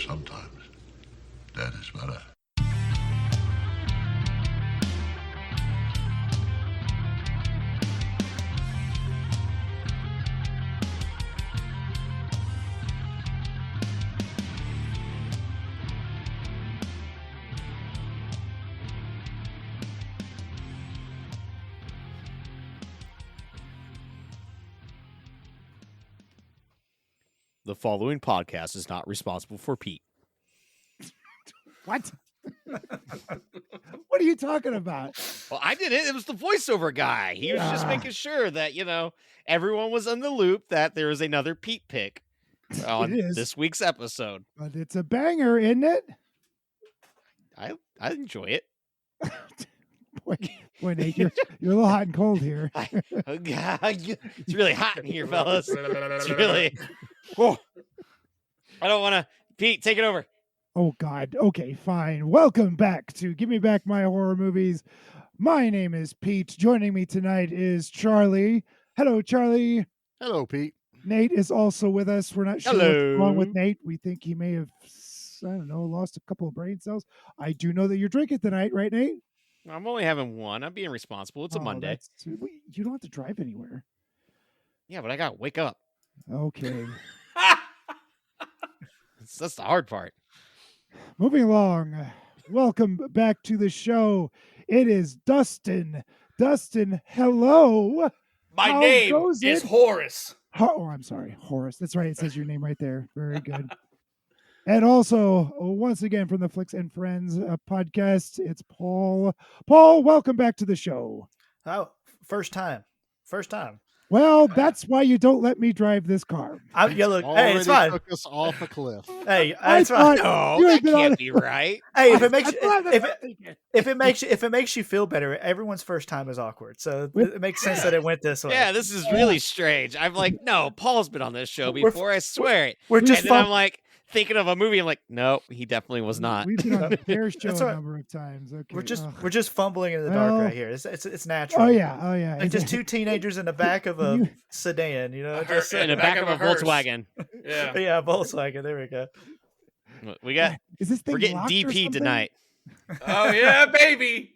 Sometimes dead is better. The following podcast is not responsible for Pete. What? What are you talking about? Well, I didn't. It was the voiceover guy. He was just making sure that, everyone was in the loop that there is another Pete pick on this week's episode. But it's a banger, isn't it? I enjoy it. Boy, Nate, you're a little hot and cold here. It's really hot in here, fellas. It's really... Whoa. I don't want to... Pete, take it over. Oh, God. Okay, fine. Welcome back to Give Me Back My Horror Movies. My name is Pete. Joining me tonight is Charlie. Hello, Charlie. Hello, Pete. Nate is also with us. We're not sure what's wrong with Nate. We think he may have, lost a couple of brain cells. I do know that you're drinking tonight, right, Nate? I'm only having one. I'm being responsible. It's a Monday. You don't have to drive anywhere. Yeah, but I got to wake up. Okay. That's the hard part. Moving along. Welcome back to the show. It is Dustin. Dustin, hello. My name is Horace. Oh, I'm sorry. Horace. That's right. It says your name right there. Very good. And also, once again, from the Flicks and Friends podcast, it's Paul. Paul, welcome back to the show. Oh, first time. Well, that's why you don't let me drive this car. Hey, it's fine. Took us off a cliff. Hey, it's fine. No, that can't be right. Hey, if it makes you feel better, everyone's first time is awkward. So it makes sense that it went this way. Yeah, this is really strange. I'm like, no, Paul's been on this show before. I swear it. I'm like thinking of a movie. I'm like, no, he definitely was not. We've been on their show a number of times. Okay, we're just fumbling in the dark right here. It's natural. Oh yeah. Like just two teenagers in the back of a sedan, just in the back of a Volkswagen. Yeah, Volkswagen. There we go. We got. We're getting DP tonight. Oh yeah, baby.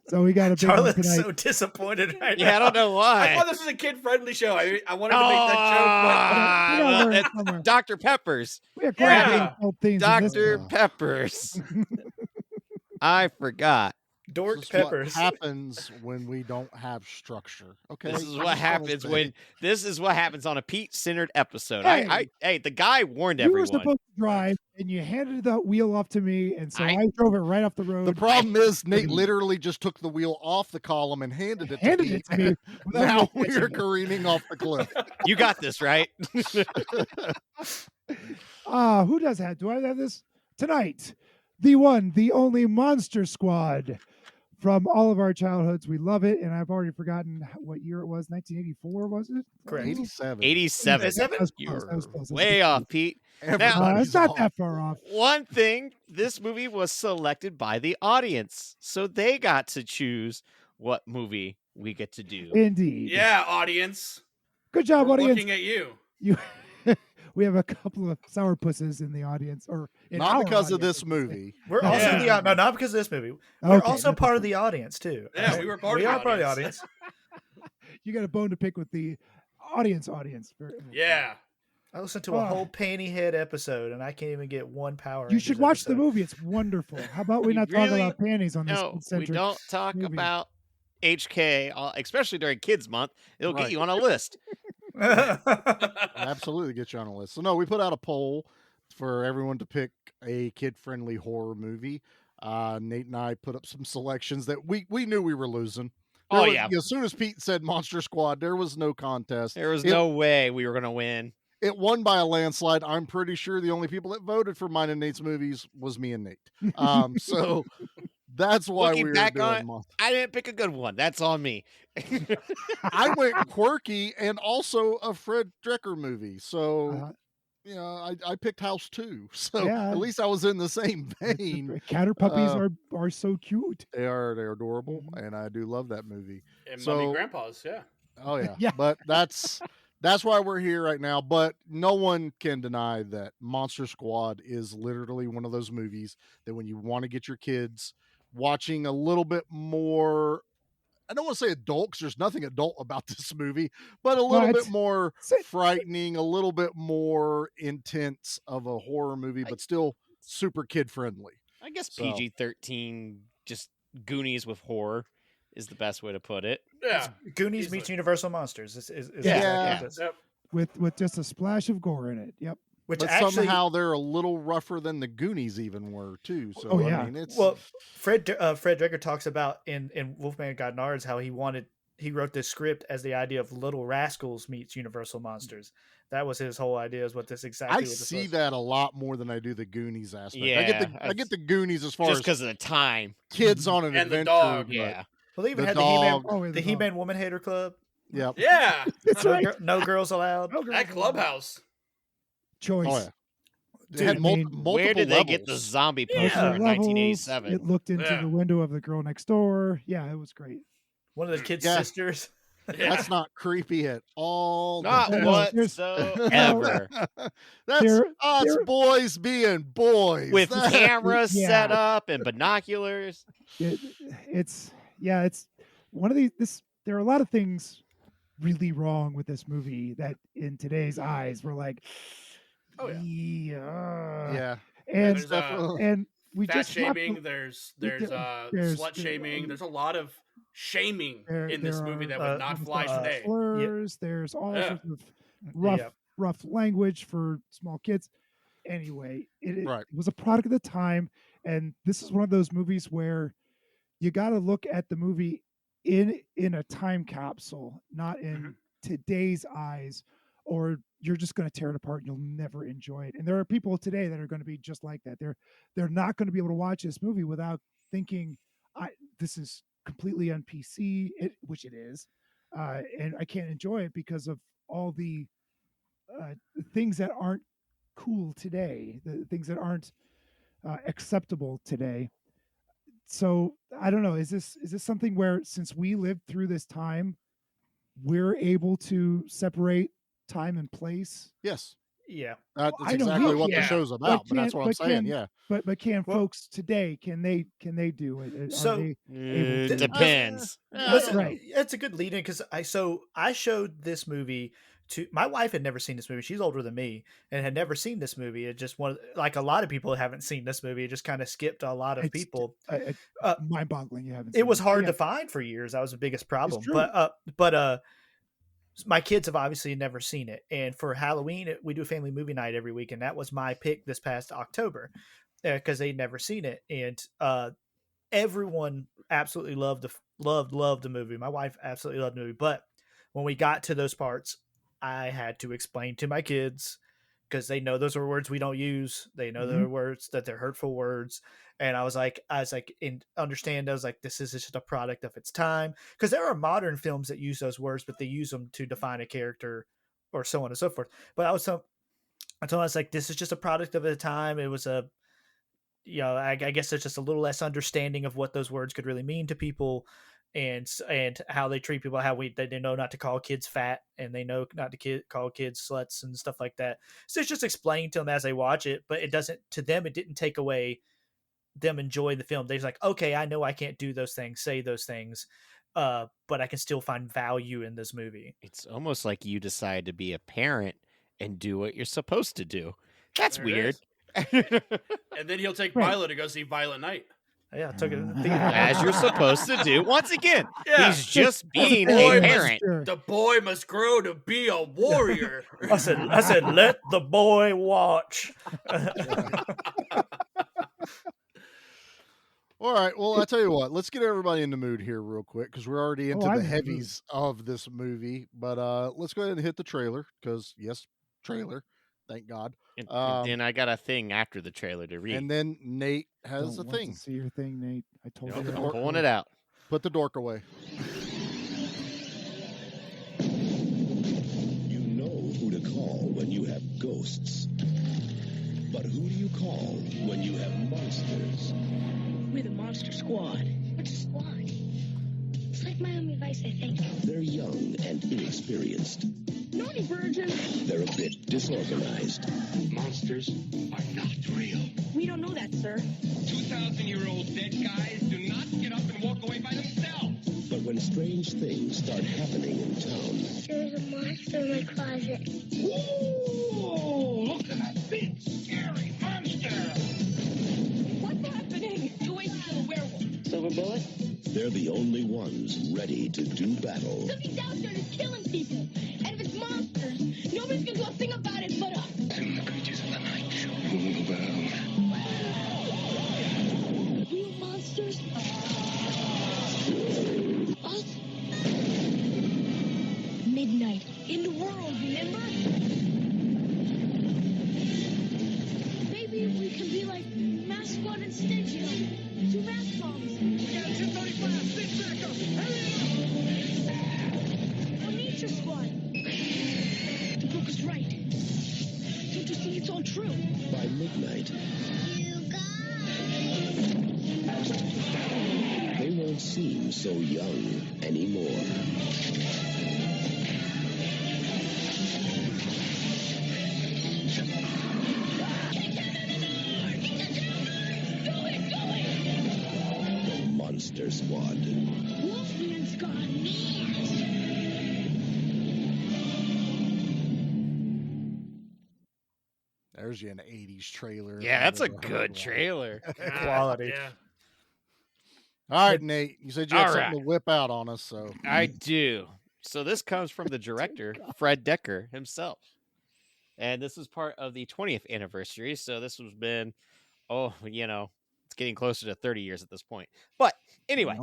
So we got a big Charlotte's one tonight. so disappointed right now. Yeah, I don't know why. I thought this was a kid-friendly show. I wanted to make that joke, but Dr. Peppers. We have Dr. Peppers. I forgot. Dork This is Peppers. What happens when we don't have structure? Okay, this is what happens on a Pete-centered episode. Hey. The guy warned you everyone. You were supposed to drive, and you handed the wheel off to me, and so I drove it right off the road. The problem is Nate literally just took the wheel off the column and handed it to me. Now we're careening off the cliff. You got this, right? Who does that? Do I have this? Tonight, the one, the only Monster Squad. From all of our childhoods, we love it, and I've already forgotten what year it was. 1984, was it? Correct. 87. That was close. Way off, Pete. Now, it's not that far off. One thing, this movie was selected by the audience, so they got to choose what movie we get to do. Indeed. Yeah, audience. Good job, We're audience. looking at you. We have a couple of sourpusses in the audience, not because of this movie. We're also not because of this movie. We're also part of the audience too. Yeah, we are part of the audience. You got a bone to pick with the audience. Yeah. I listened to a whole panty head episode, and I can't even get one Power. You should watch the movie; it's wonderful. How about we not talk about panties on this? No, we don't talk about HK, especially during Kids Month. It'll get you on a list. Absolutely get you on a list. So no, we put out a poll for everyone to pick a kid-friendly horror movie. Nate and I put up some selections that we knew we were losing. As soon as Pete said Monster Squad, there was no contest. There was no way we were going to win. It won by a landslide. I'm pretty sure the only people that voted for mine and Nate's movies was me and Nate. So that's why we were doing Monster. I didn't pick a good one. That's on me. I went quirky and also a Fred Drecker movie. So, I picked House 2. So at least I was in the same vein. Counter puppies are so cute. They're adorable, and I do love that movie. And Mummy Grandpas, yeah. Oh yeah. But that's that's why we're here right now. But no one can deny that Monster Squad is literally one of those movies that when you want to get your kids watching a little bit more, I don't want to say adult because there's nothing adult about this movie, but a little bit more frightening, a little bit more intense of a horror movie, but still super kid friendly. I guess PG-13, just Goonies with horror is the best way to put it. Yeah, Goonies meets Universal Monsters. With just a splash of gore in it. Yep. Which but actually, somehow they're a little rougher than the Goonies even were too. So I mean, it's Fred Dreger talks about in Wolfman God Nards how he wrote this script as the idea of Little Rascals meets Universal Monsters. That was his whole idea. Is what this exactly? I see that a lot more than I do the Goonies aspect. Yeah, I get the Goonies as far just as because of the time, kids on an and adventure. The dog, yeah. Well, they even had the He-Man Woman Hater Club. Yep. Yeah. That's right. No girls allowed. That clubhouse. Choice. Oh, yeah. They had multiple where did they levels. get the zombie poster in Levels, 1987? It looked into the window of the girl next door. Yeah, it was great. One of the kids' sisters. That's not creepy at all. Not whatsoever. That's us boys being boys. With cameras set up and binoculars. It's one of these. There are a lot of things really wrong with this movie that in today's eyes we're like, yeah. And we fat just shaming. There's slut shaming. There's a lot of shaming in this movie that would not fly today. Slurs, there's all sorts of rough language for small kids. Anyway, it was a product of the time, and this is one of those movies where you got to look at the movie in a time capsule, not in today's eyes, or you're just going to tear it apart and you'll never enjoy it. And there are people today that are going to be just like that. They're not going to be able to watch this movie without thinking, this is completely on PC, which it is, and I can't enjoy it because of all the things that aren't cool today, the things that aren't acceptable today. So I don't know. Is this something where, since we lived through this time, we're able to separate time and place? Yes. Yeah. That's exactly what the show's about. But that's what I'm saying. Yeah. But can folks today, can they do it? So it depends. Right. It's a good lead in because I showed this movie to my wife. Had never seen this movie. She's older than me and had never seen this movie. It just like a lot of people haven't seen this movie. It just kind of skipped a lot of people. Mind-boggling. You haven't. It was hard to find for years. That was the biggest problem. But my kids have obviously never seen it. And for Halloween, we do a family movie night every week. And that was my pick this past October because they'd never seen it. And everyone absolutely loved the movie. My wife absolutely loved the movie. But when we got to those parts, I had to explain to my kids, because they know those are words we don't use. They know they're words, that they're hurtful words. And I was like, understand. I was like, this is just a product of its time. Because there are modern films that use those words, but they use them to define a character or so on and so forth. But I told them, I was like, this is just a product of the time. It was I guess there's just a little less understanding of what those words could really mean to people, and how they treat people, they know not to call kids fat, and they know not to call kids sluts and stuff like that. So it's just explained to them as they watch it, but it didn't take away them enjoying the film. They're just like, okay, I know I can't do those things, say those things, but I can still find value in this movie. It's almost like you decide to be a parent and do what you're supposed to do. That's weird. And then he'll take Milo to go see Violent Night. Yeah, I took it in the theater. As you're supposed to do. Once again, he's just being a parent. The boy must grow to be a warrior. I said, let the boy watch. All right. Well, I'll tell you what. Let's get everybody in the mood here real quick, because we're already into the heavies of this movie. But let's go ahead and hit the trailer, because, yes, trailer. Thank God. And then I got a thing after the trailer to read. And then Nate has a thing. See your thing, Nate. I told you. I'm pulling it out. Put the dork away. You know who to call when you have ghosts. But who do you call when you have monsters? We're the Monster Squad. What's a squad? It's like like my own advice, I think. They're young and inexperienced. Naughty virgin. They're a bit disorganized. Monsters are not real. We don't know that, sir. 2,000-year-old dead guys do not get up and walk away by themselves. But when strange things start happening in town... There's a monster in my closet. Whoa! Look at that big, scary monster! What's happening? You wait till a werewolf. Silver bullet? They're the only ones ready to do battle. So he's out there just killing people. And if it's monsters, nobody's gonna do a thing about it but us. And the creatures of the night shall rule the world. Real monsters? Us? Midnight. In the world, remember? Maybe we can be like Mascot and Stitch, you know? Two mask bombs. Yeah, 235, stick back up! Hurry up! Or Nature Squad. The book is right. Don't you see it's all true? By midnight, You guys! they won't seem so young anymore. The Monster Squad. Wolfman's gone mad. There's you an 80s trailer. Yeah, that's a good trailer. Quality. Yeah. All right, Nate. You said you had All something right. to whip out on us, so I do. So this comes from the director, Fred Decker himself. And this was part of the 20th anniversary. So this has been, it's getting closer to 30 years at this point. But anyway,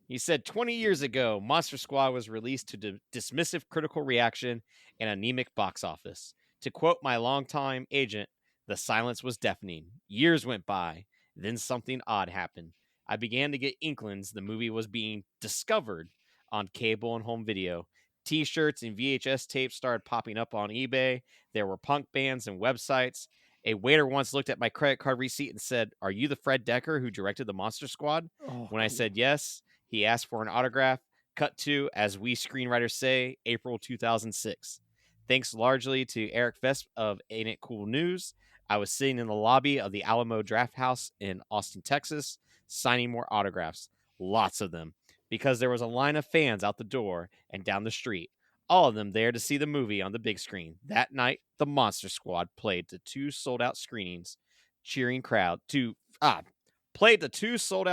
he said 20 years ago, Monster Squad was released to dismissive critical reaction and anemic box office. To quote my longtime agent, the silence was deafening. Years went by. Then something odd happened. I began to get inklings the movie was being discovered on cable and home video. T-shirts and VHS tapes started popping up on eBay. There were punk bands and websites. A waiter once looked at my credit card receipt and said, "Are you the Fred Decker who directed the Monster Squad?" When I said yes, he asked for an autograph. Cut to, as we screenwriters say, April 2006. Thanks largely to Eric Vesp of Ain't It Cool News, I was sitting in the lobby of the Alamo Draft House in Austin, Texas, signing more autographs. Lots of them. Because there was a line of fans out the door and down the street. All of them there to see the movie on the big screen. That night, the Monster Squad played the two sold-out screenings, cheering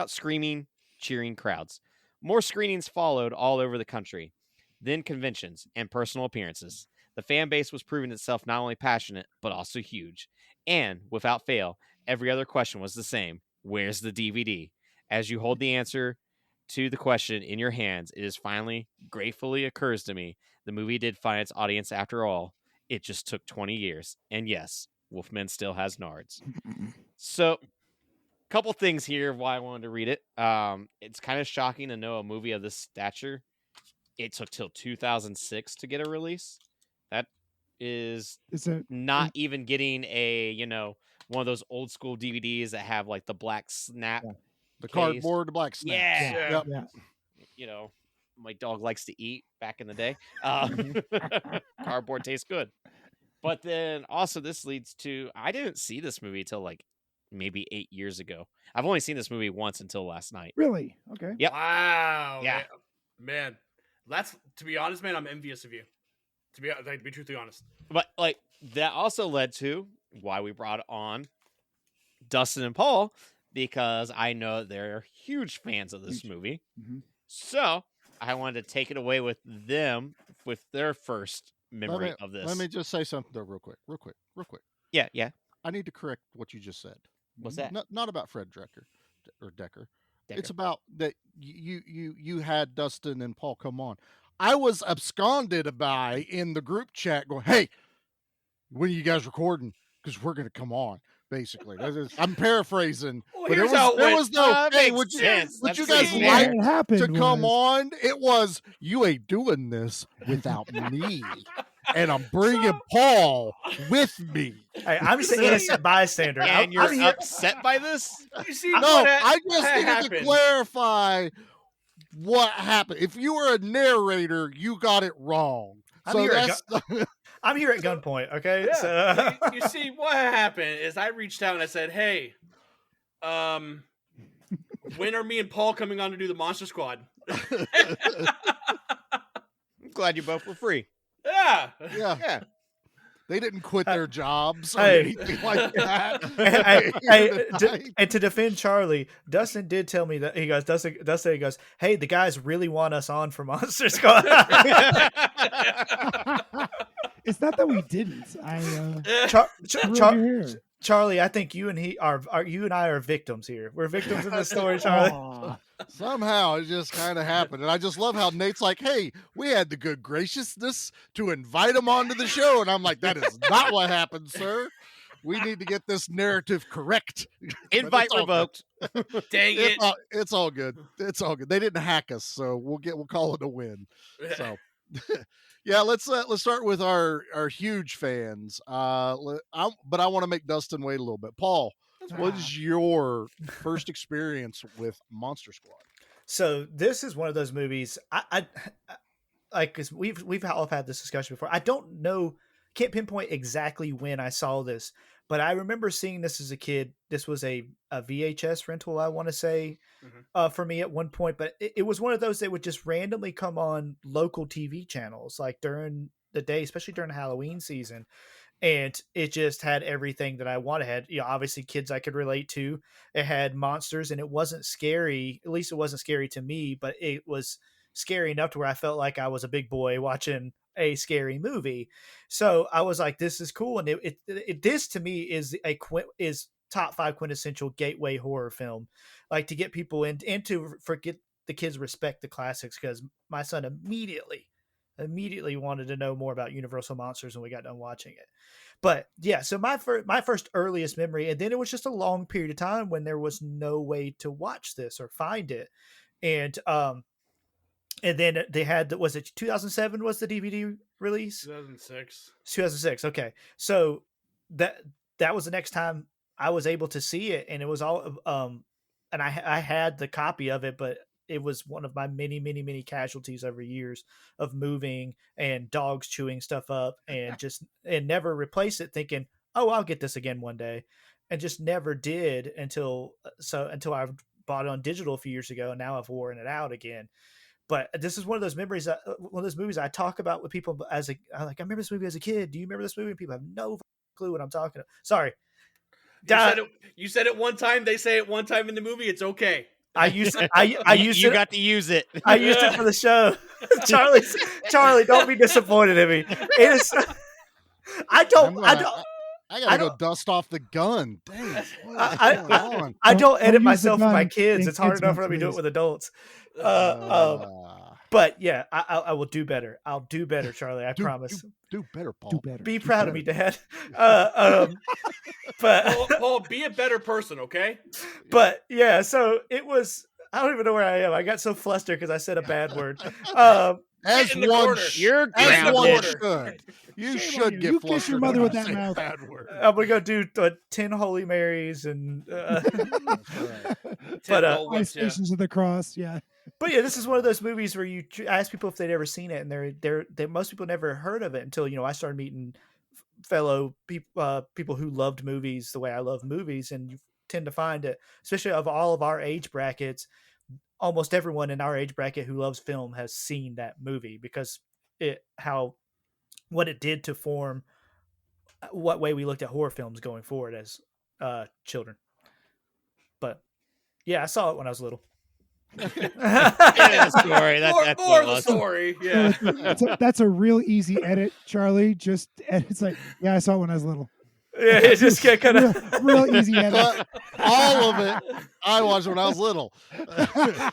screaming, cheering crowds. More screenings followed all over the country. Then conventions and personal appearances. The fan base was proving itself not only passionate, but also huge. And, without fail, every other question was the same. Where's the DVD? As you hold the answer to the question in your hands, it is finally, gratefully occurs to me, the movie did find its audience after all. It just took 20 years. And yes, Wolfman still has nards. So, couple things here of why I wanted to read it. It's kind of shocking to know a movie of this stature, it took till 2006 to get a release. That is not even getting a, one of those old school DVDs that have like the black snap. Yeah. The cardboard, the black snap. Yeah. Yeah. My dog likes to eat back in the day. Cardboard tastes good. But then also this leads to, I didn't see this movie till like maybe 8 years ago. I've only seen this movie once until last night. Really? Okay. Yep. Wow. Yeah. Man. That's, to be honest, man, I'm envious of you. To be truthfully honest. But like that also led to why we brought on Dustin and Paul, because I know they're huge fans of this movie. Mm-hmm. So I wanted to take it away with them with their first memory of this. Let me just say something though, real quick. Yeah. I need to correct what you just said. What's that? Not about Fred Decker. It's about that you had Dustin and Paul come on. I was absconded by in the group chat going, "Hey, when are you guys recording? Because we're going to come on." Basically, I'm paraphrasing, but there was no. Hey, would you guys like to come on? It was, you ain't doing this without me, and I'm bringing Paul with me. Hey, I'm just an innocent bystander, and you're upset by this. You see, no, I just needed to clarify what happened. If you were a narrator, you got it wrong. I'm here at gunpoint. Okay. Yeah. So... you see, what happened is I reached out and I said, "Hey, when are me and Paul coming on to do the Monster Squad?" I'm glad you both were free. Yeah. They didn't quit their jobs or anything like that. And to defend Charlie, Dustin did tell me that he goes, Dustin goes, "Hey, the guys really want us on for Monster Squad." It's not that we didn't. Charlie, I think you and I are victims here. We're victims in this story, Charlie. Somehow it just kind of happened. And I just love how Nate's like, "Hey, we had the good graciousness to invite him onto the show." And I'm like, "That is not what happened, sir. We need to get this narrative correct." Invite revoked. Dang it. It's all good. It's all good. They didn't hack us, so we'll call it a win. So yeah, let's start with our huge fans. But I want to make Dustin wait a little bit. Paul, what is your first experience with Monster Squad? So this is one of those movies. I like, cause we've all had this discussion before. I don't know, can't pinpoint exactly when I saw this, but I remember seeing this as a kid. This was a VHS rental, I want to say, for me at one point. But it was one of those that would just randomly come on local TV channels, like during the day, especially during Halloween season. And it just had everything that I wanted. It had, obviously kids I could relate to. It had monsters, and it wasn't scary. At least it wasn't scary to me, but it was scary enough to where I felt like I was a big boy watching a scary movie. So I was like, this is cool. And this to me is top 5 quintessential gateway horror film, like to get people into forget the kids respect the classics, because my son immediately wanted to know more about Universal Monsters when we got done watching it. But yeah, so my first earliest memory, and then it was just a long period of time when there was no way to watch this or find it. And then they had, was it 2007 was the DVD release? 2006. Okay. So that was the next time I was able to see it, and it was all and I had the copy of it, but it was one of my many casualties over years of moving and dogs chewing stuff up, and never replace it, thinking, "Oh, I'll get this again one day," and just never did until I bought it on digital a few years ago, and now I've worn it out again. But this is one of those memories, one of those movies I talk about with people I remember this movie as a kid. Do you remember this movie? And people have no clue what I'm talking about. Sorry. You said it one time. They say it one time in the movie. It's okay. You got to use it. I used it for the show. Charlie, don't be disappointed in me. It is. I gotta go dust off the gun. Dang. I don't edit myself with my kids. It's hard enough for me to do it with adults. But yeah, I will do better. I'll do better, Charlie. I promise. Do better, Paul. Do better. Be proud of me, Dad. But Paul, be a better person, okay? But yeah, so it was. I don't even know where I am. I got so flustered because I said a bad word. As one should. You should get flustered. You kiss your mother with that mouth. Bad word. I'm gonna go do 10 Holy Marys and Five Stations of the Cross. Yeah. But yeah, this is one of those movies where you ask people if they'd ever seen it, and they're most people never heard of it until I started meeting fellow people who loved movies the way I love movies, and you tend to find it, especially of all of our age brackets, almost everyone in our age bracket who loves film has seen that movie because what it did to form what way we looked at horror films going forward as children. But yeah, I saw it when I was little. Story. That's more of the story. Yeah, that's a real easy edit, Charlie. Just it's like, yeah, I saw it when I was little. Yeah, it just kind of real easy edit. But all of it I watched when I was little.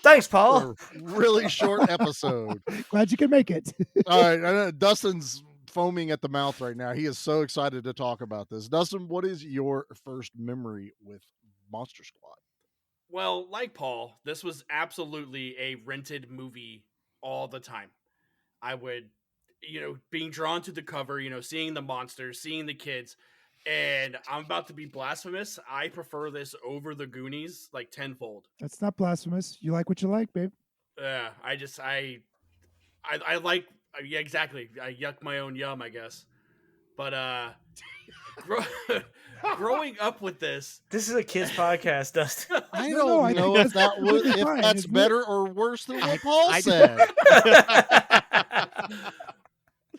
Thanks, Paul. Really short episode. Glad you could make it. All right, I know Dustin's foaming at the mouth right now. He is so excited to talk about this. Dustin, what is your first memory with Monster Squad? Well, like Paul, this was absolutely a rented movie all the time. I would, being drawn to the cover, seeing the monsters, seeing the kids, and I'm about to be blasphemous. I prefer this over the Goonies like tenfold. That's not blasphemous. You like what you like, babe. Yeah, I like yeah, exactly. I yuck my own yum, I guess. But growing up with this is a kids podcast, Dustin. I No, don't I know think if that was perfectly if fine. that's It's better or worse than what Paul I- said.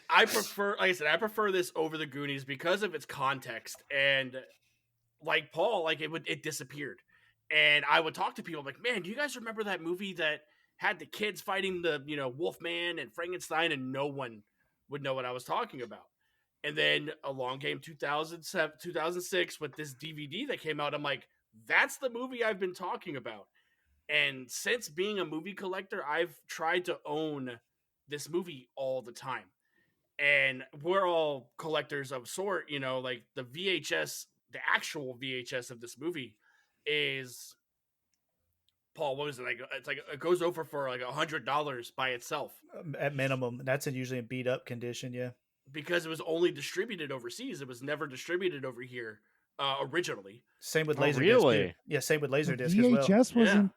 I prefer, like I said, I prefer this over the Goonies because of its context. And like Paul, like it disappeared. And I would talk to people like, man, do you guys remember that movie that had the kids fighting the, Wolfman and Frankenstein, and no one would know what I was talking about. And then along came 2007, 2006 with this DVD that came out. I'm like, that's the movie I've been talking about. And since being a movie collector, I've tried to own this movie all the time. And we're all collectors of sort, like the VHS, the actual VHS of this movie is, Paul, what was it? Like, it's like it goes over for like $100 by itself. At minimum. That's usually in beat up condition, yeah. Because it was only distributed overseas. It was never distributed over here originally. Same with Oh, Laserdisc. really? Too. Yeah, same with Laserdisc as well. VHS wasn't.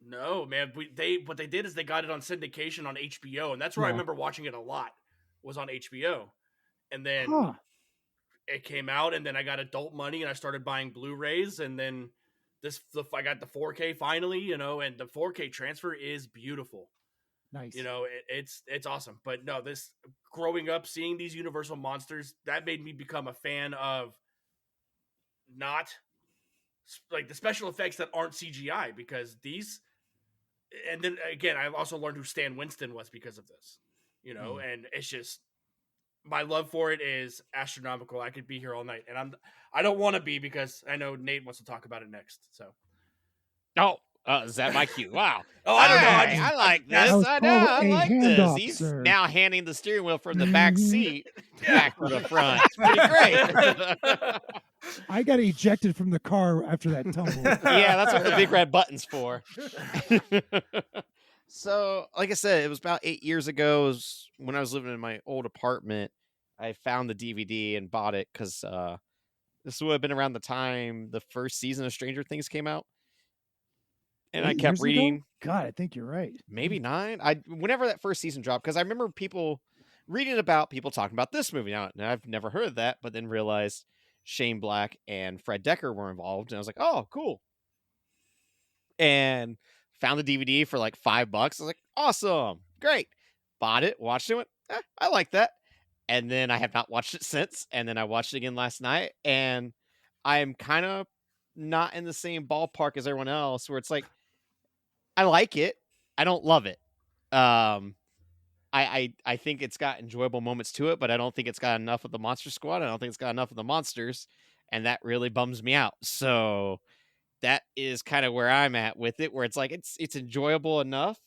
No, man. What they did is they got it on syndication on HBO, and that's where I remember watching it a lot. Was on HBO, and then it came out, and then I got adult money, and I started buying Blu-rays, and then I got the 4K finally, and the 4K transfer is beautiful. Nice. It's awesome. But no, this growing up seeing these Universal monsters, that made me become a fan of not like the special effects that aren't CGI, because these, and then again, I also learned who Stan Winston was because of this, and it's just, my love for it is astronomical. I could be here all night, and I don't want to be, because I know Nate wants to talk about it next. So, is that my cue? Wow. Oh, I don't know. I like this. I know. I like this. He's now handing the steering wheel from the back seat back to the front. It's pretty great. I got ejected from the car after that tumble. Yeah, that's what the big red button's for. So, like I said, it was about 8 years ago. It was when I was living in my old apartment. I found the DVD and bought it because this would have been around the time the first season of Stranger Things came out. And I kept reading. Ago? God, I think you're right. Maybe 9. Whenever that first season dropped, because I remember people reading about people talking about this movie. Now, I've never heard of that, but then realized Shane Black and Fred Dekker were involved, and I was like, oh, cool. And found the DVD for like $5. I was like, awesome, great. Bought it, watched it, went, I like that. And then I have not watched it since. And then I watched it again last night, and I'm kind of not in the same ballpark as everyone else, where it's like, I like it, I don't love it. I think it's got enjoyable moments to it, but I don't think it's got enough of the Monster Squad. I don't think it's got enough of the monsters, and that really bums me out. So that is kind of where I'm at with it, where it's like it's enjoyable enough,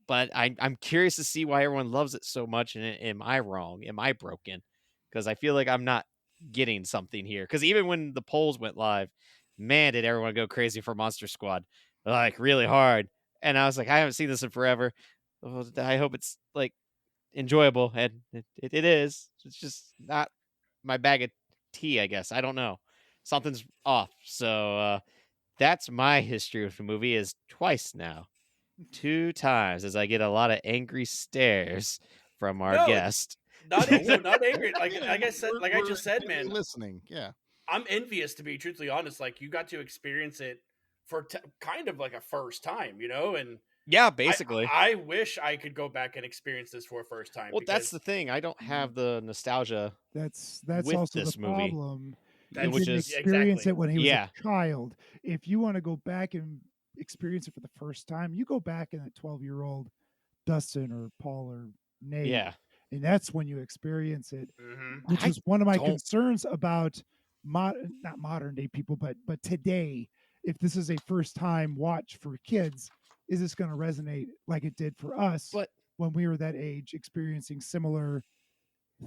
but I'm curious to see why everyone loves it so much. And am I wrong? Am I broken? Because I feel like I'm not getting something here. Because even when the polls went live, man, did everyone go crazy for Monster Squad, like really hard. And I was like, I haven't seen this in forever. I hope it's like enjoyable, and it is. It's just not my bag of tea, I guess. I don't know. Something's off. So that's my history with the movie, is twice now. 2 times, as I get a lot of angry stares from our guest. Not angry. Like I said, like I just said, man. Listening, yeah. I'm envious, to be truthfully honest. Like, you got to experience it for kind of like a first time, and yeah, basically. I wish I could go back and experience this for a first time. Well, that's the thing. I don't have the nostalgia. That's with also this the movie. problem. That He which didn't is experience it when he was Yeah. a child. If you want to go back and experience it for the first time, you go back in that 12-year-old Dustin or Paul or Nate. Yeah. And that's when you experience it, Mm-hmm. which I is one of my don't- concerns about not modern day people, but today. If this is a first time watch for kids, is this going to resonate like it did for us But when we were that age, experiencing similar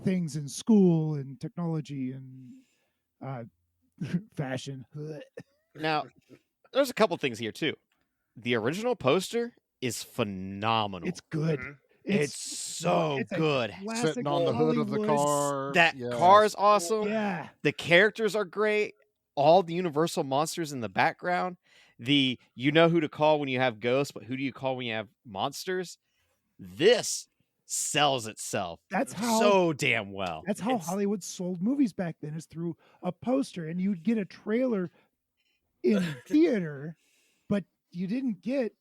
things in school and technology and fashion? now, there's a couple things here too. The original poster is phenomenal. It's good. Mhm. It's so it's a good. classic Sitting on the hood of the Hollywood car. That yes. car is awesome. Yeah. The characters are great. All the Universal monsters in the background. you know who to call when you have ghosts, but who do you call when you have monsters? This sells itself so damn well. That's how Hollywood sold movies back then, is through a poster, and you'd get a trailer in theater, but you didn't get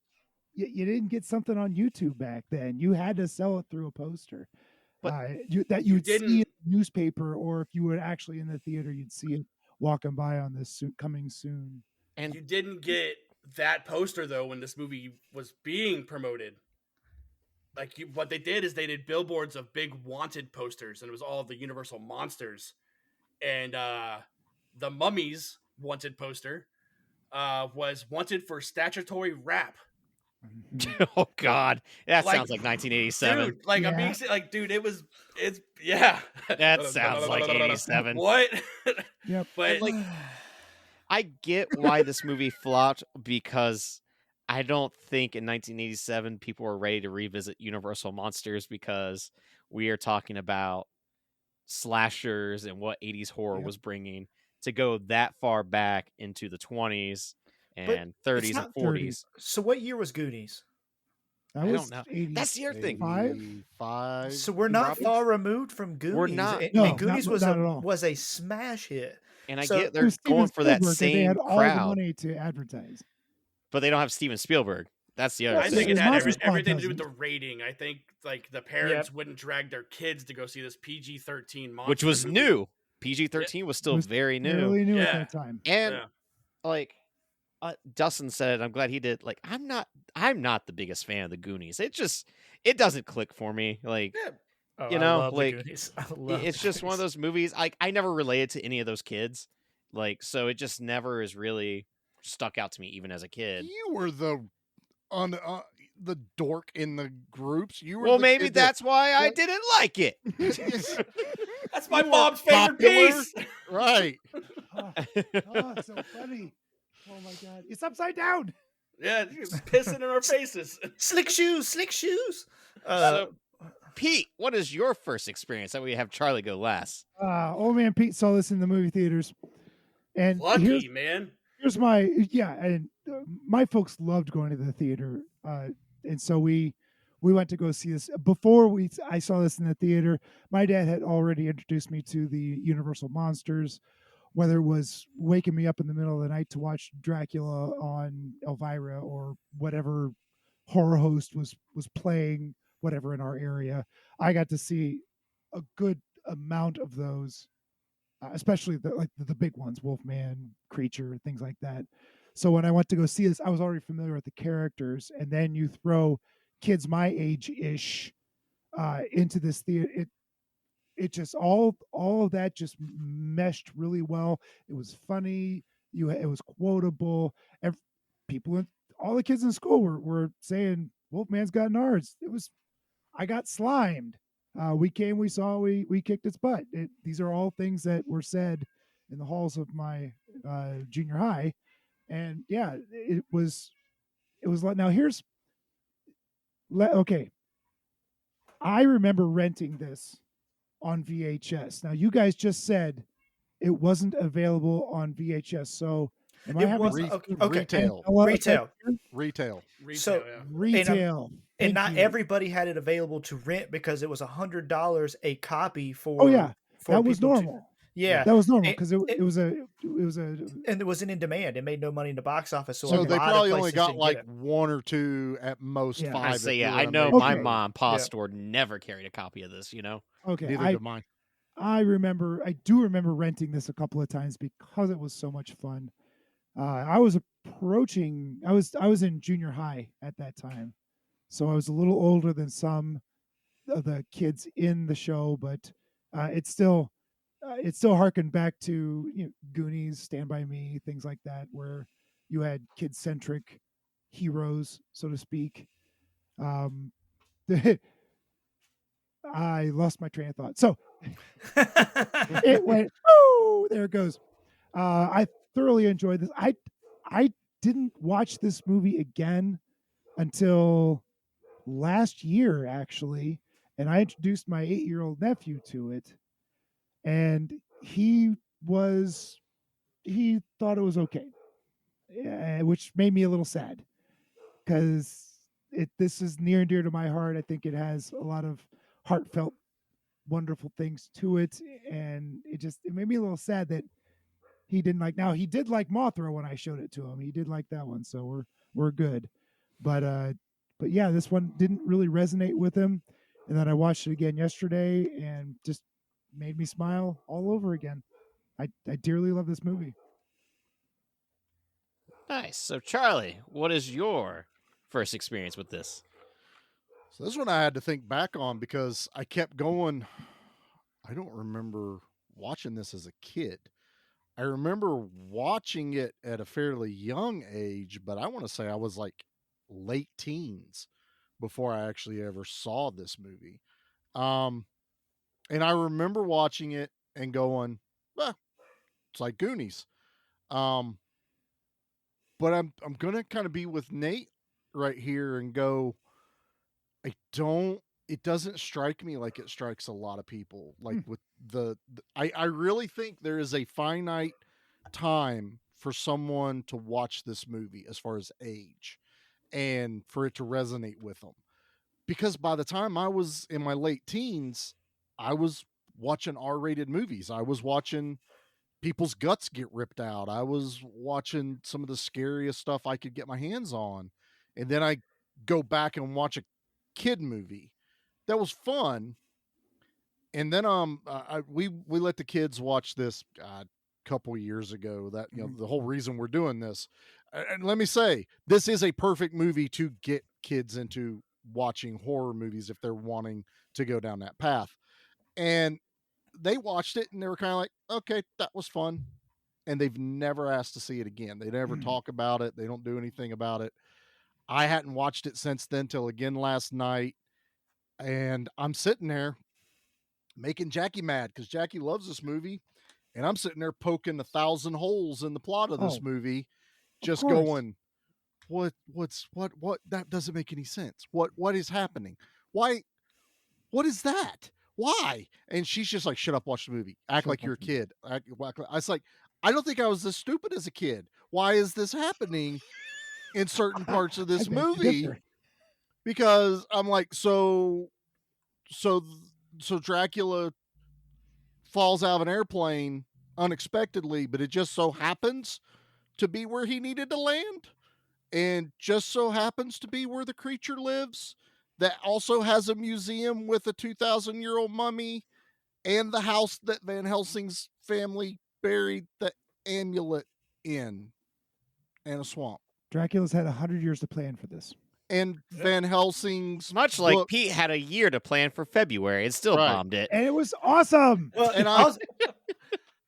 something on YouTube back then. You had to sell it through a poster. But you'd see in the newspaper, or if you were actually in the theater, you'd see it walking by on this coming soon. And you didn't get that poster though when this movie was being promoted. Like what they did is they did billboards of big wanted posters, and it was all of the Universal monsters. And the Mummies wanted poster was wanted for statutory rap. Oh God, that sounds like 1987. Dude, like I'm being like, dude, it's That sounds like 87. What? Yep. But like, I get why this movie flopped, because I don't think in 1987 people were ready to revisit Universal monsters, because we are talking about slashers and what 80s horror was bringing, to go that far back into the 20s and 30s and 40s. So what year was Goonies? I don't know. That's the other thing. 85. So we're not far removed from Goonies. We're not. And Goonies was a smash hit. And I get they're going for that same they had crowd. All the money to advertise. But they don't have Steven Spielberg. That's the other I thing. think it had everything to do with the rating. I think like the parents wouldn't drag their kids to go see this PG-13 monster, which was movie. New. PG-13 was still very new. Really new at that time. And like Dustin said, I'm glad he did. Like I'm not the biggest fan of the Goonies. It doesn't click for me. Like you know, like it's just one of those movies. Like I never related to any of those kids. Like so, it just never is really stuck out to me, even as a kid. You were the dork in the groups. You were maybe that's why I didn't like it. That's my mom's favorite piece. Right. Oh, so funny. Oh my God. It's upside down. Yeah, he's pissing in our faces. Slick shoes. So, Pete, what is your first experience? That we have Charlie go last. Old man Pete saw this in the movie theaters. And lucky, man. Here's my and my folks loved going to the theater, and so we went to go see this. Before I saw this in the theater, my dad had already introduced me to the Universal monsters, whether it was waking me up in the middle of the night to watch Dracula on Elvira or whatever horror host was playing, whatever in our area. I got to see a good amount of those. Especially the big ones, Wolfman, Creature, things like that. So when I went to go see this, I was already familiar with the characters, and then you throw kids my age-ish into this theater. It just all of that just meshed really well. It was funny. It was quotable. All the kids in school were saying Wolfman's got nards. I got slimed. We came, we saw, we kicked its butt. These are all things that were said in the halls of my junior high. And yeah, it was like, now okay. I remember renting this on VHS. Now you guys just said it wasn't available on VHS. So am I having retail. So retail. And not everybody had it available to rent because it was $100 a copy for. That was normal. Yeah, that was normal because it was a and it wasn't in demand. It made no money in the box office, so they probably only got like one or two at most. 5. I know my mom and pa store never carried a copy of this. You know, okay, neither did mine. I do remember renting this a couple of times because it was so much fun. I was in junior high at that time, so I was a little older than some of the kids in the show, but it still harkened back to Goonies, Stand By Me, things like that, where you had kid-centric heroes, so to speak. I lost my train of thought. So it went, oh, there it goes. I thoroughly enjoyed this. I didn't watch this movie again until last year, actually, and I introduced my 8-year-old nephew to it, and he thought it was okay. which made me a little sad because this is near and dear to my heart. I think it has a lot of heartfelt, wonderful things to it, and it made me a little sad that he didn't like. Now he did like Mothra when I showed it to him. He did like that one, so we're good. But yeah, this one didn't really resonate with him. And then I watched it again yesterday, and just made me smile all over again. I dearly love this movie. Nice. So Charlie, what is your first experience with this? So this one I had to think back on because I kept going. I don't remember watching this as a kid. I remember watching it at a fairly young age, but I want to say I was like late teens before I actually ever saw this movie. And I remember watching it and going, well, it's like Goonies. But I'm gonna kind of be with Nate right here and go, it doesn't strike me like it strikes a lot of people. Like with I really think there is a finite time for someone to watch this movie as far as age and for it to resonate with them. Because by the time I was in my late teens, I was watching R-rated movies. I was watching people's guts get ripped out. I was watching some of the scariest stuff I could get my hands on. And then I go back and watch a kid movie that was fun. And then we let the kids watch this a couple years ago. That, you know, the whole reason we're doing this. And let me say, this is a perfect movie to get kids into watching horror movies if they're wanting to go down that path. And they watched it and they were kind of like, okay, that was fun. And they've never asked to see it again. They never talk about it. They don't do anything about it. I hadn't watched it since then till again last night. And I'm sitting there making Jackie mad because Jackie loves this movie. And I'm sitting there poking 1,000 holes in the plot of this movie, just going, what, that doesn't make any sense. What is happening? Why? What is that? Why? And she's just like, shut up, watch the movie. Act like you're a kid. I was like, I don't think I was this stupid as a kid. Why is this happening in certain parts of this movie? Because I'm like, so Dracula falls out of an airplane unexpectedly, but it just so happens to be where he needed to land, and just so happens to be where the creature lives, that also has a museum with a 2,000-year-old mummy and the house that Van Helsing's family buried the amulet in, and a swamp. Dracula's had 100 years to plan for this. And Van Helsing's much like Pete had a year to plan for February and still bombed it. And it was awesome. Well, and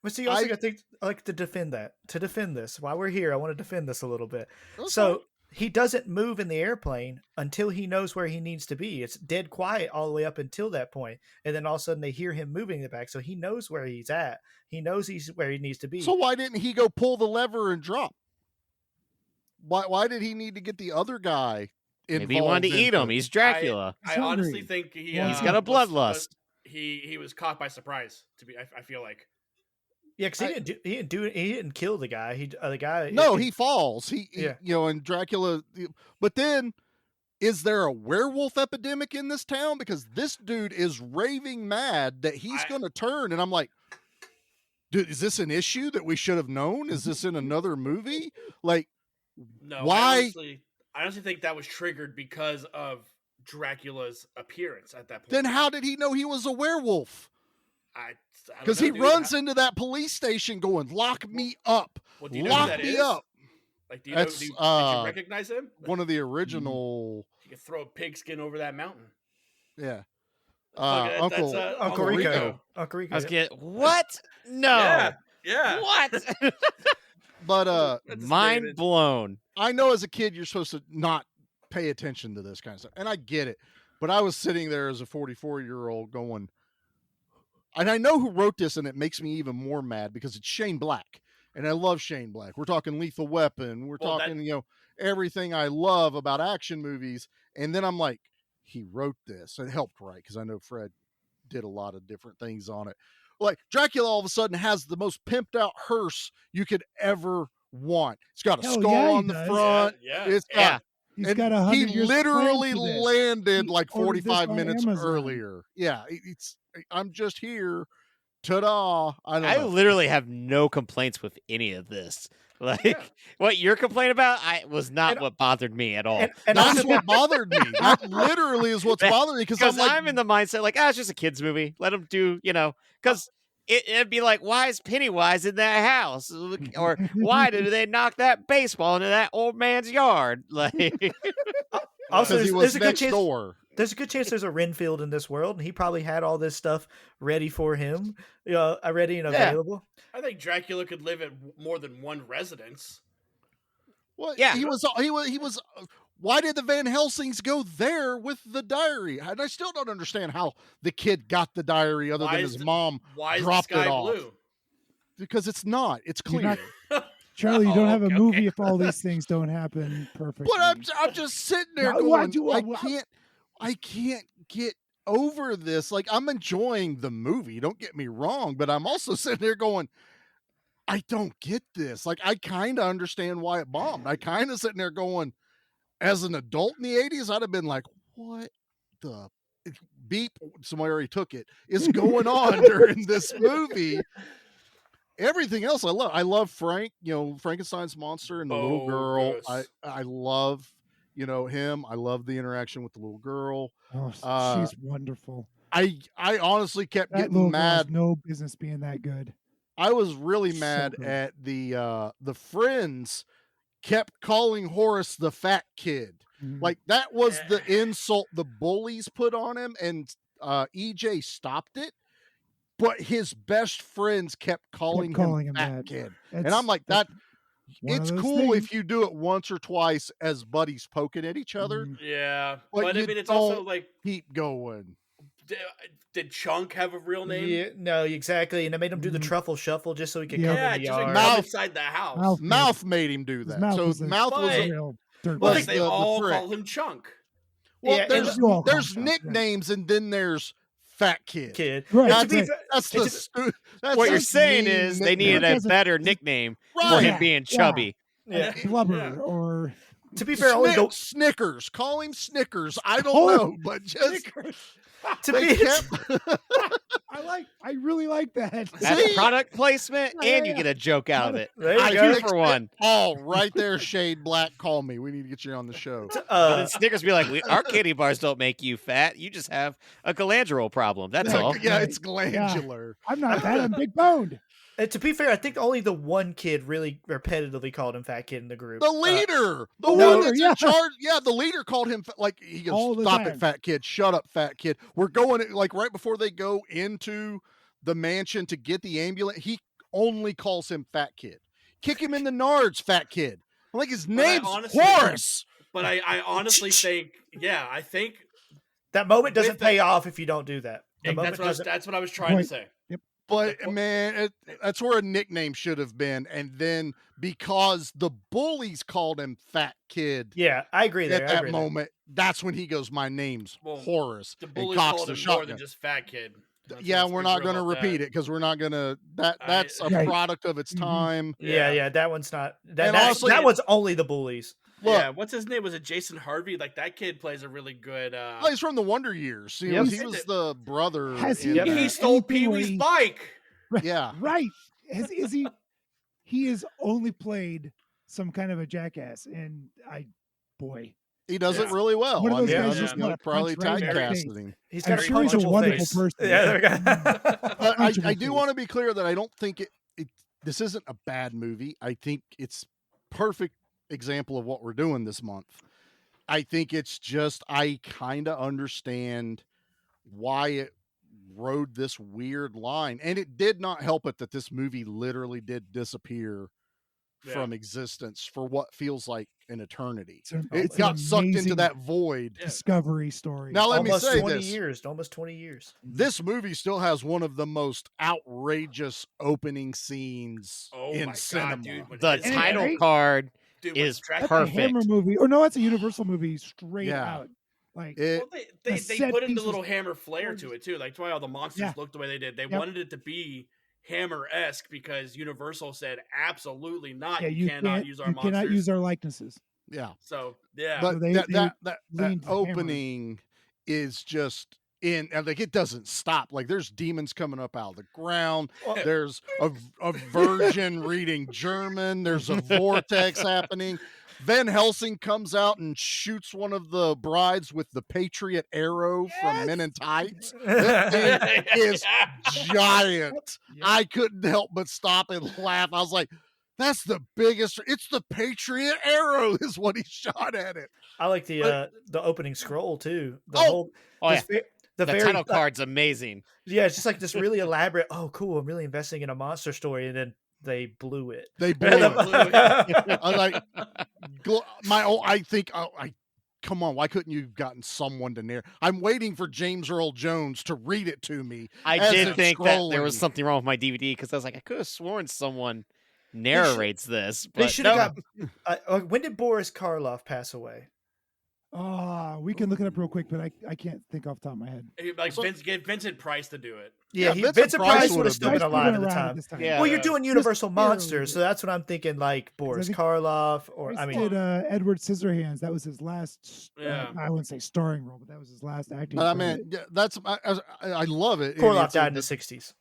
but see, also I think I like to defend that. To defend this, while we're here, I want to defend this a little bit. Okay. So he doesn't move in the airplane until he knows where he needs to be. It's dead quiet all the way up until that point, and then all of a sudden they hear him moving in the back, so he knows where he's at. He knows he's where he needs to be. So why didn't he go pull the lever and drop? Why did he need to get the other guy involved? Maybe he wanted to eat him. He's Dracula. I honestly think he's got a bloodlust. He was caught by surprise. I feel like. Yeah, because he didn't kill the guy. He falls. He and Dracula. But then, is there a werewolf epidemic in this town? Because this dude is raving mad that he's going to turn, and I'm like, dude, is this an issue that we should have known? Is this in another movie? Like, no, why? I honestly think that was triggered because of Dracula's appearance at that point. Then how did he know he was a werewolf? Because he runs into that police station going, lock me up. Well, do you know lock me up. Like, did you recognize him? One of the original. You can throw a pigskin over that mountain. Yeah. Uncle Rico. Uncle Rico. I was getting, what? No. Yeah. What? But mind blown. I know as a kid you're supposed to not pay attention to this kind of stuff, and I get it. But I was sitting there as a 44-year-old going, and I know who wrote this, and it makes me even more mad because it's Shane Black, and I love Shane Black. We're talking Lethal Weapon. We're talking, everything I love about action movies. And then I'm like, he wrote this. It helped write because I know Fred did a lot of different things on it. Like Dracula all of a sudden has the most pimped out hearse you could ever want. It's got a Hell skull yeah, he on the does. front. Yeah. It's got, Yeah. He's and got 100 he years literally planned for this. landed He like ordered this 45 on minutes Amazon. earlier. Yeah, I'm just here. Ta-da! I don't know. literally have no complaints with any of this. Like what you're complaining about, was not what bothered me at all. And That's also, what bothered me. That literally is what's bothering me because I'm in the mindset like, it's just a kids movie. Let them do, because it'd be like, why is Pennywise in that house? Or why did they knock that baseball into that old man's yard? Like, also, he was next door. There's a good chance there's a Renfield in this world, and he probably had all this stuff ready for him, ready and available. I think Dracula could live at more than one residence. Well, yeah, he was. Why did the Van Helsings go there with the diary? And I still don't understand how the kid got the diary other than his mom dropped it off. Blue? Because it's not. It's clear. Charlie, you don't have a movie if all these things don't happen perfectly. But I'm just sitting there going, I can't get over this. Like, I'm enjoying the movie, don't get me wrong, but I'm also sitting there going, I don't get this. Like, I kind of understand why it bombed. I kind of sitting there going, as an adult in the 80s, I'd have been like, what the beep, somebody already took it, is going on during this movie? Everything else I love. I love Frank, Frankenstein's monster and the little girl. I love him. I love the interaction with the little girl. Oh, she's wonderful. I honestly kept that getting mad. No business being that good. I was really mad at the friends kept calling Horace the fat kid. Mm-hmm. Like that was the insult the bullies put on him, and EJ stopped it. But his best friends kept calling him fat kid, and I'm like that. It's cool if you do it once or twice as buddies poking at each other. Yeah, but I mean, it's also like keep going. Did Chunk have a real name? Yeah, no, exactly. And I made him do the truffle shuffle just so he could come in the yard. Come inside the house. Mouth made him do that. Mouth was a real dirt. Well, they all call him Chunk. Well, there's nicknames, and then there's fat kid. Right. That's what you're saying is they needed a better nickname for him being chubby. Yeah. Blubber or to be fair, Snickers. Call him Snickers. I don't know, but just to be I really like that. That's product placement, and you get a joke out of it. There you go. For one. Oh, right there, Shade Black. Call me. We need to get you on the show. Then Snickers be like, our candy bars don't make you fat. You just have a glandular problem. That's all. Yeah, it's glandular. Yeah. I'm not fat. I'm big boned. And to be fair, I think only the one kid really repetitively called him fat kid in the group. The leader, the one that's in charge. Yeah, the leader called him like he goes, "Stop it, fat kid! Shut up, fat kid!" We're going like right before they go into the mansion to get the ambulance. He only calls him fat kid. Kick him in the nards, fat kid. I'm like his name's Horace. But I honestly think, I think that moment doesn't pay off if you don't do that. That's what I was trying to say. Yep. But man, that's where a nickname should have been. And then because the bullies called him fat kid. Yeah, I agree there. At that moment, that's when he goes, my name's Horace. The bullies called him more than just fat kid. We're not going to repeat it because we're not going to. That's a product of its time. Yeah, that one's not. That one's only the bullies. Look, what's his name? Was it Jason Harvey? Like that kid plays a really good. He's from the Wonder Years. He was the brother. He stole Pee Wee's bike. Yeah, right. Is he? He has only played some kind of a jackass, and he does it really well. One of those guys just probably typecasted him. He's got a wonderful face. Person. Yeah, but I do want to be clear that I don't think this isn't a bad movie. I think it's perfect example of what we're doing this month. I think it's just I kind of understand why it rode this weird line, and it did not help it that this movie literally did disappear from existence for what feels like an eternity. It got sucked into that void. Discovery story. Now let me say almost 20 years. This movie still has one of the most outrageous opening scenes in cinema. God, dude, the title card is perfect. A Hammer movie, or no, that's a Universal movie straight out. Like they put in the little Hammer flair to it too. Like that's why all the monsters look the way they did. They wanted it to be Hammer-esque because Universal said absolutely not. Yeah, you cannot use our you monsters. cannot use our likenesses. Yeah. So yeah, But So they that leaned Hammer. opening is just in, and like it doesn't stop. Like there's demons coming up out of the ground. There's a virgin reading German. There's a vortex happening. Van Helsing comes out and shoots one of the brides with the Patriot arrow from Men in Tights. That thing is giant. Yep. I couldn't help but stop and laugh. I was like, that's the biggest. It's the Patriot arrow is what he shot at it. I like the opening scroll too. The very title card's amazing. Yeah, it's just like this really elaborate. Oh, cool! I'm really investing in a monster story, and then they blew it. They blew it. I like I think come on, why couldn't you have gotten someone to narrate? I'm waiting for James Earl Jones to read it to me. I did think that there was something wrong with my DVD because I was like, I could have sworn someone narrates this. But they should have got. When did Boris Karloff pass away? We can look it up real quick, but I can't think off the top of my head. Like get Vincent Price to do it. Yeah, Vincent Price would have still been alive at the time. Yeah. Well, you're doing Universal Monsters, so that's what I'm thinking. Like Boris Karloff, or I mean, did Edward Scissorhands. That was his last. I wouldn't say starring role, but that was his last acting. I mean, that's I love it. Karloff died in the '60s.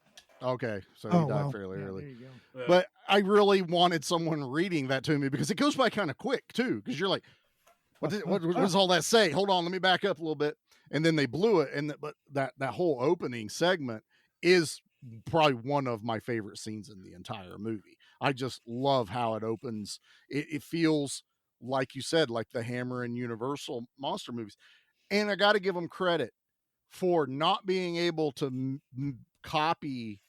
Okay, so he died fairly early. There you go. Yeah. But I really wanted someone reading that to me because it goes by kind of quick too. Because you're like, what does all that say? Hold on, let me back up a little bit. And then they blew it. But that whole opening segment is probably one of my favorite scenes in the entire movie. I just love how it opens. It feels like you said, like the Hammer and Universal monster movies. And I got to give them credit for not being able to copy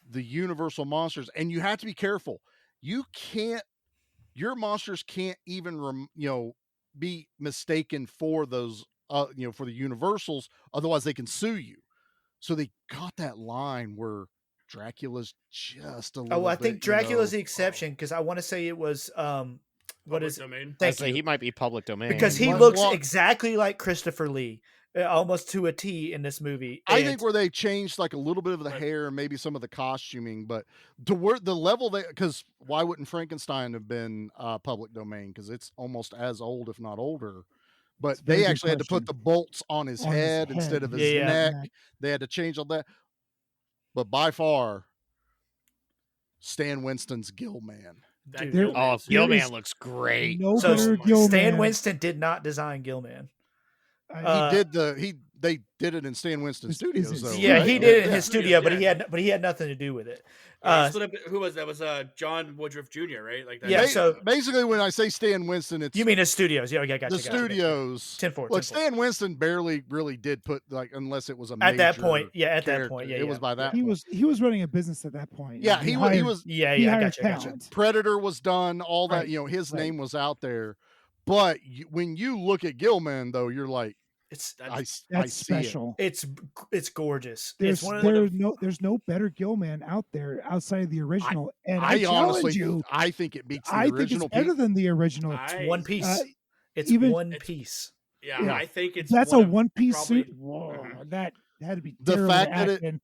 the Universal monsters. And you have to be careful. Your monsters can't even, be mistaken for those, for the Universals. Otherwise they can sue you. So they got that line where Dracula's just a little I think bit, Dracula's the exception because I want to say it was Public domain. Thank you. He might be public domain because he looks exactly like Christopher Lee, almost to a T in this movie. I think where they changed like a little bit of the hair, maybe some of the costuming, but to where the level because why wouldn't Frankenstein have been public domain? Because it's almost as old, if not older. But they actually had to put the bolts on his head instead of his neck. They had to change all that. But by far, Stan Winston's Gilman. Gilman looks great. Stan Winston did not design Gilman. They did it in Stan Winston Studios, though. Yeah, right? he did it in his studio, but he had nothing to do with it. Who was that? Was John Woodruff Jr., right? Like that. Yeah. So basically, when I say Stan Winston, it's you mean his studios? Yeah, gotcha. The studios. 10-4. Look, Stan Winston barely really did put unless it was a at that point. it was by that. He was running a business at that point. Yeah, he was. Yeah, gotcha. Predator was done. All that his name was out there. But when you look at Gilman, though, you're like, that's I special. It's gorgeous. There's no better Gilman out there outside of the original. I honestly, you, I think it beats the original. original. I think it's better than the original. It's one piece. It's one piece. Yeah, I think that's a one piece suit. Whoa, that had to be the fact that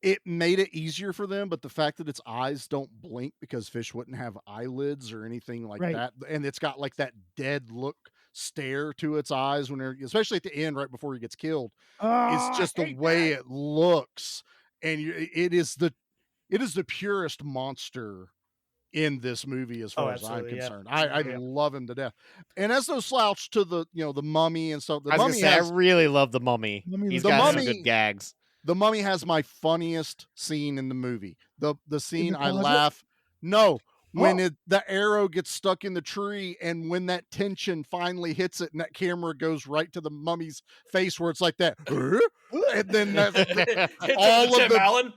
it made it easier for them, but the fact that its eyes don't blink because fish wouldn't have eyelids or anything like that, and it's got like that dead look stare to its eyes when they're, especially at the end right before he gets killed. It's just the way it looks, and it is the purest monster in this movie as far as I'm concerned. I love him to death. And as no slouch to the the Mummy and stuff. I really love the Mummy. He's got some good gags. The Mummy has my funniest scene in the movie. The scene I laugh. No, when the arrow gets stuck in the tree, and when that tension finally hits it, and that camera goes right to the Mummy's face, where it's like that, and then all of the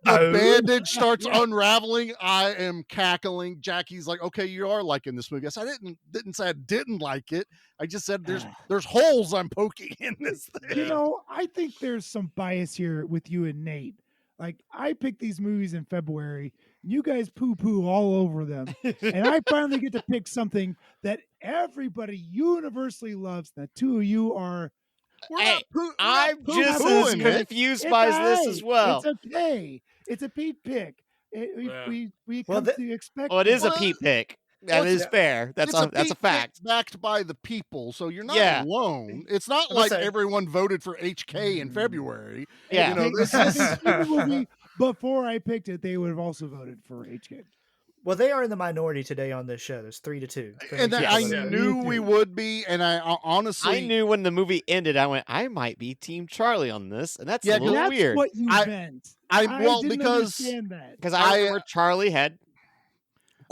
the bandage starts unraveling. I am cackling. Jackie's like, "Okay, you are liking this movie." I said, I didn't say I didn't like it. I just said there's holes I'm poking in this thing. I think there's some bias here with you and Nate. Like, I picked these movies in February. You guys poo-poo all over them. And I finally get to pick something that everybody universally loves. The two of you are... I'm just as confused by this as well. It's okay. It's a Pete pick. We Well, come to expect. Well, it is a Pete pick. That is fair. That's a Pete fact. pick backed by the people, so you're not Yeah. alone. It's not like everyone voted for HK in February. Yeah. You know, this If is they've seen the movie before I picked it, they would have also voted for HK. Well, they are in the minority today on this show. There's 3-2. And I knew we would be, and I honestly, I knew when the movie ended, I went, I might be Team Charlie on this, and that's a little that's weird. What you meant? Well, didn't because I remember Charlie had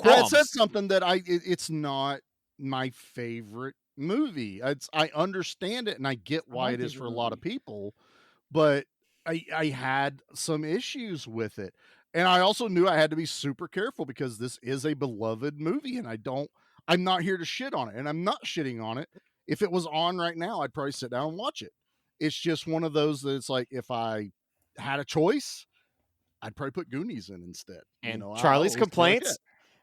I had said something that it's not my favorite movie. I understand it, and I get why it is for a lot of people, but I had some issues with it. And I also knew I had to be super careful because this is a beloved movie, and I'm not here to shit on it, and I'm not shitting on it. If it was on right now, I'd probably sit down and watch it. It's just one of those that it's like, if I had a choice, I'd probably put Goonies in instead. And Charlie's complaints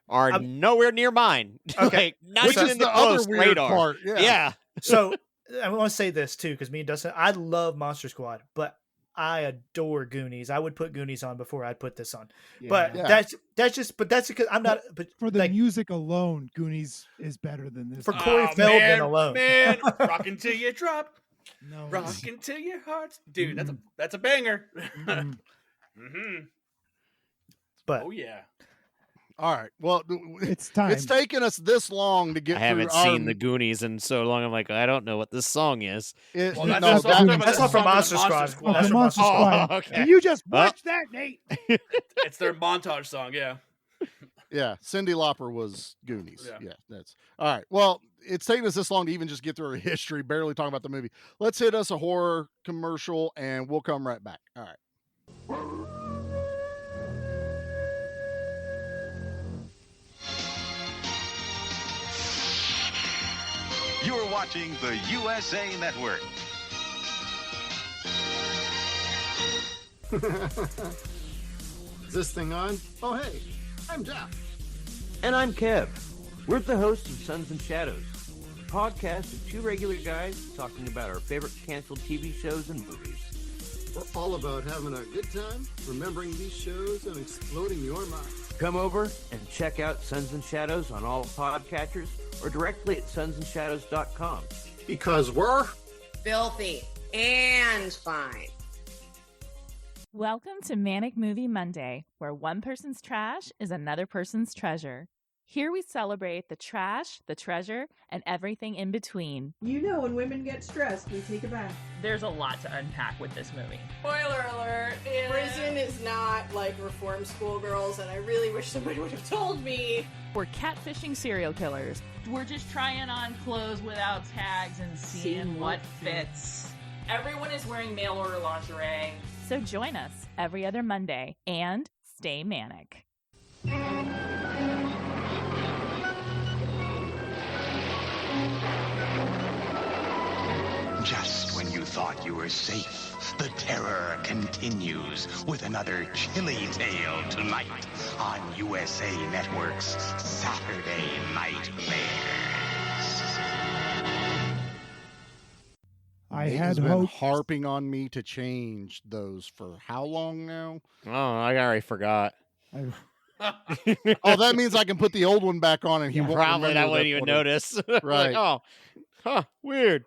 are nowhere near mine. Okay. Not which even is in the other close weird radar. part. Yeah. So I want to say this too, because me and Dustin, I love Monster Squad, but I adore Goonies. I would put Goonies on before I'd put this on. But that's because I'm not. But for the music alone, Goonies is better than this. For Corey Feldman alone, man, rockin' till you drop, no, rockin' till your hearts, dude. That's a banger. But oh yeah. All right. Well, it's time. It's taken us this long to get. I haven't seen the Goonies in so long. I'm like, I don't know what this song is. That's not from Monster Squad. That's from Monster Squad. Okay. And you just watched that, Nate. It's their montage song. Yeah. Yeah, Cyndi Lauper was Goonies. Yeah, that's all right. Well, it's taken us this long to even just get through our history, barely talking about the movie. Let's hit us a horror commercial, and we'll come right back. All right. You're watching the USA Network. Is this thing on? Oh, hey, I'm Jeff. And I'm Kev. We're the hosts of Sons and Shadows, a podcast of two regular guys talking about our favorite canceled TV shows and movies. We're all about having a good time, remembering these shows, and exploding your mind. Come over and check out Sons and Shadows on all podcatchers or directly at sonsandshadows.com. Because we're filthy and fine. Welcome to Manic Movie Monday, where one person's trash is another person's treasure. Here we celebrate the trash, the treasure, and everything in between. You know, when women get stressed, we take a bath. There's a lot to unpack with this movie. Spoiler alert, prison is not like reform schoolgirls, and I really wish somebody would have told me. We're catfishing serial killers. We're just trying on clothes without tags and seeing what fits. Everyone is wearing mail order lingerie. So join us every other Monday and stay manic. Just when you thought you were safe, the terror continues with another chilly tale tonight on USA Network's Saturday Nightmares. I Nate had has been hoped. harping on me to change those for how long now? Oh, I already forgot. Oh, that means I can put the old one back on, and he won't probably remember I wouldn't that even photo. notice. Right. Like, oh, huh, weird.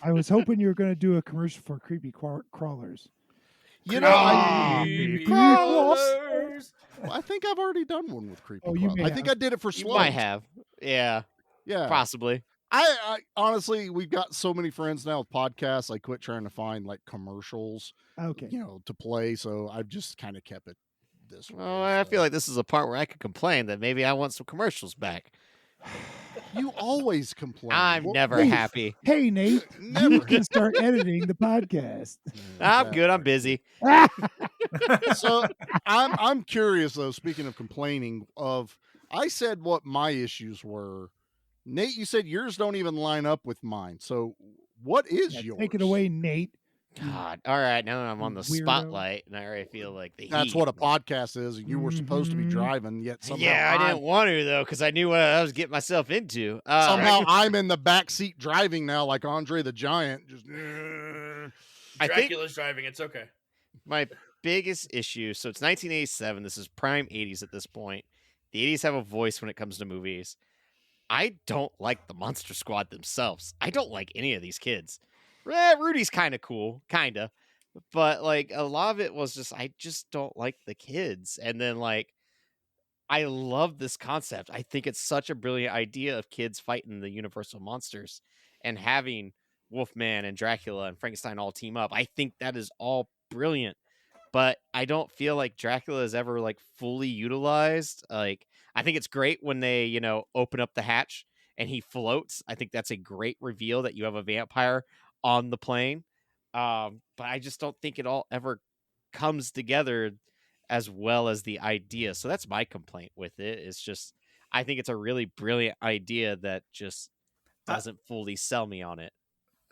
I was hoping you were going to do a commercial for creepy crawlers. You know, Creepy crawlers. Well, I think I've already done one with creepy. Oh, you may I think have. I did it for You Slow. might have. Yeah, Yeah, possibly. I honestly, we've got so many friends now with podcasts. I quit trying to find like commercials, Okay. to play. So I've just kind of kept it this way. Oh, I feel like this is a part where I could complain that maybe I want some commercials back. You always complain. I'm Well, never Nate, happy. Hey, Nate, you can start editing the podcast. I'm good. I'm busy. So I'm curious though. Speaking of complaining, I said what my issues were. Nate, you said yours don't even line up with mine. So what is yours? Take it away, Nate. God. All right. Now that I'm on the Weirdo. spotlight, and I already feel like the That's heat. what a podcast is. And you were supposed to be Mhm. driving, yet somehow Yeah, I didn't want to though, because I knew what I was getting myself into. somehow I'm in the back seat driving now, like Andre the Giant. Just I think Dracula's driving. It's okay. my biggest issue. So it's 1987. This is prime 80s at this point. The 80s have a voice when it comes to movies. I don't like the Monster Squad themselves. I don't like any of these kids. Rudy's kind of cool, kind of. But like a lot of it was just, I just don't like the kids. And then like, I love this concept. I think it's such a brilliant idea of kids fighting the universal monsters and having Wolfman and Dracula and Frankenstein all team up. I think that is all brilliant, but I don't feel like Dracula is ever like fully utilized. Like, I think it's great when they, you know, open up the hatch and he floats. I think that's a great reveal that you have a vampire on the plane. But I just don't think it all ever comes together as well as the idea. So that's my complaint with it. It's just, I think it's a really brilliant idea that just doesn't fully sell me on it.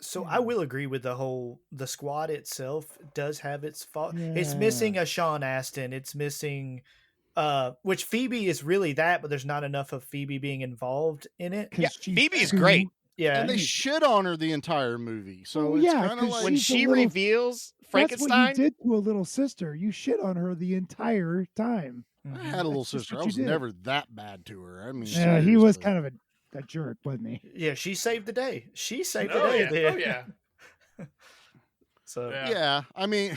So I will agree with the squad itself does have its fault. Yeah. It's missing a Sean Astin. It's missing, which Phoebe is really that, but there's not enough of Phoebe being involved in it. Yeah, Phoebe is great. Yeah, and they shit on her the entire movie. So it's kind of like when she reveals Frankenstein. That's what you did to a little sister. You shit on her the entire time. I had a little sister. I was never that bad to her. I mean, yeah, he was kind of a jerk, wasn't he? Yeah, she saved the day. She saved the day. Yeah. Oh yeah. So yeah, I mean,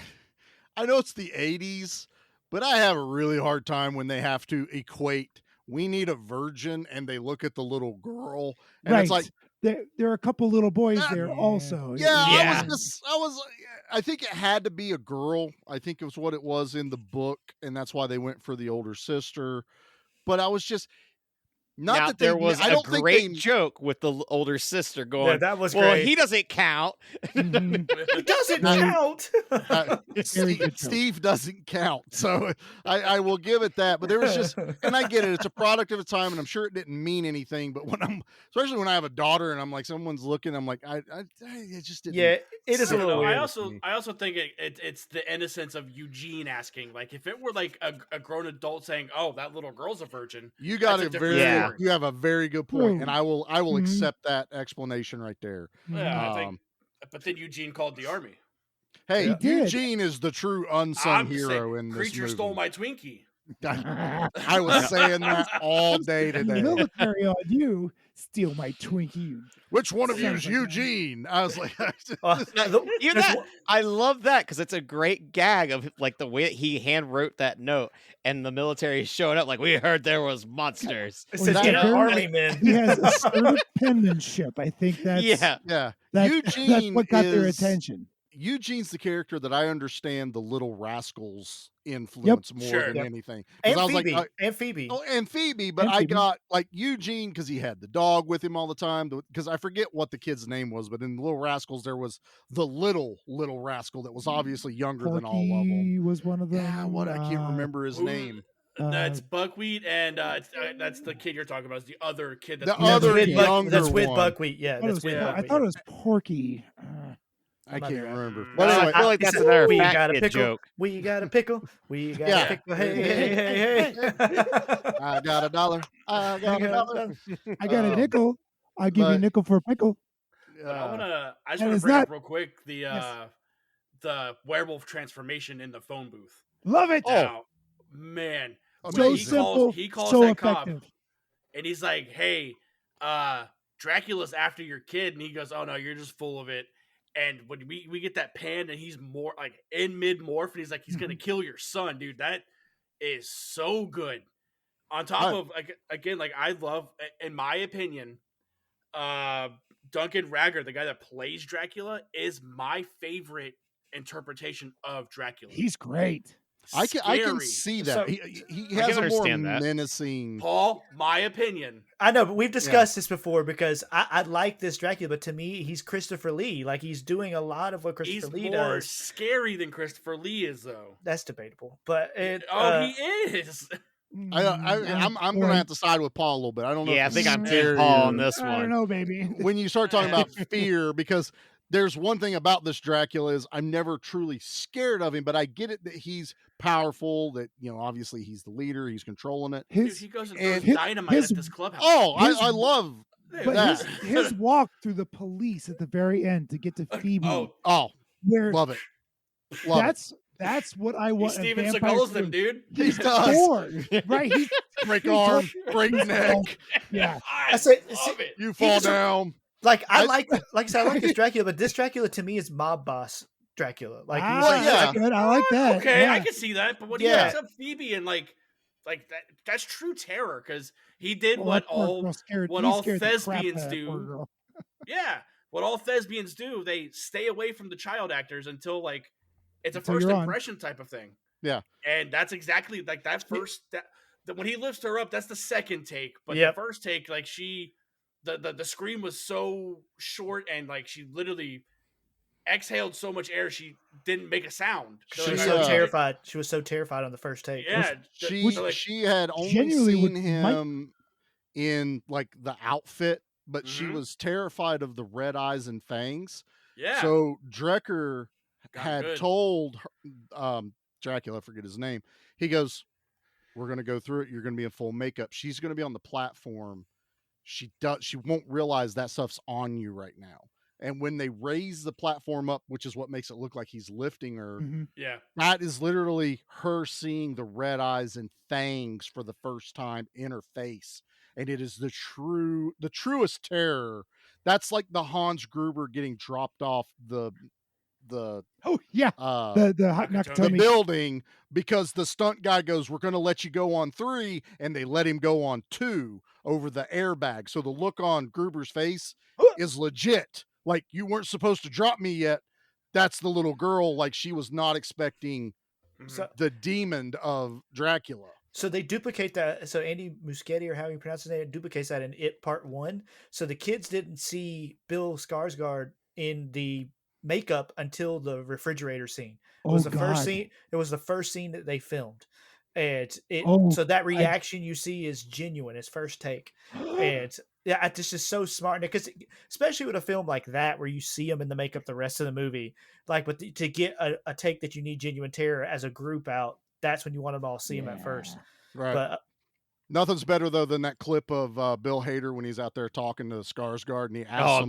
I know it's the 80s, but I have a really hard time when they have to equate. We need a virgin, and they look at the little girl, and it's like. There are a couple little boys there also. Yeah. I think it had to be a girl. I think it was what it was in the book, and that's why they went for the older sister. But I was just there was a great joke with the older sister going. Yeah, that was well, great. he doesn't count. He doesn't count. Steve doesn't count, so I will give it that. But there was just, and I get it. It's a product of its time, and I'm sure it didn't mean anything. But especially when I have a daughter, and I'm like, someone's looking, I'm like, it just didn't. Yeah, it is a little weird. I also think it's the innocence of Eugene asking. Like, if it were like a grown adult saying, "Oh, that little girl's a virgin," you got it very. You have a very good point, and I will accept that explanation right there. Yeah, I think. But then Eugene called the army. Hey, Eugene is the true unsung hero in this creature movie. Stole my Twinkie. I was saying that all day today. Military on you, steal my Twinkie. Which one of you is Eugene? I was like, I love that because it's a great gag of like the way that he hand wrote that note, and the military showing up like, we heard there was monsters. Army men. He has assertive penmanship. I think that's Eugene that's what got their attention. Eugene's the character that I understand the Little Rascals influence more than anything. And I was Phoebe. like, and Phoebe. Oh, and Phoebe, but I got like Eugene because he had the dog with him all the time. Because I forget what the kid's name was, but in the Little Rascals there was the little rascal that was obviously younger than all of them. He was one of them. Yeah, I can't remember his name. That's Buckwheat, and that's the kid you're talking about. Is the other kid? That's with Buckwheat. Yeah, that's with Buckwheat. I thought it was Porky. I can't remember. But anyway, I feel like that's another fat kid joke. We got a pickle. We got a pickle. Hey. I got $1. I got $1. I got a nickel. I'll give you a nickel for a pickle. I just want to bring up real quick the werewolf transformation in the phone booth. Love it. Oh man, so simple. He calls so that effective. cop, and he's like, "Hey, Dracula's after your kid," and he goes, "Oh no, you're just full of it." And when we get that pan and he's more like in mid morph and he's like, he's gonna kill your son, dude. That is so good. On top of again, like I love, in my opinion, Duncan Ragger, the guy that plays Dracula, is my favorite interpretation of Dracula. He's great. I can see that. So, he has a more menacing. Paul, my opinion. I know, but we've discussed this before because I like this Dracula, but to me, he's Christopher Lee. Like he's doing a lot of what Christopher Lee does. He's more scary than Christopher Lee is, though. That's debatable, but he is. I'm gonna have to side with Paul a little bit. I don't know. Yeah, I think I'm Team Paul on this one. I don't know, baby. When you start talking about fear, because there's one thing about this Dracula is I'm never truly scared of him, but I get it that he's powerful, that, you know, obviously he's the leader, he's controlling it. Dude, he goes and throws dynamite at this clubhouse. Oh, I love that. His walk through the police at the very end to get to Phoebe. Love it. That's what I want. He Steven Seagal's them, dude. He's Thor, right? He's break arm, break neck. Yeah, I say, you fall down. Like I like I said, I like this Dracula, but this Dracula to me is mob boss Dracula. Like he's yeah, good. I like that. Okay, yeah. I can see that. But what he brings up Phoebe and like that's true terror because he did what all thespians do. Yeah, what all thespians do, they stay away from the child actors until like it's a first impression type of thing. Yeah, and that's exactly like that first that when he lifts her up, that's the second take. But the first take, like the scream was so short and like she literally exhaled so much air she didn't make a sound. She was so terrified. She was so terrified on the first take. Yeah, she had only seen him in like the outfit, but she was terrified of the red eyes and fangs. Yeah. So Drecker had told Dracula, I forget his name. He goes, "We're gonna go through it. You're gonna be in full makeup. She's gonna be on the platform. She won't realize that stuff's on you right now." And when they raise the platform up, which is what makes it look like he's lifting her, that is literally her seeing the red eyes and fangs for the first time in her face. And it is the truest terror. That's like the Hans Gruber getting dropped off the building because the stunt guy goes, "We're going to let you go on 3," and they let him go on 2 over the airbag. So the look on Gruber's face is legit. Like, you weren't supposed to drop me yet. That's the little girl. Like, she was not expecting the demon of Dracula. So they duplicate that. So Andy Muschietti, or how you pronounce his name, duplicates that in It Part 1. So the kids didn't see Bill Skarsgård in the makeup until the refrigerator scene. It was the first scene. It was the first scene that they filmed. And so that reaction you see is genuine. It's first take. And yeah, it's just so smart because especially with a film like that where you see them in the makeup the rest of the movie, like to get a take that you need genuine terror as a group out, that's when you want them all to see them at first. Right. But nothing's better though than that clip of Bill Hader when he's out there talking to Skarsgård and he asks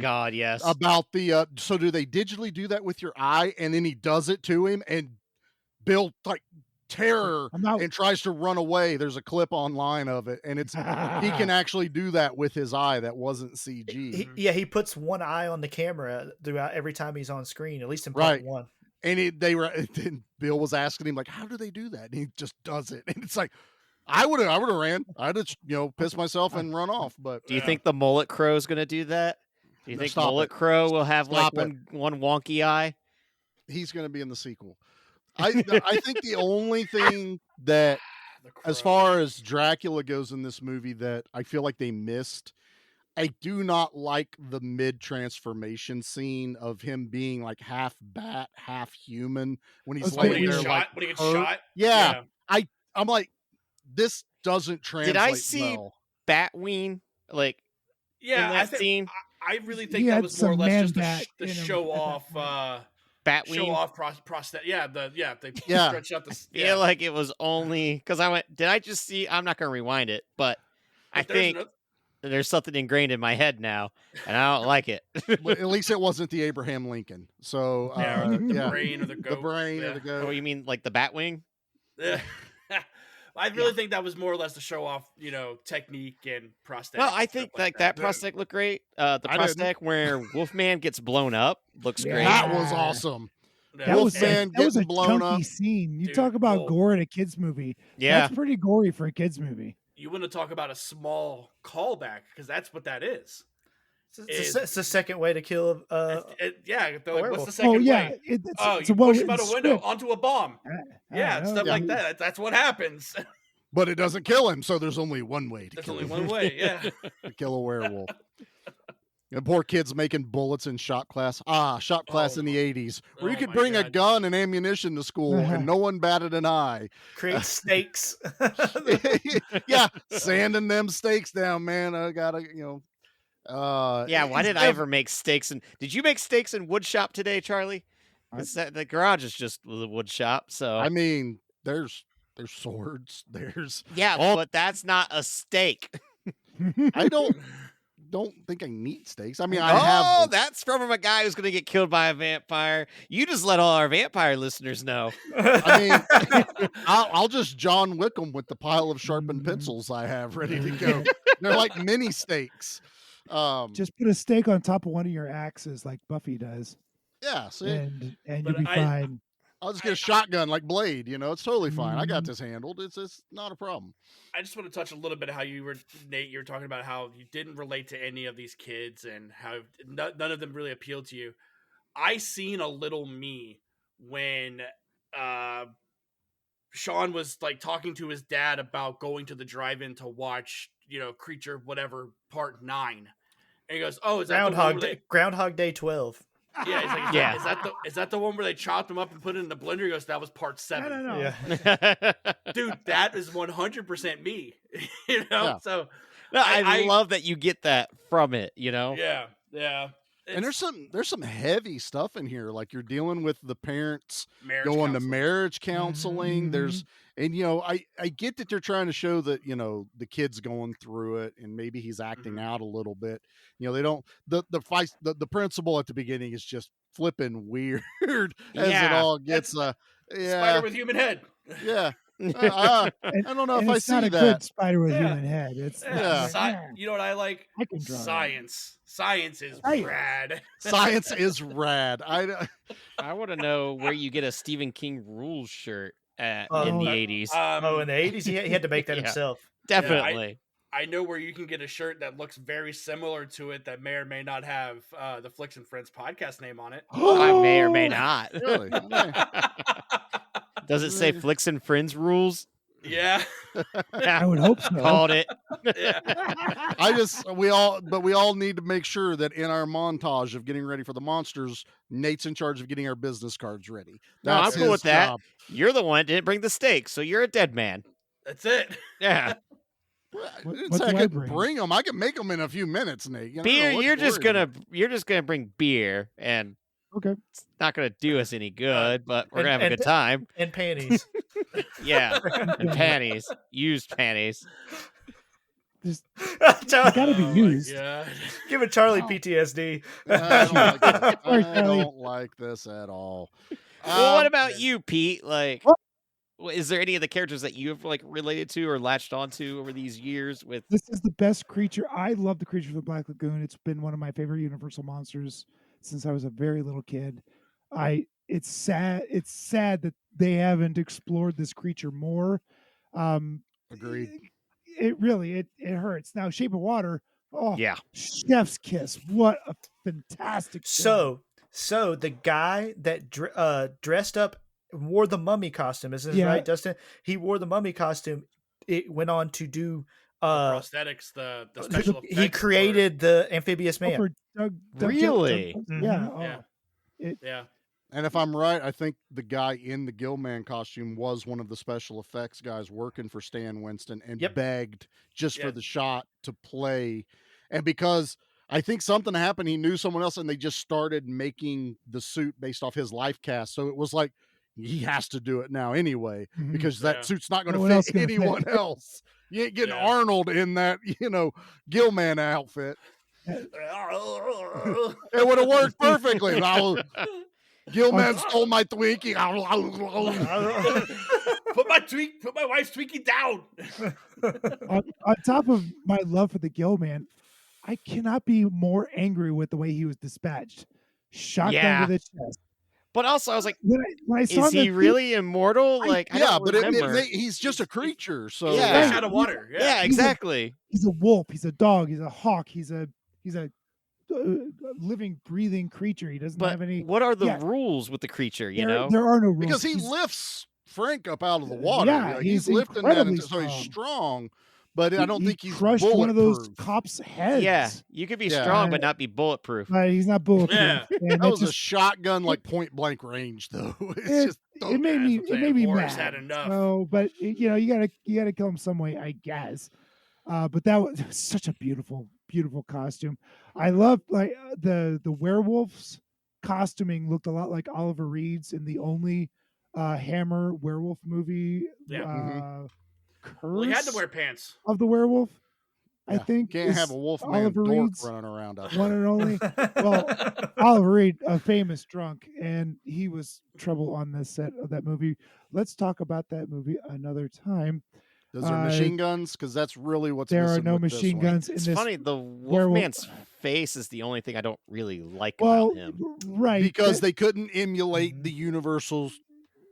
him about the so do they digitally do that with your eye? And then he does it to him and Bill like terror and tries to run away. There's a clip online of it and it's he can actually do that with his eye. That wasn't CG. He puts one eye on the camera throughout every time he's on screen, at least in part 1. And Bill was asking him like, how do they do that? And he just does it. And it's like, I would have ran. I'd have pissed myself and run off. But do you think the Mullet Crow is going to do that? Do you think Mullet Crow will have one wonky eye? He's going to be in the sequel. I think the only thing that, as far as Dracula goes in this movie, that I feel like they missed, I do not like the mid-transformation scene of him being like half bat, half human when he's laying there like when he gets shot. Yeah. I'm like, this doesn't translate. Did I see Batwing like in that scene? I really think that was more or less just the show off Batwing. Show off prosthetic. They stretch out the. Yeah, like it was only because I went. Did I just see? I'm not going to rewind it, but I think there's something ingrained in my head now, and I don't like it. But at least it wasn't the Abraham Lincoln. So the brain or the goat. The brain or the goat. Oh, you mean like the Batwing? Yeah. I really think that was more or less to show off, technique and prosthetic. Well, I think like that prosthetic looked great. The prosthetic where Wolfman gets blown up looks great. That was awesome. That was a chunky scene. You talk about gore in a kids movie. Yeah, that's pretty gory for a kids movie. You want to talk about a small callback because that's what that is. It's the second way to kill. What's the second way? You push him out a window onto a bomb. Stuff like that. That's what happens. But it doesn't kill him, so there's only one way to kill him. There's only one way, to kill a werewolf. And poor kids making bullets in shop class. Shop class in the 80s, where you could bring a gun and ammunition to school and no one batted an eye. Create stakes. Sanding them stakes down, man. I gotta, why did I ever make steaks? And did you make steaks in wood shop today, Charlie? The garage is just the wood shop. So I mean, there's swords. There's but that's not a steak. I don't. don't think I need steaks. I mean, I have. Oh, that's from a guy who's going to get killed by a vampire. You just let all our vampire listeners know. I mean, I'll just John Wick them with the pile of sharpened pencils I have ready to go. They're like mini steaks. Just put a steak on top of one of your axes like Buffy does. Yeah, see? And you'll be fine. I'll just get a shotgun like Blade, it's totally fine. I got this handled. It's not a problem. I just want to touch a little bit how Nate, you were talking about how you didn't relate to any of these kids and how none of them really appealed to you. I seen a little me when Sean was like talking to his dad about going to the drive-in to watch, Creature whatever part 9. And he goes, "Oh, is that Groundhog Day 12?" Yeah, he's like, yeah. Is that the one where they chopped him up and put it in the blender? He goes, "That was part 7." No. Yeah. Dude, that is 100% me. Yeah. So no, I love that you get that from it. Yeah. And there's some heavy stuff in here. Like you're dealing with the parents to marriage counseling. There's, and I get that they're trying to show that, the kid's going through it and maybe he's acting out a little bit. They don't, the principal at the beginning is just flipping weird as it all gets, spider with human head. Yeah. I don't know if I see not a that. Good spider with human head. It's you know what I like? I can draw science. Science is rad. Science is rad. I want to know where you get a Stephen King rules shirt in the 80s. In the 80s, he had to make that himself. Definitely. I know where you can get a shirt that looks very similar to it that may or may not have the Flicks and Friends podcast name on it. I may or may not. Really? Does it say Flicks and Friends rules? Yeah. I would hope so. Called it. We all need to make sure that in our montage of getting ready for the monsters, Nate's in charge of getting our business cards ready. I'm cool with that. You're the one that didn't bring the steak, so you're a dead man. That's it. Yeah. I could bring them. I can make them in a few minutes, Nate. Beer. You're just gonna bring beer, and okay, it's not gonna do us any good, but we're gonna have a good time. And panties. Yeah, and panties. Used panties. Just gotta be used. Give it Charlie PTSD. I don't like this at all. Well, what about you, Pete? Like, is there any of the characters that you have related to or latched onto over these years? With this is the best creature. I love the Creature from the Black Lagoon. It's been one of my favorite Universal monsters since I was a very little kid. It's sad. It's sad that they haven't explored this creature more. Agreed. It really hurts. Now, Shape of Water. Oh yeah, chef's kiss. What a fantastic. So the guy that dressed up. Wore the mummy costume, isn't it right, Dustin? He wore the mummy costume. It went on to do the prosthetics, the special effects. He created the amphibious man. Really? Yeah. And if I'm right, I think the guy in the Gillman costume was one of the special effects guys working for Stan Winston and begged just for the shot to play. And because I think something happened, he knew someone else, and they just started making the suit based off his life cast. So it was like, he has to do it now anyway, because that suit's not going to fit anyone else. You ain't getting Arnold in that, Gillman outfit. It would have worked perfectly. Gillman stole my Twinkie. Put my wife's Twinkie down. on top of my love for the Gillman, I cannot be more angry with the way he was dispatched. Shotgun to the chest. But also, I was like, when I saw is he really immortal? He's just a creature. So fish out of water. Yeah, exactly. He's a wolf. He's a dog. He's a hawk. He's a living, breathing creature. He doesn't have any. What are the rules with the creature? There are no rules because he lifts Frank up out of the water. Yeah, he's lifting that, so he's strong. But I don't think he's crushed one of those cops' heads. Yeah, you could be strong, but not be bulletproof. But he's not bulletproof. Yeah. And that was a shotgun, point blank range, though. It made me mad. Had enough. So, but you gotta kill him some way, I guess. But that was such a beautiful costume. I love the werewolves costuming looked a lot like Oliver Reed's in the only Hammer werewolf movie. Yeah. Well, he had to wear pants of the werewolf. I think can't have a Wolfman Oliver dork Reed's running around out one there. and only. Well, Oliver Reed, a famous drunk, and he was trouble on the set of that movie. Let's talk about that movie another time. Those are machine guns, because that's really what's there missing are no with machine this one. guns in It's this. funny. The Wolfman's face is the only thing I don't really like about him. Right, Because they couldn't emulate the Universal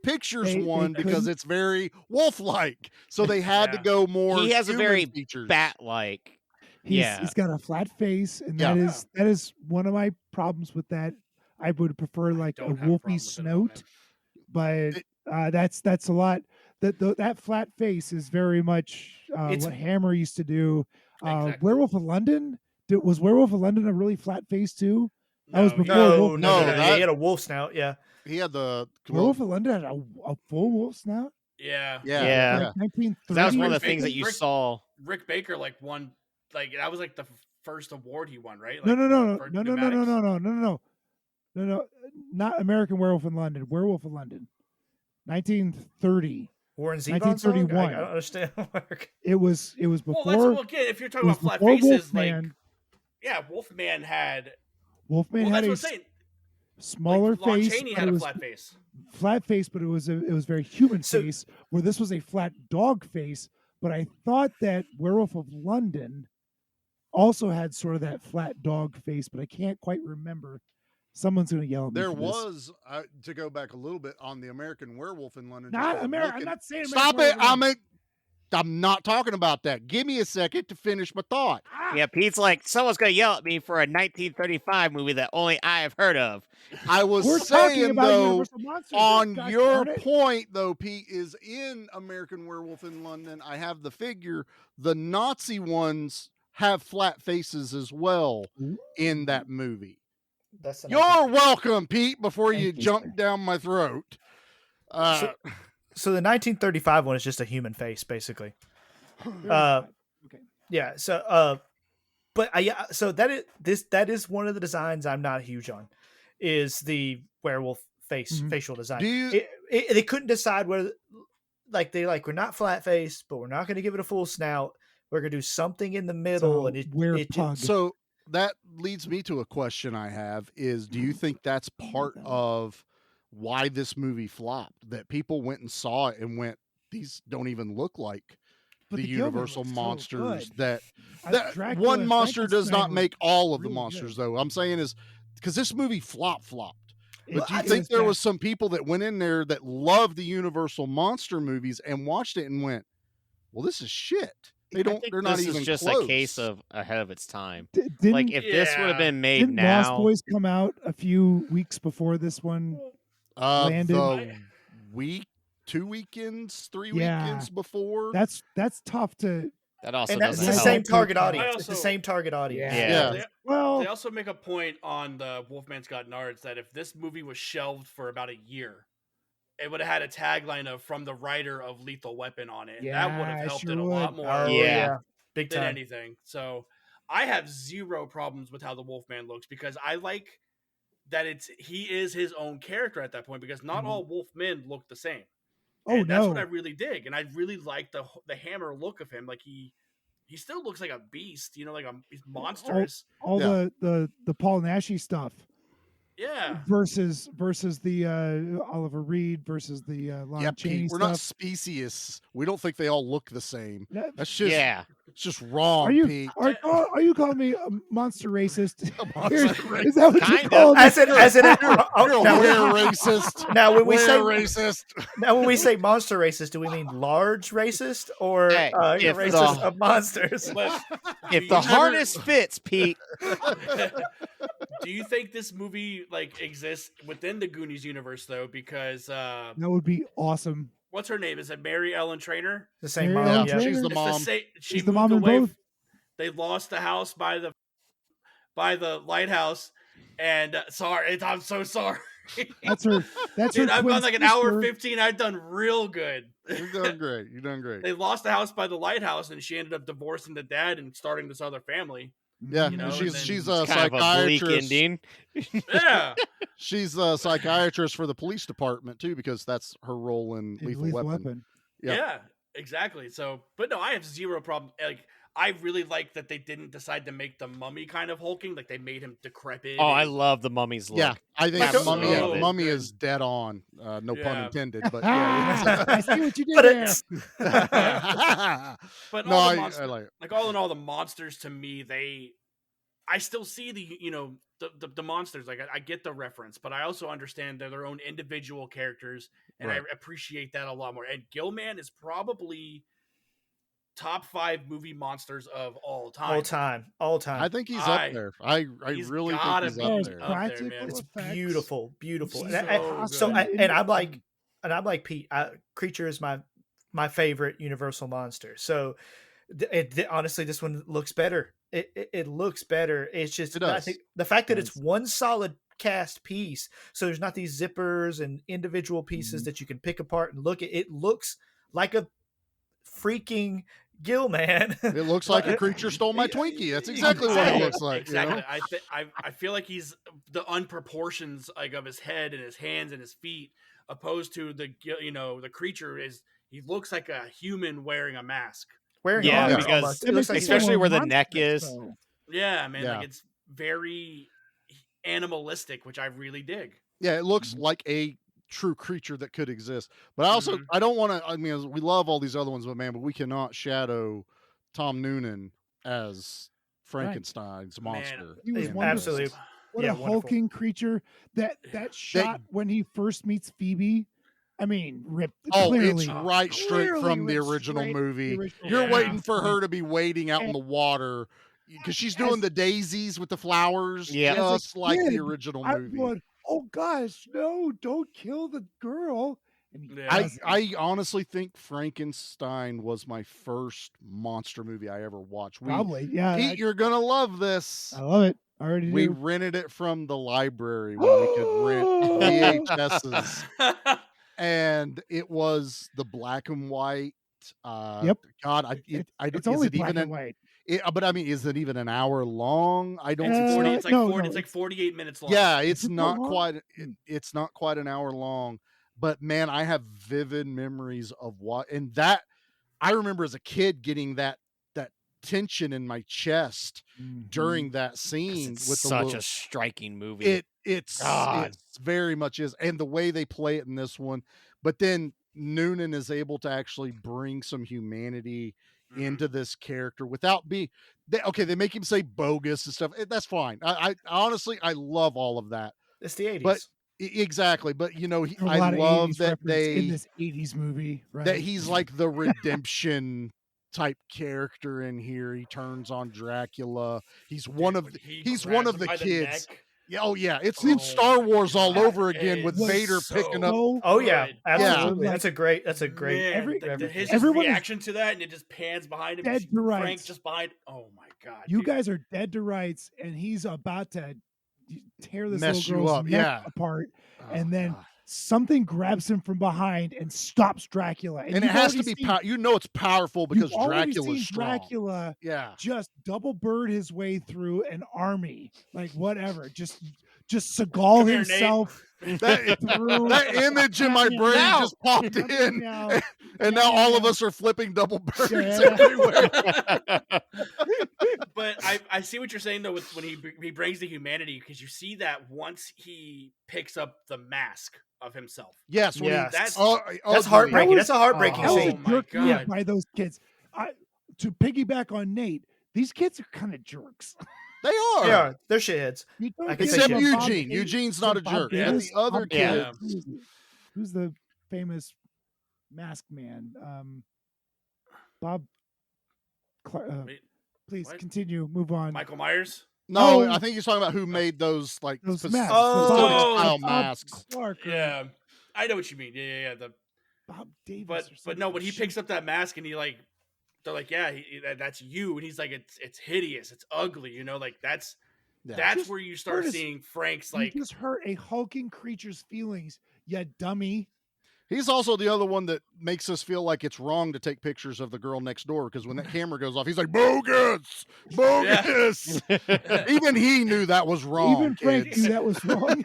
Pictures one because couldn't. it's very wolf-like, so they had to go more. He has a human very features. bat-like. He's got a flat face, and that is one of my problems with that. I would prefer like a wolfy snout, but that's a lot. That flat face is very much what Hammer used to do. Werewolf of London was Werewolf of London a really flat face too? That was before. He had a wolf snout. Yeah, he had the Werewolf of London had a full wolf snout. Yeah. Like 1930. That was one of the things that you saw. Rick Baker won, that was like the first award he won, right? No, Like, no, not American Werewolf in London. Werewolf of London, 1930. Warren Zevon 1931. I don't understand. It was before. Well, again, if you're talking about flat before faces, Wolfman. Wolfman had. Wolfman well, had that's a what I'm saying. smaller Lon face. Chaney but had it a was flat face. Flat face, but it was very human face. Where this was a flat dog face. But I thought that Werewolf of London also had sort of that flat dog face, but I can't quite remember. Someone's going to yell at me. There for this. was to go back a little bit on the American Werewolf in London. Not American. I'm not saying Stop American it! I'm not talking about that. Give me a second to finish my thought. Yeah, Pete's like, someone's going to yell at me for a 1935 movie that only I have heard of. I was We're talking saying, about though, Universal Monsters. on God your darn it. point, though, Pete, is in American Werewolf in London, I have the figure. The Nazi ones have flat faces as well in that movie. You're welcome, Pete, before you jump down my throat. So the 1935 one is just a human face, basically. Yeah. So, so that is one of the designs I'm not huge on, is the werewolf facial design. They couldn't decide whether, we're not flat face, but we're not going to give it a full snout. We're going to do something in the middle, So that leads me to a question I have: is do you think that's part of why this movie flopped? That people went and saw it and went, "These don't even look like the Universal monsters." So that Dracula one and monster does Frankenstein not were make all of the really monsters, good. though. I'm saying is because this movie flopped. But do you It think was there bad. was some people that went in there that loved the Universal monster movies and watched it and went, "Well, this is shit." They're not this even is just close. a case of ahead of its time. Didn't- Like if this would have been made Didn't now, Lost Boys come out a few weeks before this one landed? The 2 weekends, 3 Yeah. weekends before. That's tough to. that also and that's doesn't the help. same target I audience. It's the also- same target audience. Yeah. They also make a point on the Wolfman's Got Nards that if this movie was shelved for about a year, it would have had a tagline of "from the writer of Lethal Weapon" on it. And that would have helped sure it a lot would. more Oh, yeah. Big than time. anything. So I have zero problems with how the Wolfman looks because I like that he is his own character at that point because not all Wolfmen look the same. Oh, And that's no. what I really dig, and I really like the Hammer look of him. Like he still looks like a beast, he's monstrous. All the Paul Nashy stuff. Yeah. Versus the Oliver Reed versus the Lon Chaney Pete, we're stuff. not specious. We don't think they all look the same. That- That's just it's just wrong, Are you Pete. are you calling me a monster racist? monster Is that what Kind you of. called me? As in, You're a now, weird racist. now when we We're say racist, now when we say monster racist, do we mean large racist or Hey, if racist the- of monsters? If the harness fits, Pete. Do you think this movie exists within the Goonies universe though? Because That would be awesome. what's her name? Is it Mary Ellen Trainor? The same Mary mom. Ellen Yeah. Trainor? she's the It's mom. she She's the moved mom in away. both. They lost the house by the lighthouse, and I'm so sorry. That's her. That's Dude, her. I've twin gone like an hour sister. 15. I've done real good. You're doing great. You're doing great. They lost the house by the lighthouse, and she ended up divorcing the dad and starting this other family. Yeah, You know, and and then she's a Kind of a bleak psychiatrist. ending. Yeah. She's a psychiatrist for the police department too, because that's her role in In Lethal Weapon. Yeah, exactly. So, but no, I have zero problem. I really like that they didn't decide to make the mummy kind of hulking, like they made him decrepit. Oh, I love the mummy's look. Yeah, I think Like, mummy good. is dead on. No pun Yeah. intended, but yeah. I see what you did But there. But No, all the I monsters, like it. like all in all, the monsters to me, I still see the monsters. Like I get the reference, but I also understand they're their own individual characters, and Right. I appreciate that a lot more. And Gilman is probably top 5 movie monsters of all time. All time. I think he's up there. I he's really think gotta he's be up There's there. up there, practical man. It's effects. beautiful. So good. And I'm like Pete. Creature is my favorite Universal monster. So honestly, this one looks better. It looks better. It's just It does. I think the fact that it's one solid cast piece, so there's not these zippers and individual pieces that you can pick apart and look at. It looks like a freaking Gilman. It looks like a creature stole my Twinkie. That's exactly what it looks like. Exactly. You know? I feel like he's the unproportions like of his head and his hands and his feet, opposed to the creature is he looks like a human wearing a mask. Yeah, because it looks like especially where the monster, neck is. so. Yeah, man. Yeah. Like it's very animalistic, which I really dig. Yeah, it looks like a true creature that could exist. But I also I don't want to. I mean, we love all these other ones, but man, we cannot shadow Tom Noonan as Frankenstein's monster. He was wonderful. Absolutely. What a hulking creature! That shot when he first meets Phoebe. I mean, ripped. Oh, clearly, it's right straight clearly from the ripped original straight movie. from the original You're movie. waiting for her to be wading out in the water because she's doing the daisies with the flowers, Yeah. just like the kid, original I'm movie. going, oh gosh, no! Don't kill the girl. And he Yeah. doesn't. I honestly think Frankenstein was my first monster movie I ever watched. Probably, yeah. Pete, you're gonna love this. I love it. I already We do. rented it from the library when we could rent VHSs, and it was the black and white. Yep. God, It's only black and white. But I mean, is it even an hour long? I don't. It's like no, it's like 48 minutes long. Yeah, it's Is it that not long? quite. It's not quite an hour long. But man, I have vivid memories of what, and that I remember as a kid getting that tension in my chest during that scene It's with such a striking movie. It's God. it's very much is, and the way they play it in this one. But then Noonan is able to actually bring some humanity into this character without being. They make him say bogus and stuff. That's fine. I honestly I love all of that. It's the 80s. But exactly, but There were a I lot of love 80s that reference they in this 80s movie, right? that he's like the redemption type character in here. He turns on Dracula. He's one of He one grabs of him the by the kids. neck. Yeah, oh yeah, it's in Star Wars all over again with It's Vader so picking up. Oh yeah, good. absolutely. Yeah. That's a great. Man, his everyone is reaction to that, and it just pans behind him. dead you see to Frank rights. just behind. Oh my god! You dude. guys are dead to rights, and he's about to tear this Mess little you girl's up, neck yeah. apart, Oh, and then God. something grabs him from behind and stops Dracula. And it you've has to already be seen- it's powerful because you've already Dracula's seen strong. Dracula Yeah. just double bird his way through an army, like whatever, just Seagal Come here, Nate. himself. That image in my brain Now. just popped in, Now. and now all of us are flipping double birds Yeah. everywhere. But I see what you're saying though with when he brings the humanity, because you see that once he picks up the mask of himself. Yes, when Yes. That's That's heartbreaking. That's a heartbreaking That was a scene. my jerk move God. by those kids. To piggyback on Nate, these kids are kind of jerks. They are. They are. They're shitheads. You don't I can get say Except some shit. Bob Eugene. Davis- Eugene's some not a Bob jerk. And Davis- the other Bob kid, Davis. Who's the famous mask man? Bob. Wait, Please what? continue. Move on. Michael Myers. no, No. I think he's talking about who made those like Those specific masks. Oh, style Bob masks. Clark. or Yeah, I know what you mean. Yeah. Bob Davis. But no, when he picks up that mask and they're like, yeah, that's you, and he's like, it's hideous, it's ugly, like that's Yeah. that's Just where you start hurt seeing Frank's you like, just hurt a hulking creature's feelings, you dummy. He's also the other one that makes us feel like it's wrong to take pictures of the girl next door because when that camera goes off, he's like, bogus, bogus. Even he knew that was wrong. Even Frank kids. knew that was wrong.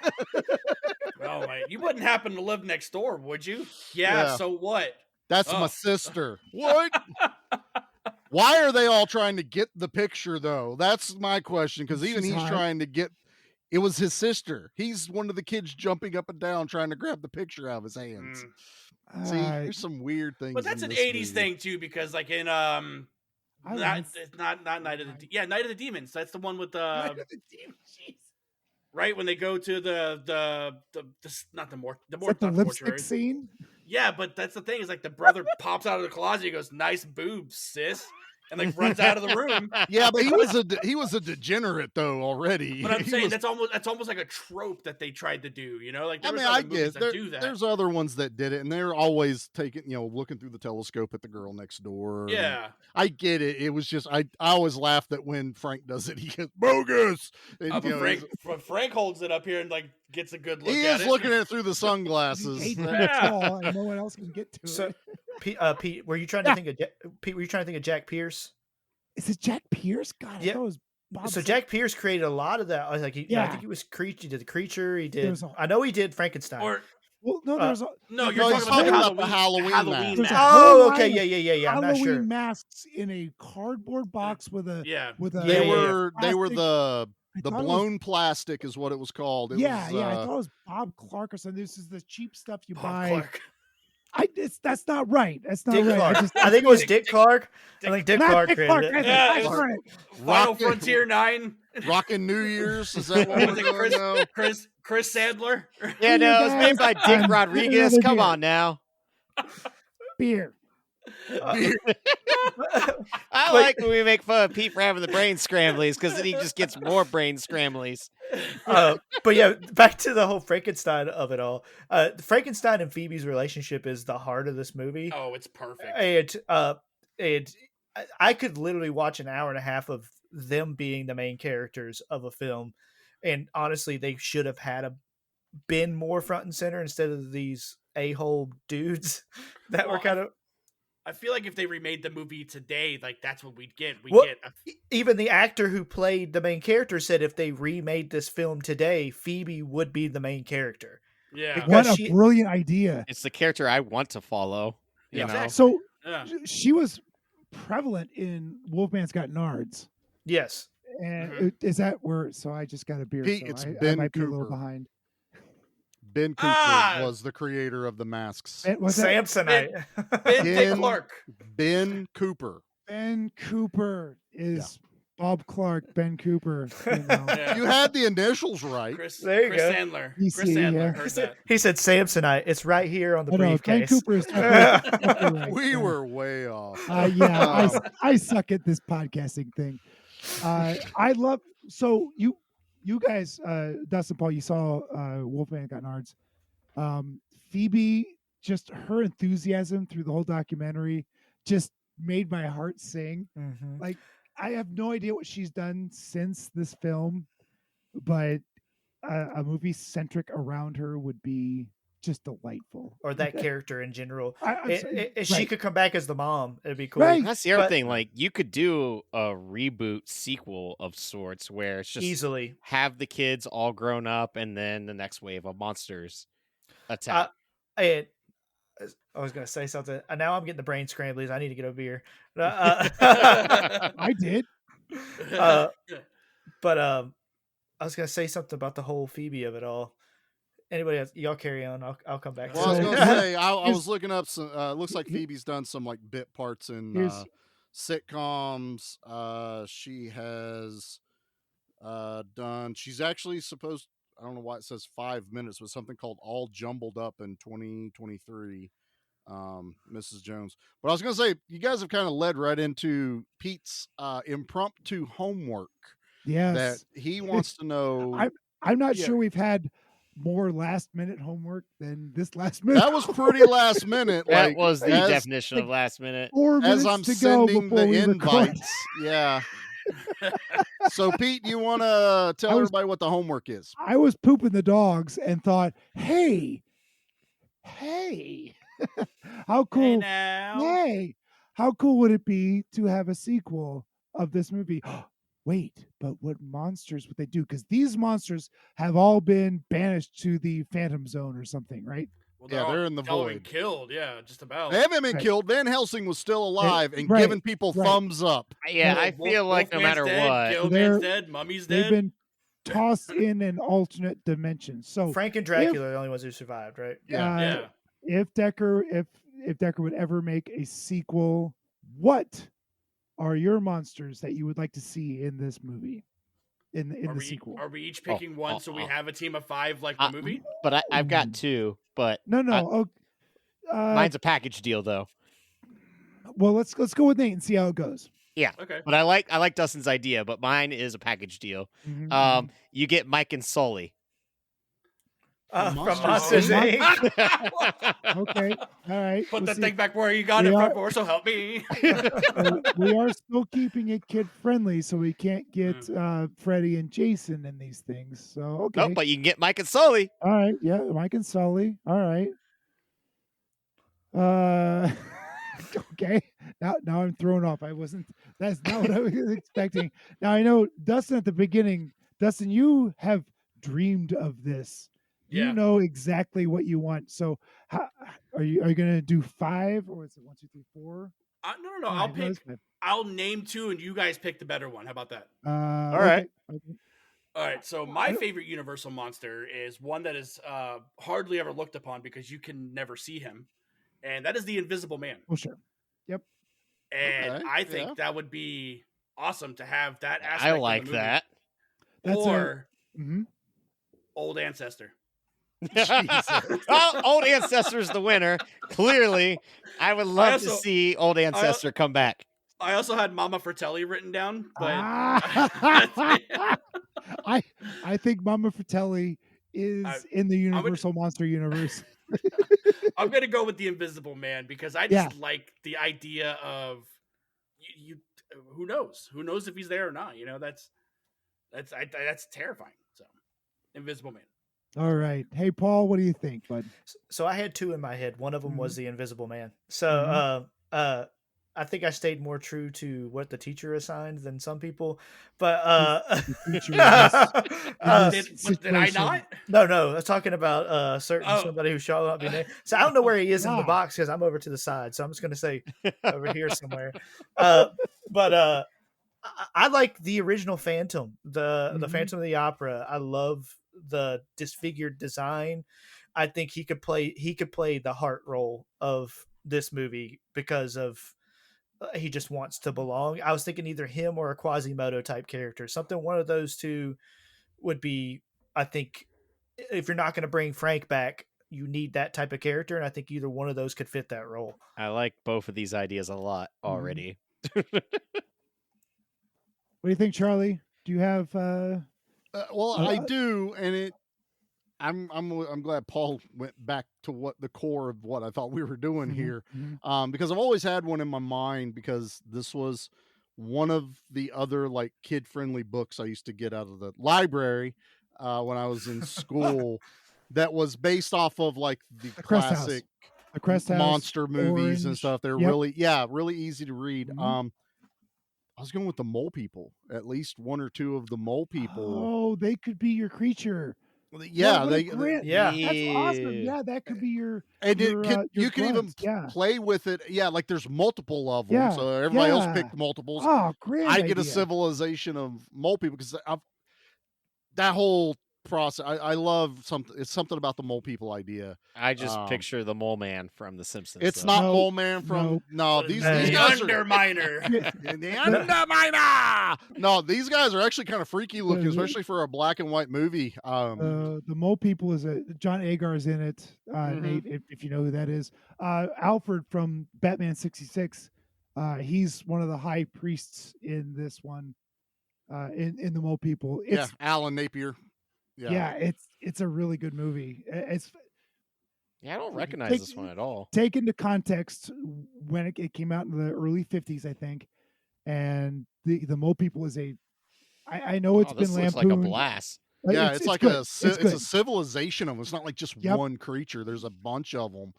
oh my, you wouldn't happen to live next door, would you? Yeah. Yeah. So what? That's Oh. my sister. What? Why are they all trying to get the picture though? That's my question. Because even he's trying to get. It was his sister. He's one of the kids jumping up and down trying to grab the picture out of his hands. See, there's some weird things. But that's an '80s thing too, because like in not Night of the Night of the Demons. That's the one with the Night of the Demons. Right when they go to the not the lipstick scene. Yeah, but that's the thing is like the brother pops out of the closet. He goes, "Nice boobs, sis." And like runs out of the room. Yeah, but he was a degenerate though already. But I'm saying that's almost like a trope that they tried to do. You know, like I guess there's other ones that did it, and they're always looking through the telescope at the girl next door. Yeah, I get it. It was just I always laugh that when Frank does it, he gets bogus. And, Frank holds it up here and like gets a good look. He is looking at it through the sunglasses. And no one else can get to it. Pete, were you trying to think of Jack Pierce? Is it Jack Pierce? God, I thought it was Bob. So Jack Pierce created a lot of that. Like, I think he was he did the Creature. He did. I know he did Frankenstein. You're talking about the Halloween mask. Oh, okay, yeah. I'm not sure. Halloween masks in a cardboard box with a They were the blown plastic is what it was called. I thought it was Bob Clark or something. This is the cheap stuff you buy. Clark. That's not right. That's not Dick right. Clark. I think it was Dick Clark. I think Dick Clark created it. Yeah, Final Frontier 9. Rockin' New Year's. Is that what we're doing now? Chris Sadler? Yeah, no, it was made by Dick Rodriguez. Come on now. Beer. I like when we make fun of Pete for having the brain scramblies because then he just gets more brain scramblies. But yeah, back to the whole Frankenstein of it all. Frankenstein and Phoebe's relationship is the heart of this movie. Oh, it's perfect. And I could literally watch an hour and a half of them being the main characters of a film. And honestly, they should have been more front and center instead of these a-hole dudes that were kind of. I feel like if they remade the movie today, like that's what we'd get. Even the actor who played the main character said if they remade this film today, Phoebe would be the main character. Yeah, what a brilliant idea! It's the character I want to follow. You know? So she was prevalent in Wolfman's Got Nards. Yes, and is that where? So I just got a beer. Pete, so it's I Ben might Cooper. be a little behind. Ben Cooper was the creator of the masks. Samsonite. Ben Clark. Ben Cooper. Ben Cooper is Bob Clark. Ben Cooper. You had the initials right. Chris Sandler. Chris Sandler heard that. He said Samsonite. It's right here on the briefcase. Ben Cooper is right. We were way off. I suck at this podcasting thing. I love you guys, Dustin, Paul, you saw Wolfman Got Nards. Phoebe, just her enthusiasm through the whole documentary just made my heart sing. Mm-hmm. Like, I have no idea what she's done since this film, but a movie centric around her would be just delightful. Or that character in general. If she right. could come back as the mom, it'd be cool. Right. That's the other thing. Like, you could do a reboot sequel of sorts where it's just easily have the kids all grown up and then the next wave of monsters attack. I was going to say something. Now I'm getting the brain scramblies. I need to get a beer. I did. But I was going to say something about the whole Phoebe of it all. Anybody else? Y'all carry on. I'll come back. Well, I was going to say, I was looking up some. Looks like Phoebe's done some like bit parts in sitcoms. She has done. She's actually supposed. I don't know why it says 5 minutes, but something called All Jumbled Up in 2023. Mrs. Jones. But I was going to say, you guys have kind of led right into Pete's impromptu homework. Yes, that he wants to know. I'm not sure we've had more last minute homework than this last minute. That was pretty last minute. That was the definition of last minute. 4 minutes as I'm to sending go the we invites. Yeah. So Pete, you want to tell everybody what the homework is? I was pooping the dogs and thought, hey, how cool. Hey, how cool would it be to have a sequel of this movie? Wait, but what monsters would they do? Because these monsters have all been banished to the Phantom Zone or something, right? Well, they're in the all been void. killed. Yeah, just about. They haven't been killed. Van Helsing was still alive and giving people thumbs up. Yeah, I feel like no matter what, Gilman's dead, Mummy's dead. They've been tossed in an alternate dimension. So Frank and Dracula are the only ones who survived, right? Yeah. If Decker would ever make a sequel, what are your monsters that you would like to see in this movie? In the sequel, Are we each picking one so we have a team of 5 like the movie? But I've got 2. But no. Mine's a package deal though. Well, let's go with Nate and see how it goes. Yeah. Okay. But I like Dustin's idea, but mine is a package deal. You get Mike and Sully. From Monsters Inc. Okay. All right. Put the thing back where you got it from, so help me. We are still keeping it kid friendly, so we can't get Freddy and Jason in these things. So okay. No, but you can get Mike and Sully. All right. Yeah, Mike and Sully. All right. Okay. Now I'm thrown off. That's not what I was expecting. Now I know Dustin at the beginning. Dustin, you have dreamed of this. Yeah. You know exactly what you want. So how are you gonna do 5 or is it 1, 2, 3, 4? No. I'll name 2 and you guys pick the better one. How about that? All right. Okay. All right. So my favorite Universal monster is one that is hardly ever looked upon because you can never see him. And that is the Invisible Man. Oh, sure. Yep. And I think that would be awesome to have that aspect. I like of the movie. that. Or Old Ancestor. Well, Old Ancestor's the winner. Clearly, I would love to see Old Ancestor come back. I also had Mama Fratelli written down, but I think Mama Fratelli is in the Universal Monster universe. I'm gonna go with the Invisible Man because I just like the idea of you. Who knows? Who knows if he's there or not? You know, that's terrifying. So, Invisible Man. All right. Hey, Paul, what do you think, bud? So I had 2 in my head. One of them was the Invisible Man. So I think I stayed more true to what the teacher assigned than some people. But did I not? No. I was talking about somebody who showed up. So I don't know where he is in the box because I'm over to the side. So I'm just going to say over here somewhere. But I like the original Phantom, the Phantom of the Opera. I love the disfigured design. I think he could play the heart role of this movie because of he just wants to belong. I was thinking either him or a Quasimodo type character. One of those two would be, I think, if you're not going to bring Frank back, you need that type of character. And I think either one of those could fit that role. I like both of these ideas a lot already. What do you think, Charlie? Do you have? I do, and I'm glad Paul went back to what the core of what I thought we were doing here, because I've always had one in my mind because this was one of the other like kid friendly books I used to get out of the library when I was in school that was based off of like the classic monster movies and stuff. They're really easy to read. I was going with the Mole People. At least 1 or 2 of the Mole People. Oh, they could be your creature. Yeah, that's awesome. Yeah, that could be your. And you can even play with it. Yeah, like there's multiple of them. So everybody else picked multiples. Oh, great! I get a civilization of Mole People because that whole process. I love something. It's something about the Mole People idea. I just picture the Mole Man from The Simpsons. It's not Mole Man from these guys Underminer. The Underminer. No, these guys are actually kind of freaky looking, especially for a black and white movie. The Mole People is John Agar's in it. Nate, if you know who that is, Alfred from Batman '66. He's one of the high priests in this one. In the Mole People, Alan Napier. Yeah, it's a really good movie. I don't recognize this one at all. Take into context when it came out in the early 50s, I think, and the Mole People is I know it's been lampooned. Like a blast. Yeah, it's like a civilization of them. It's not like just one creature. There's a bunch of them.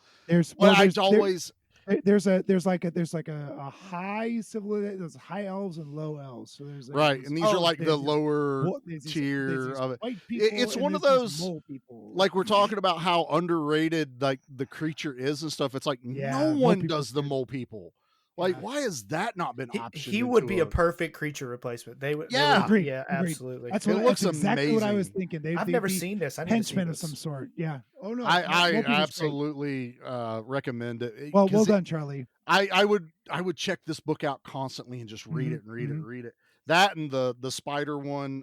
There's like a high civilization. There's high elves and low elves. So there's like right, and these are like the lower tier of it. It's one of those mole people. like we're talking about how underrated like the creature is and stuff. It's like no one does the mole people. Like, why has that not been optioned? He would be a perfect creature replacement. They would. Yeah, agreed. Absolutely. That's what looks exactly amazing. What I was thinking. I've never seen this. I need henchmen to see of some sort. Yeah. Oh no. I absolutely recommend it. Well done, Charlie. I would check this book out constantly and just read it and read it and read it. That and the spider one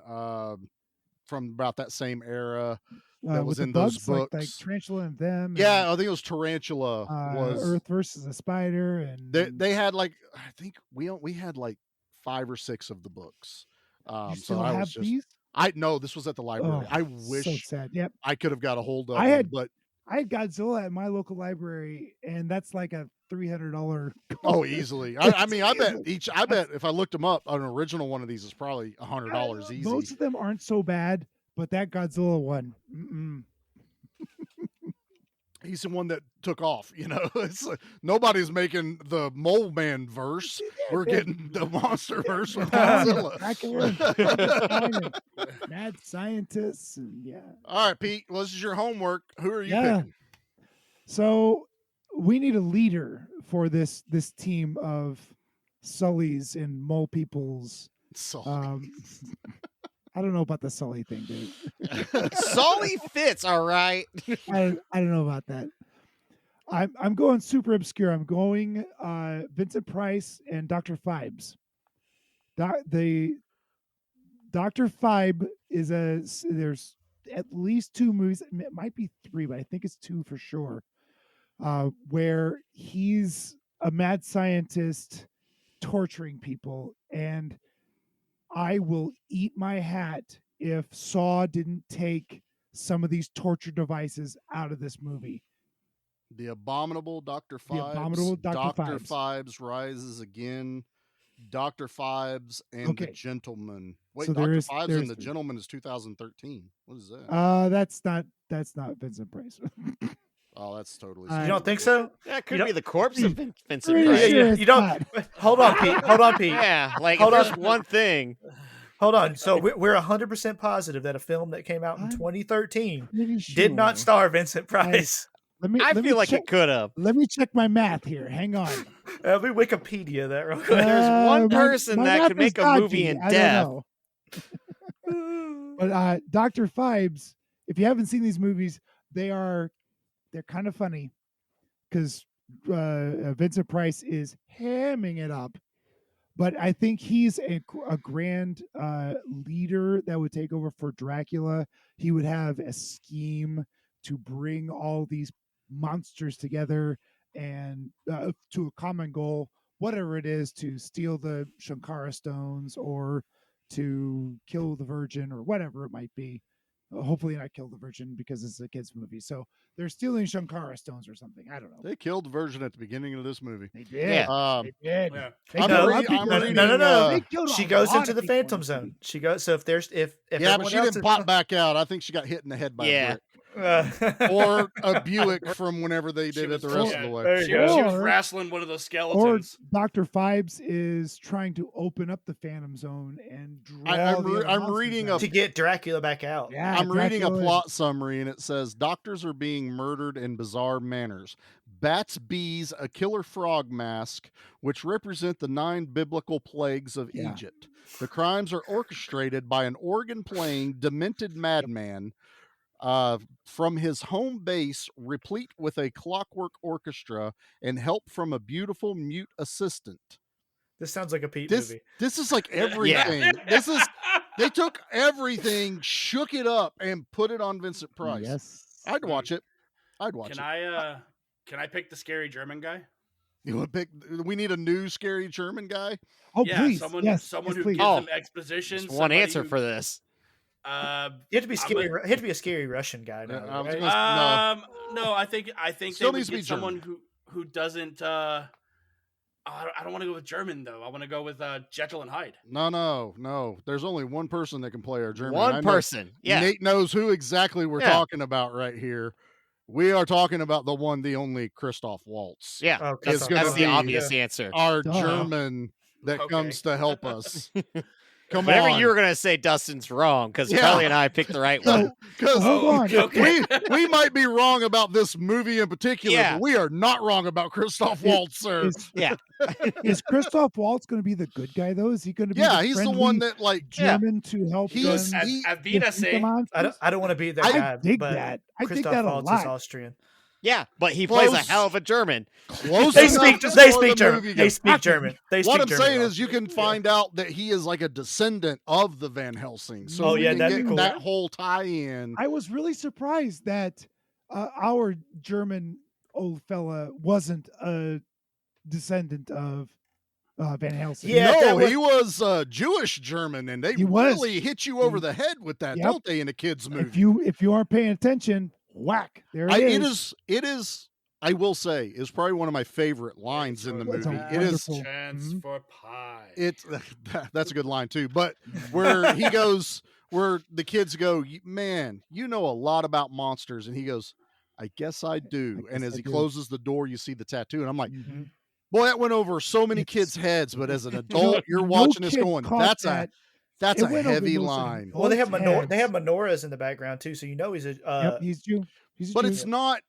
from about that same era. That was in those books, like Tarantula and Them. Yeah, I think it was Tarantula. Was Earth versus the Spider, and they had like I think we had like 5 or 6 of the books. You still have these? No, this was at the library. I wish so sad. Yep. I could have got a hold of. I had Godzilla at my local library, and that's like a $300. Oh, easily. I mean, I bet if I looked them up, an original one of these is probably $100 easy. Most of them aren't so bad. But that Godzilla one, he's the one that took off. You know, it's like, nobody's making the Mole Man verse. We're getting the monster verse with Godzilla. Mad scientists, and All right, Pete. Well, this is your homework. Who are you picking? So we need a leader for this team of Sullys and Mole peoples. I don't know about the Sully thing, dude. Sully fits, all right. I don't know about that. I'm going super obscure. I'm going Vincent Price and Dr. Phibes. The Dr. Phibe is there's at least 2 movies. It might be 3, but I think it's 2 for sure. Where he's a mad scientist torturing people, and I will eat my hat if Saw didn't take some of these torture devices out of this movie. The Abominable Dr. Phibes. The Abominable Dr. Phibes rises again. Dr. Phibes and the Gentleman. Wait, so Dr. Phibes and the Gentleman is 2013. What is that? That's not Vincent Price. Oh, that's totally. You don't think so? That could be the corpse of Vincent Price. Price. You don't. Hold on, Pete. Yeah, like hold on. One thing. Hold on. So we're 100% positive that a film that came out in 2013 did not star Vincent Price. I feel like it could have. Let me check my math here. Hang on. Let me Wikipedia that real quick. There's one person that could make a movie in death. But Dr. Phibes, if you haven't seen these movies, they're kind of funny because Vincent Price is hamming it up. But I think he's a grand leader that would take over for Dracula. He would have a scheme to bring all these monsters together and to a common goal, whatever it is, to steal the Shankara stones or to kill the Virgin or whatever it might be. Hopefully not kill the Virgin because it's a kid's movie. So they're stealing Shankara stones or something. I don't know. They killed the Virgin at the beginning of this movie. They did. They did. Yeah. No. She goes into the Phantom Zone. She goes. So if but she didn't pop back out. I think she got hit in the head by a brick. Or a Buick from whenever they did it the rest of the way. She was wrestling one of those skeletons. Or Dr. Phibes is trying to open up the Phantom Zone and draw I'm reading to get Dracula back out. Yeah, I'm reading a plot summary and it says doctors are being murdered in bizarre manners. Bats, bees, a killer frog mask, which represent the 9 biblical plagues of Egypt. The crimes are orchestrated by an organ-playing, demented madman from his home base, replete with a clockwork orchestra and help from a beautiful mute assistant. This sounds like a Pete movie. This is like everything. They took everything, shook it up, and put it on Vincent Price. Yes, I'd watch it. Can I pick the scary German guy? You want to pick? We need a new scary German guy. Oh, yeah, please. Someone who please. gives them exposition. One answer for this. You have to be scary. He had to be a scary Russian guy. No, I think Still they needs would to be get someone who doesn't. I don't want to go with German though. I want to go with Jekyll and Hyde. No. There's only one person that can play our German. One person. Yeah. Nate knows who exactly we're talking about right here. We are talking about the one, the only Christoph Waltz. Yeah, It's that's be the obvious answer. Our German that comes to help us. Come Whatever on. you were gonna say, Dustin's wrong because Yeah. Charlie and I picked the right one. Because we might be wrong about this movie in particular, Yeah. but we are not wrong about Christoph Waltz, sir. Is Christoph Waltz going to be the good guy though? Is he going to be? He's the one that German to help He's- them. Avita defeat the monsters? I don't want to be that I guy. dig but that. I dig Christoph that a Waltz lot. is Austrian. Yeah, but he plays a Close. hell of a German. Close They enough speak- to they score speak the German. movie They game. speak German. They What speak I'm German saying well. is you can find out that he is like a descendant of the Van Helsing. So Oh, we yeah, can that'd be get cool. that whole tie-in. I was really surprised that our German old fella wasn't a descendant of Van Helsing. No, he was Jewish German, and they He was. really hit you over the head with that, Yep. don't they, in a kids movie? If you aren't paying attention, whack. There it is. It is. I will say, is probably one of my favorite lines in the It's a movie. It is. wonderful- Chance for pie. It's that's a good line too. But where he goes, where the kids go, man, you know a lot about monsters, and he goes, I guess I do. And as he closes the door, you see the tattoo, and I'm like, boy, that went over so many kids' heads. But as an adult, you're watching this kid going, caught that's that. a It went over heavy most line. Well, they have heads. they have menorahs in the background too, so you know he's a. Yep, he's Jew. He's a But Jew. it's not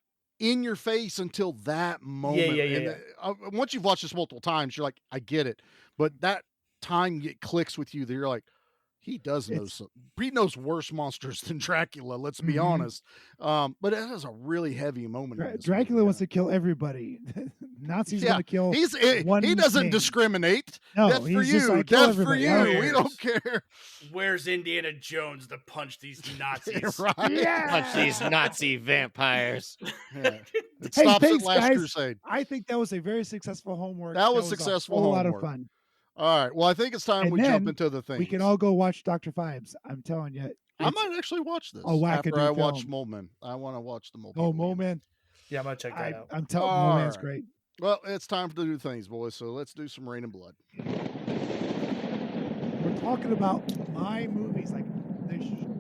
in your face until that moment. yeah, And once you've watched this multiple times, you're like, I get it. But that time it clicks with you that you're like, he does know some. He knows worse monsters than Dracula. Let's be honest. But it has a really heavy moment. in this Dracula movie, wants to kill everybody. Nazis yeah. want to kill. He doesn't thing. discriminate. No, That's for he's just you. like, kill That's for everybody. you. I don't We don't care. Where's Indiana Jones to punch these Nazis? Right. Punch these Nazi vampires. It Hey, stops thanks, at Last guys. Crusade. I think that was a very successful homework. That was a successful whole lot of homework. fun. All right. Well, I think it's time And we jump then into the thing. We can all go watch Dr. Fives. I'm telling you. I might actually watch this a wackadoo after I watch film. Mole Man. I want to watch the Mole. Oh, Mole Man. Yeah, I'm gonna check that out. I'm telling you, All Mole Man's right. great. Well, it's time to do things, boys. So let's do some Rain and Blood. We're talking about my movies, like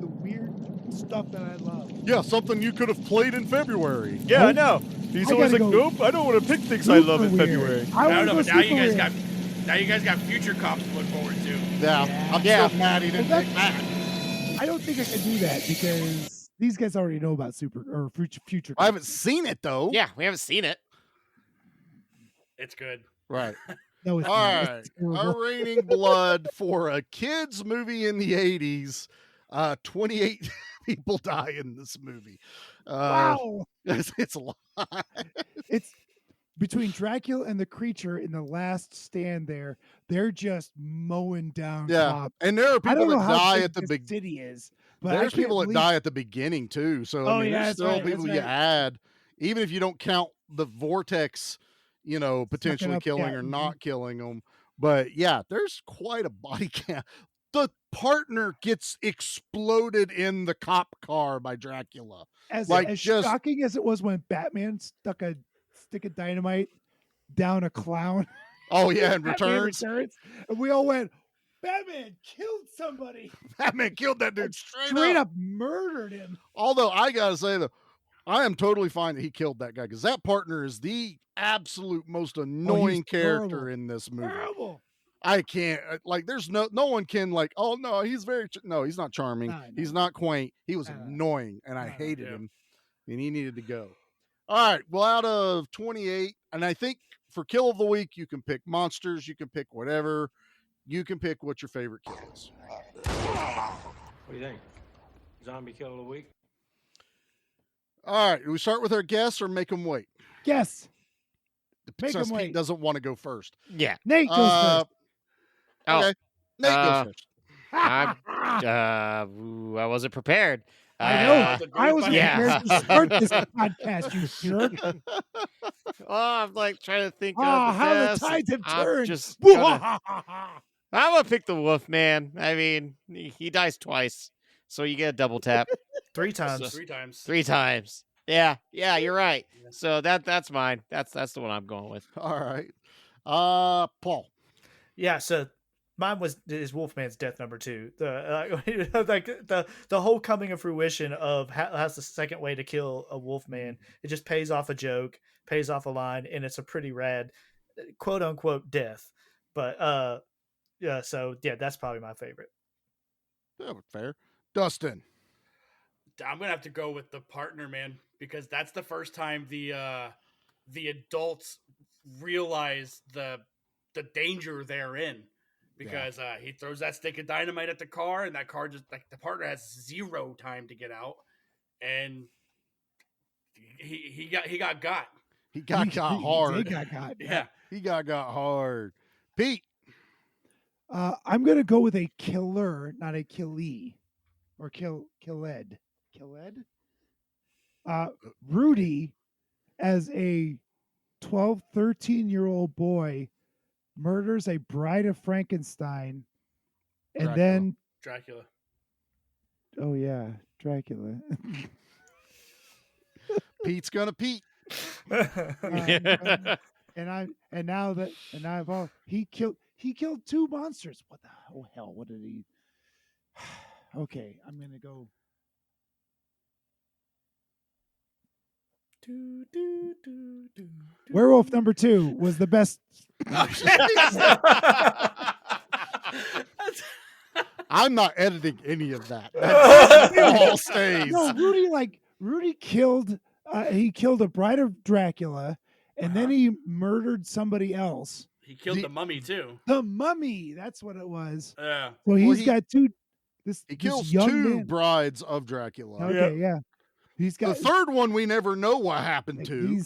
the weird stuff that I love. Yeah, something you could have played in February. Yeah, I know. He's I always like, gotta go nope, I don't want to pick things I love in super weird. February. I I don't wanna know, go but now you super guys weird. got future cops to look forward to. Yeah, I'm Yeah. still mad he didn't Well, pick that. I don't think I can do that because these guys already know about future. I haven't seen it though. Yeah, we haven't seen it. It's good. Right. No, it's All not. right. It's terrible. Our Raining Blood for a kids movie in the 80s. 28 people die in this movie. Wow. It's a lot. It's between Dracula and the creature in the last stand there. They're just mowing down Yeah. cops. And there are I people don't know that how die big at the this big city is, but I There's can't people that believe- die at the beginning too. So Oh, I mean, yeah, there's that's still right, people that's you right. add, even if you don't count the vortex, potentially up, killing yeah, or mhm. not killing them. But yeah, there's quite a body count. The partner gets exploded in the cop car by Dracula. As Like, just- shocking as it was when Batman stuck a stick of dynamite down a clown. Oh yeah, and Batman Returns. and we all went, Batman killed somebody. Batman killed that dude Straight up murdered him. Although I gotta say though, I am totally fine that he killed that guy because that partner is the absolute most annoying character terrible. in this movie. Terrible. I can't there's no one can oh no, he's no, he's not charming. No, He's not quaint. He was annoying and I hated him and he needed to go. All right. Well, out of 28, and I think for kill of the week, you can pick monsters, you can pick whatever, you can pick what your favorite kill is. What do you think? Zombie kill of the week? All right. Do we start with our guess or make them wait? Guess. Make Since them Pete wait. doesn't want to go first. Yeah. Nate goes first. Oh, Okay. Nate goes first. I wasn't prepared. I know. I was yeah. prepared to start this podcast, you jerk. I'm like trying to think. Oh, of how the best. tides have I'm turned. just gonna- I'm gonna pick the wolf man. I mean, he dies twice, so you get a double tap. Three times. So- Three times. 3 times. Yeah, you're right. So that's mine. That's the one I'm going with. All right. Paul. Yeah, so Mine is Wolfman's death number 2. The whole coming of fruition of how's the second way to kill a Wolfman. It just pays off a joke, pays off a line, and it's a pretty rad, quote unquote, death. But yeah, so yeah, that's probably my favorite. Yeah, fair. Dustin. I'm gonna have to go with The Partner, man, because that's the first time the adults realize the danger they're in. Because he throws that stick of dynamite at the car, and that car just the partner has 0 time to get out, and he got got. He got hard. He got got. Yeah, he got hard. Pete. I'm gonna go with a killer, not a killee, or killed. Rudy, as a 12, 13-year-old boy, murders a bride of Frankenstein, and then Dracula. Oh yeah, Dracula. Pete's gonna Pete. He killed 2 monsters. What the hell? What did he? Okay, I'm gonna go. Werewolf number 2 was the best. I'm not editing any of that. All stays. No, Rudy killed. He killed a bride of Dracula, and then he murdered somebody else. He killed the mummy too. The mummy. That's what it was. Yeah. Well, he got 2. He kills young 2 man. brides of Dracula. Okay, yeah. He's got the third one. We never know what happened to.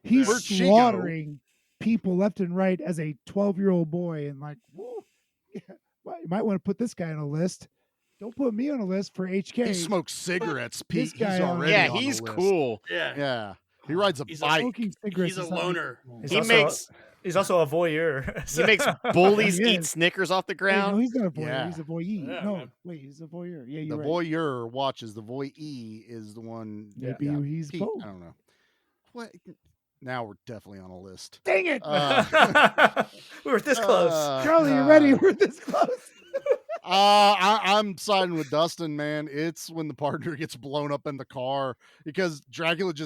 He's slaughtering people left and right as a 12-year-old boy, and whoa, yeah, you might want to put this guy on a list. Don't put me on a list for HK. He smokes cigarettes, Pete. He's already on he's the list. cool. Yeah. He rides a bike. He's a loner. He's also a voyeur. He makes bullies eat Snickers off the ground. No, he's not a voyeur. Yeah. He's a voyeur. Yeah, no, man. wait, he's a voyeur. Yeah, you're The right. voyeur watches. The voyee is the one. Maybe he's Pete, both. I don't know. What? Now we're definitely on a list. Dang it! We were this close. Charlie, you ready? We're this close. I'm siding with Dustin, man. It's when the partner gets blown up in the car because Dracula's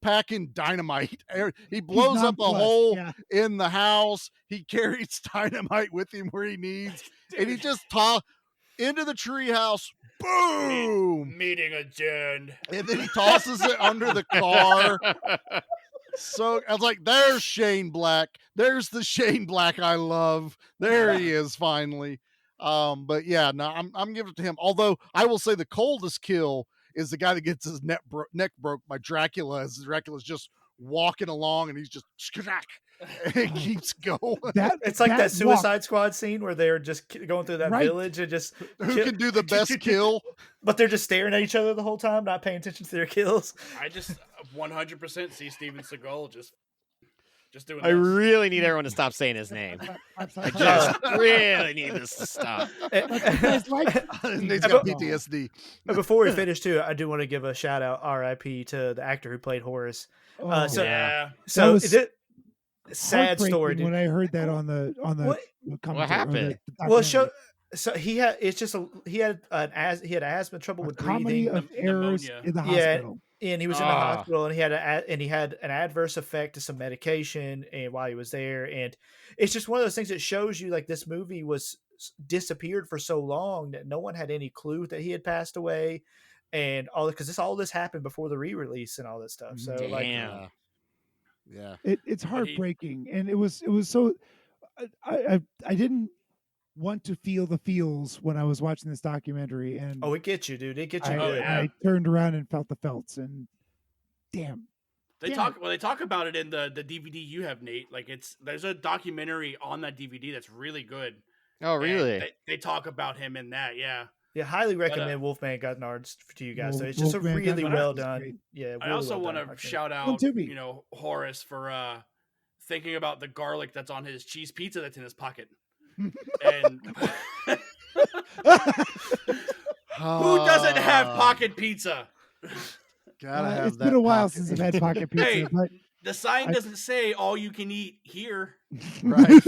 packing dynamite. He blows up a hole in the house. He carries dynamite with him where he needs, and he just into the treehouse. Boom! Meeting adjourned. And then he tosses it under the car. So I was like, there's Shane Black. There's the Shane Black I love. There he is finally. But yeah, no, I'm giving it to him. Although I will say the coldest kill is the guy that gets his neck broke by Dracula as Dracula's just walking along and he's just it keeps going. It's like that Suicide Squad scene where they're just going through that village and just who can do the best kill, but they're just staring at each other the whole time, not paying attention to their kills. I just 100% see Steven Seagal just doing. I really need everyone to stop saying his name. I just really need this to stop. He's got PTSD. Before we finish, too, I do want to give a shout out, RIP, to the actor who played Horace. So sad story, dude. When I heard that on the what happened? So he had asthma trouble with comedy breathing. Of errors in the hospital. And he was in the hospital, and he had an adverse effect to some medication, and while he was there, and it's just one of those things that shows you like this movie was disappeared for so long that no one had any clue that he had passed away, and because all this happened before the re-release and all that stuff. So it's heartbreaking, and it was so. I didn't want to feel the feels when I was watching this documentary, and it gets you, dude. It gets you. I turned around and felt the felts, and damn. They talk about it in the DVD you have, Nate. Like there's a documentary on that DVD that's really good. Oh, really? They talk about him in that, yeah. Yeah, highly recommend Wolfman Got Nards to you guys. So it's just a really well done. Yeah, really I also want to shout out, Horace for thinking about the garlic that's on his cheese pizza that's in his pocket. And who doesn't have pocket pizza? Gotta have it's been a while since I've had pocket pizza, but The sign doesn't say all you can eat here. Right.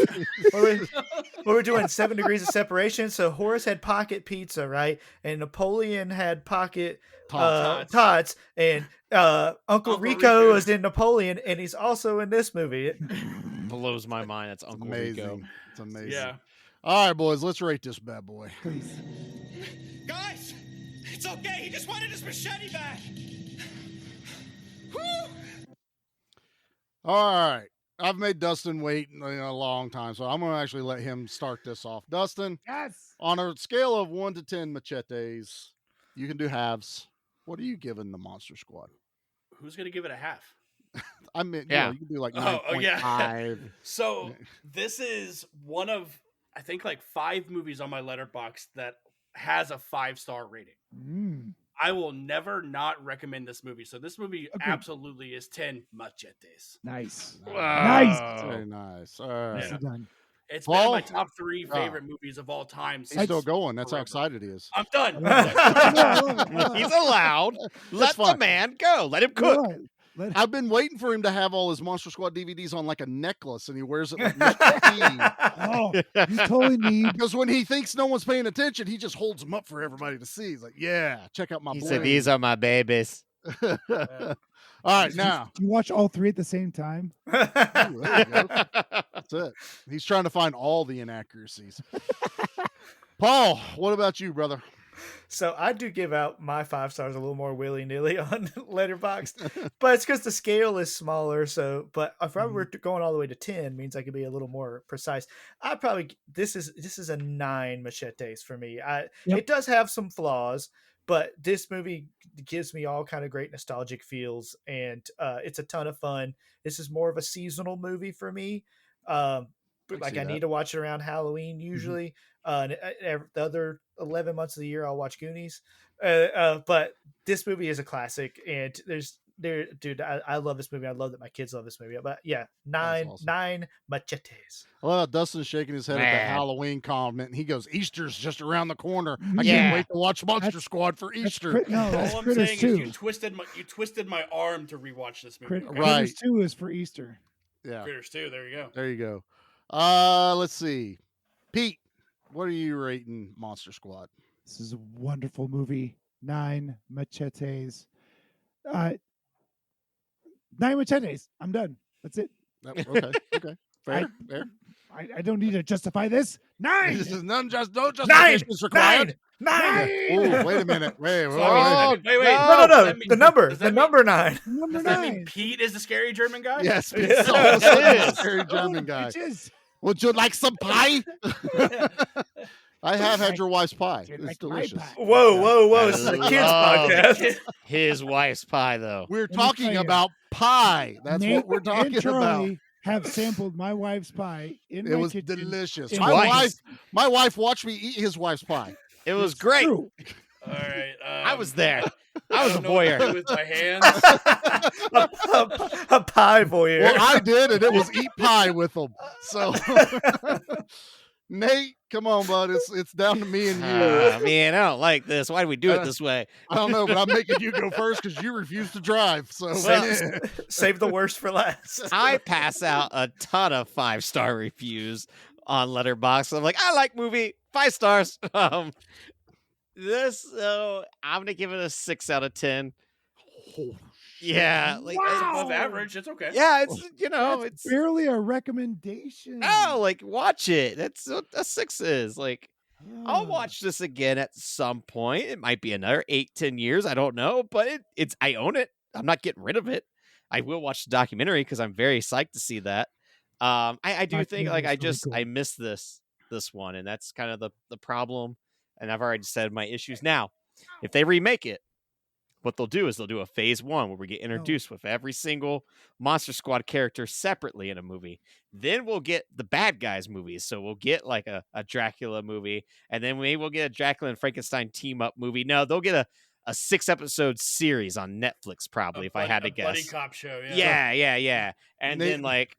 We're doing 7 degrees of separation. So Horace had pocket pizza, right? And Napoleon had pocket tots. And Uncle Rico is in Napoleon, and he's also in this movie. It blows my mind. That's Uncle Rico. It's amazing. Yeah. All right, boys, let's rate this bad boy. Please. Guys, it's okay. He just wanted his machete back. Whew. All right. I've made Dustin wait a long time, so I'm going to actually let him start this off. Dustin, yes. On a scale of 1 to 10 machetes, you can do halves. What are you giving the Monster Squad? Who's going to give it a half? I mean, you can do like 9.5. Yeah. So this is one of, I think, like 5 movies on my Letterboxd that has a 5-star rating. I will never not recommend this movie. So this movie absolutely is 10 machetes. Nice. Nice. Very nice. All right. Yeah. Done. It's been my top 3 favorite movies of all time. He's still going. That's how excited he is. I'm done. He's allowed. Let the man go. Let him cook. I've been waiting for him to have all his Monster Squad DVDs on like a necklace, and he wears it like Mr. Oh, you totally need. Because when he thinks no one's paying attention, he just holds them up for everybody to see. He's like, "Yeah, check out my." He bling." said, "These are my babies." All right, now Do you watch all 3 at the same time? Ooh, there you go. That's it. He's trying to find all the inaccuracies. Paul, what about you, brother? So I do give out my 5 stars a little more willy-nilly on Letterboxd, but it's because the scale is smaller. So, but if I were going all the way to 10, means I could be a little more precise. I probably this is a 9 machetes for me. It does have some flaws, but this movie gives me all kind of great nostalgic feels, and it's a ton of fun. This is more of a seasonal movie for me. I need to watch it around Halloween usually. The other 11 months of the year, I'll watch Goonies. But this movie is a classic, and dude, I love this movie. I love that my kids love this movie. But yeah, 9 machetes. I love Dustin shaking his head at the Halloween comment, and he goes, "Easter's just around the corner. I can't wait to watch Monster Squad for Easter." All I'm saying is you twisted my arm to rewatch this movie. Critters 2 is for Easter. Yeah, Critters 2. There you go. There you go. Let's see, Pete. What are you rating Monster Squad? This is a wonderful movie. 9 machetes. 9 machetes. I'm done. That's it. Okay. Fair. I don't need to justify this. 9. This is no justification is required. 9. Oh, wait a minute. Wait. Wait. No. The number 9. Number Does that mean Pete is the scary German guy? Yes, Pete's the scary German guy. Would you like some pie? I have had your wife's pie. It's delicious. Whoa. This is a kid's podcast. His wife's pie, though. We're talking about pie. That's what we're talking about. Have sampled my wife's pie in It my was kitchen. delicious. My wife watched me eat his wife's pie. It was great. All right. I was there. I was a voyeur. With my hands. a pie voyeur. Well, I did, and it was eat pie with them. So, Nate, come on, bud. It's down to me and you. Man, I don't like this. Why do we do it this way? I don't know, but I'm making you go first because you refuse to drive. So save the worst for last. I pass out a ton of 5-star reviews on Letterboxd. I'm like, I like movie, 5 stars. I'm gonna give it a 6 out of 10. Yeah, like it's above average. It's okay. Yeah, it's barely a recommendation. Oh, like watch it. That's what a 6 is. Like, I'll watch this again at some point. It might be another 8-10 years. I don't know, but I own it. I'm not getting rid of it. I will watch the documentary because I'm very psyched to see that. I do think like I miss this one, and that's kind of the problem. And I've already said my issues. Now, if they remake it, what they'll do is they'll do a phase 1 where we get introduced with every single Monster Squad character separately in a movie. Then we'll get the bad guys movies. So we'll get like a Dracula movie, and then maybe we'll get a Dracula and Frankenstein team up movie. No, they'll get a 6-episode series on Netflix probably, if I had to guess. Buddy cop show. Yeah. And then like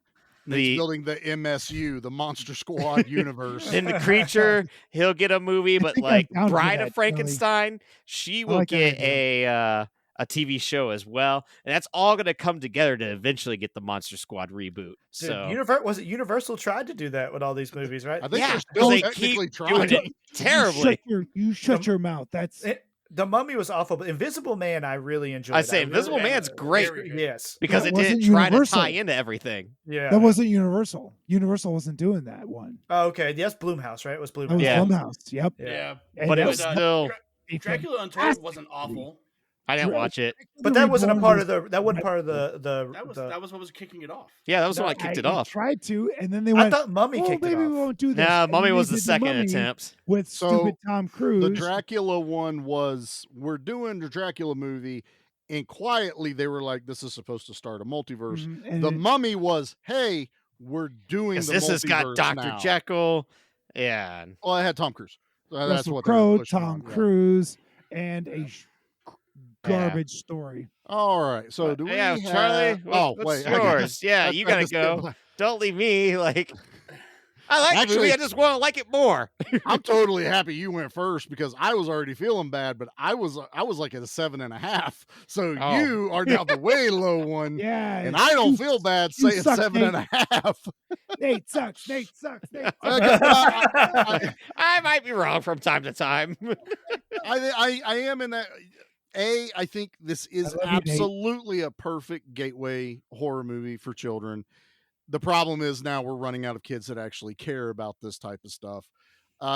building the MSU, the Monster Squad universe. Then the creature, he'll get a movie, but like Bride of Frankenstein, she will get a a TV show as well, and that's all going to come together to eventually get the Monster Squad reboot. So, was it Universal tried to do that with all these movies, right? I think they're still they technically keep trying. doing it terribly. You shut your mouth. The Mummy was awful, but Invisible Man I really enjoyed. I say Invisible Man's great. Yes, because That it didn't wasn't try to Universal. tie into everything. Yeah, That wasn't Universal. Universal wasn't doing that one. Oh, okay, yes, Blumhouse, right? It was Blumhouse. That was Yeah. Blumhouse. Yep. Yeah, And But it that was still. Dracula Untold wasn't awful. I didn't watch it. But that wasn't a part of Reborn the. That wasn't part of the. That was what was kicking it off. Yeah, that was when I kicked it off. Tried to, and then they I went. thought Mummy kicked it maybe off. we won't do this. Nah, And Mummy they was the did second Mummy attempt. with So, stupid Tom Cruise. The Dracula one was, we're doing the Dracula movie, and quietly they were like, this is supposed to start a multiverse. and The it- Mummy was, hey, we're doing the This has got multiverse Dr. now. Jekyll. Yeah. Well, I had Tom Cruise. That's Russell what they were Crowe, pushing Tom on, yeah. Cruise, and a garbage story. All right. So do we Yeah, have... Charlie. Oh, What's wait. yours? Yeah, you gotta go. Don't leave me like. I like the movie. I just want to like it more. I'm totally happy you went first because I was already feeling bad, but I was like at a 7.5. So Oh. you are now the way low one. Yeah, And I don't feel bad you saying suck, 7.5. Nate sucks. Nate sucks. Nate sucks. I might be wrong from time to time. I am in that. I think this is I love you, Nate. absolutely a perfect gateway horror movie for children. The problem is now we're running out of kids that actually care about this type of stuff.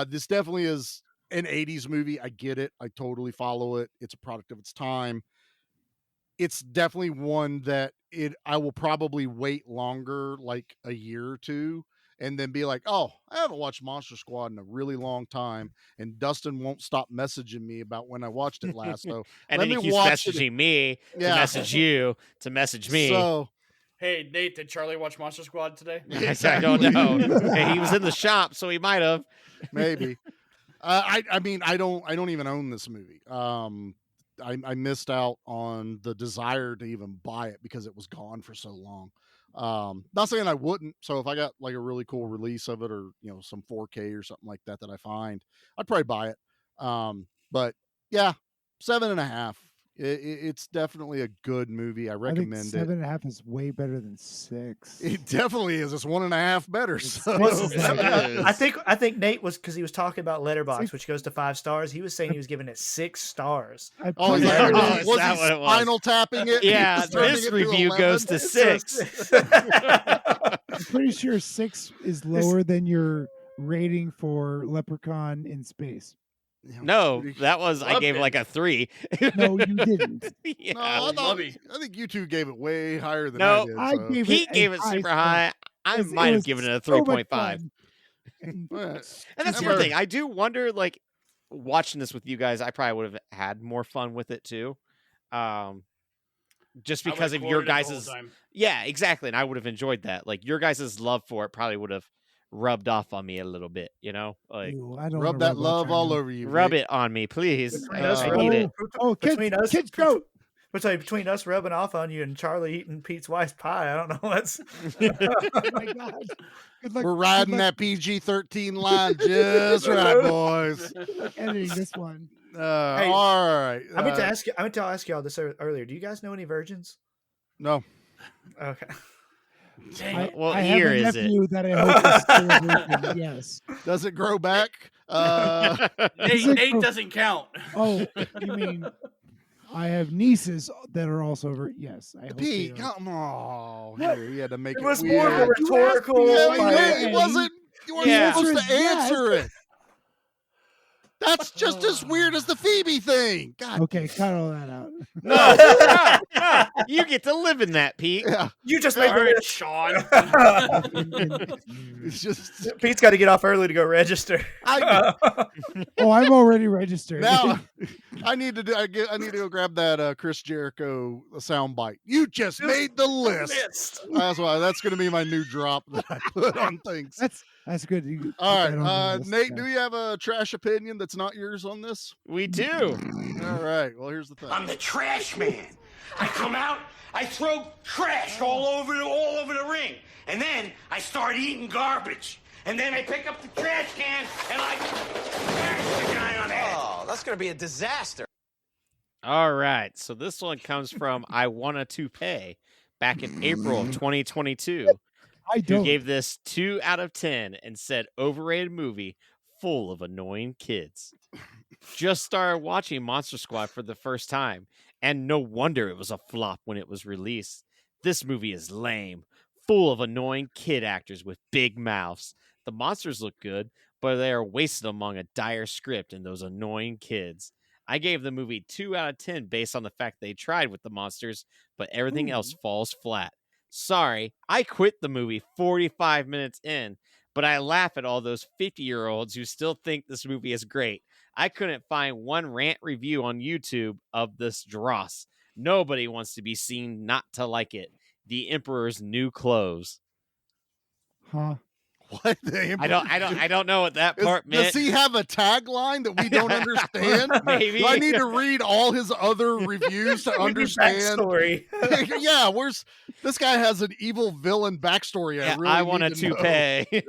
This definitely is an 80s movie. I get it. I totally follow it. It's a product of its time. It's definitely one that I will probably wait longer, like a year or two, and then be like, oh, I haven't watched Monster Squad in a really long time. And Dustin won't stop messaging me about when I watched it last. So And let then he me keeps watch it. messaging me to Yeah. message you to message me. So Hey, Nate, did Charlie watch Monster Squad today? I don't know. Hey, he was in the shop, so he might have. maybe. I mean, I don't even own this movie. I missed out on the desire to even buy it because it was gone for so long. Not saying I wouldn't. So if I got like a really cool release of it, or some 4K or something like that I find, I'd probably buy it. But yeah, 7.5. It's definitely a good movie. I recommend think it. 7.5 is way better than 6. It definitely is. It's 1.5 better. So. I think Nate was, because he was talking about Letterboxd, which goes to 5 stars. He was saying he was giving it 6 stars. Oh, yeah. Is Was that he what it was? spinal tapping it? Yeah, Turning this it to review 11? goes to 6. I'm pretty sure 6 is lower than your rating for Leprechaun in Space. No, that was I Loved gave it. like a 3. No, you didn't. Yeah. No, I Lovey. think you two gave it way higher than No, I did. I so. gave He it a gave it high super score. high. I Because might have was given it a so much 3.5. fun. And that's the other thing. I do wonder, like, watching this with you guys, I probably would have had more fun with it too. Just I because would've of your quoted it the whole guys' time. yeah, exactly. And I would have enjoyed that. Like your guys' love for it probably would have rubbed off on me a little bit, Like Ew, I don't Rub wanna that off love right all now. over you. rub Vic. it on me, please. Between us, I need it. Oh, between us, kids go. between us rubbing off on you and Charlie eating Pete's wife's pie, I don't know what's. Oh my god. Good luck, We're riding good luck that PG-13 line just right, boys. editing this one. Hey, All right. I meant to ask you. I meant to ask y'all this earlier. Do you guys know any virgins? No. Okay. What I have year a is it? nephew that I hope is still a virgin, yes. Does it grow back? Nate doesn't count. Oh, you mean I have nieces that are also yes. I hope they Pete, are. come on. What? Here, you had to make It it was weird. more of a rhetorical. It wasn't. You weren't Yeah. supposed to The answer is yes. answer it. That's just as weird as the Phoebe thing. God. Okay, cut all that out. No, you get to live in that, Pete. Yeah. You just All made the right, list. Sean. It's just Pete's got to get off early to go register. Oh, I'm already registered. now. I need to go grab that Chris Jericho soundbite. You just made the list. That's why. That's going to be my new drop that I put on things. That's good. You put All that on the right, list, Nate. yeah. Do you have a trash opinion that's not yours on this? We do. All right. Well, here's the thing. I'm the trash man. I come out, I throw trash all over the ring, and then I start eating garbage. And then I pick up the trash can and I smash the guy on the head. Oh, that's going to be a disaster. All right. So this one comes from I Want a Toupee back in April of 2022. I Who don't. gave this 2 out of 10 and said overrated movie full of annoying kids. Just started watching Monster Squad for the first time, and no wonder it was a flop when it was released. This movie is lame, full of annoying kid actors with big mouths. The monsters look good, but they are wasted among a dire script and those annoying kids. I gave the movie 2 out of 10 based on the fact they tried with the monsters, but everything else falls flat. Sorry, I quit the movie 45 minutes in, but I laugh at all those 50-year-olds who still think this movie is great. I couldn't find one rant review on YouTube of this dross. Nobody wants to be seen not to like it. The Emperor's New Clothes. Huh? What? I don't know what that part meant. Does he have a tagline that we don't understand? Maybe. Do I need to read all his other reviews to understand? Backstory. Yeah, where's this guy has an evil villain backstory? Yeah, really I want a toupee.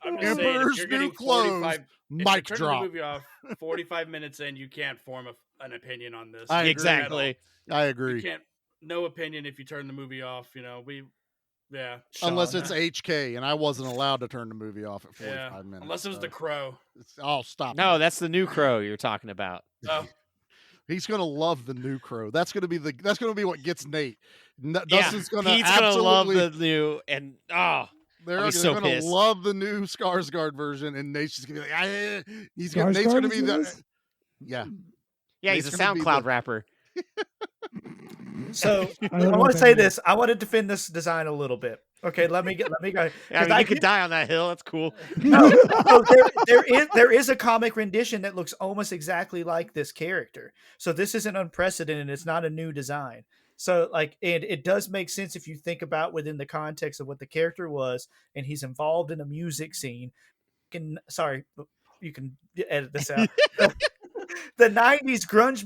I'm just saying, Emperor's if you're getting New Clothes. 45, Mic if you turn drop. the movie off 45 minutes in, you can't form an opinion on this. I agree. Exactly. I agree. You can't. No opinion if you turn the movie off. Yeah. Unless it's HK, and I wasn't allowed to turn the movie off at 45 minutes. Unless it was The Crow. Oh, stop. No, that's the new Crow you're talking about. Oh. He's gonna love the new Crow. That's gonna be what gets Nate. Dustin's yeah, gonna Pete's absolutely gonna love the new and they're so gonna pissed. love the new Skarsgård version, and Nate's just gonna be like, Nate's Skarsgård gonna is be in the this? yeah. Yeah, he's a Nate's gonna be SoundCloud rapper. So I I don't know want what to that say means. this. I want to defend this design a little bit. Okay, let me go. Yeah, 'cause you could die on that hill. That's cool. No, so there is a comic rendition that looks almost exactly like this character. So this isn't unprecedented. It's not a new design. So and it does make sense if you think about within the context of what the character was, and he's involved in a music scene. You can edit this out. The 90s grunge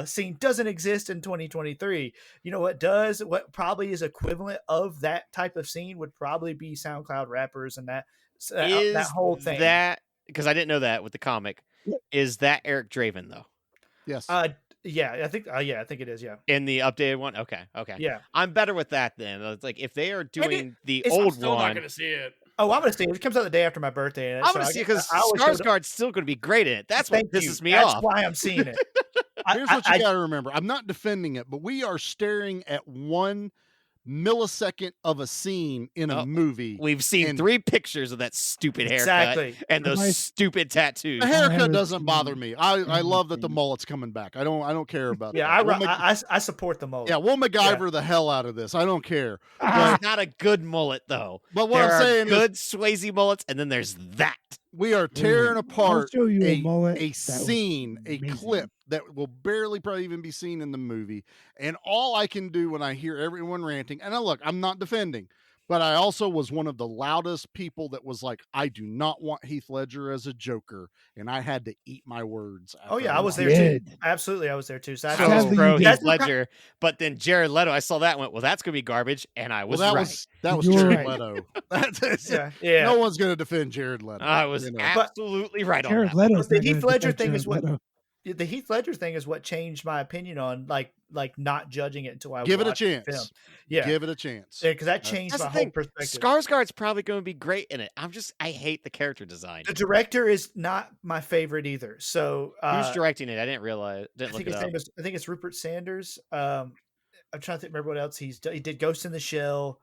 scene doesn't exist in 2023. You know what does? What probably is equivalent of that type of scene would probably be SoundCloud rappers and that whole thing. That because I didn't know that with the comic. Is that Eric Draven though? Yes. Yeah, I think it is. Yeah. In the updated one, okay. Yeah. I'm better with that then. It's like if they are doing the I'm old Still one, not gonna see it. Oh, I'm gonna see it. It comes out the day after my birthday. I'm gonna see it because Skarsgård's still gonna be great in it. That's what pisses me That's off. why I'm seeing it. Here's what you got to remember. I'm not defending it, but we are staring at 1 millisecond of a scene in a movie. We've seen 3 pictures of that stupid haircut Exactly. and those stupid tattoos. The haircut doesn't bother me. I love that the mullet's coming back. I don't care about Yeah, that. I support the mullet. Yeah, we'll MacGyver the hell out of this. I don't care. It's not a good mullet though. But what there I'm are saying good Swayze mullets, and then there's that. We are tearing apart show you a a mullet that was scene, a amazing. clip that will barely probably even be seen in the movie. And all I can do when I hear everyone ranting, and look, I'm not defending, but I also was one of the loudest people that was like, I do not want Heath Ledger as a Joker. And I had to eat my words. Oh yeah, I after was I there watched too. Absolutely, I was there too. So I was pro Heath that's Ledger, but then Jared Leto, I saw that and went, well, that's gonna be garbage, and I was that right. was You were Jared right. Leto. That's Yeah. No one's going to defend Jared Leto. I was you know. absolutely right on Jared that. Leto's the not Heath gonna Ledger defend thing Jared is what Leto. the Heath Ledger thing is what changed my opinion on like not judging it until I Give it a watched the chance. film. Yeah, Give it a chance. because that changed That's my the whole thing. perspective. Skarsgård's probably going to be great in it. I hate the character design. The director is not my favorite either. So Who's directing it? I didn't realize. I Didn't think look his it name up. is. I think it's Rupert Sanders. I'm trying to remember what else he did. Ghost in the Shell,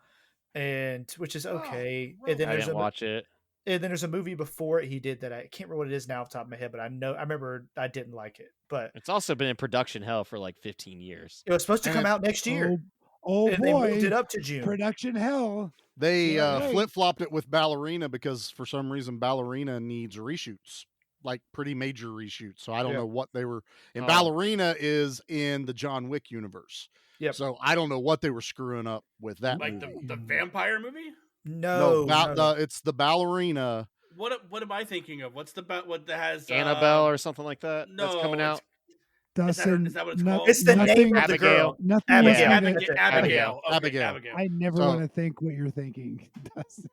and which is okay. And then I didn't watch it. And then there's a movie before it he did that I can't remember what it is now off the top of my head, but I remember I didn't like it. But It's also been in production hell for like 15 years. it was supposed to come out next year. Oh and boy, they moved it up to June. Production hell. They Yeah. flip-flopped it with Ballerina because for some reason Ballerina needs reshoots, like pretty major reshoots. So I don't know what they were. And Oh. Ballerina is in the John Wick universe. Yep. So I don't know what they were screwing up with that Like movie. the vampire movie? No, it's the Ballerina. What am I thinking of? What's the what that has Annabelle or something like that. no, that's coming out. Dustin, is that what it's no- called? It's the name nothing- of the girl. Nothing Abigail. was gonna- Abigail. Okay, Abigail. Abigail. I never So- want to think what you're thinking, Dustin.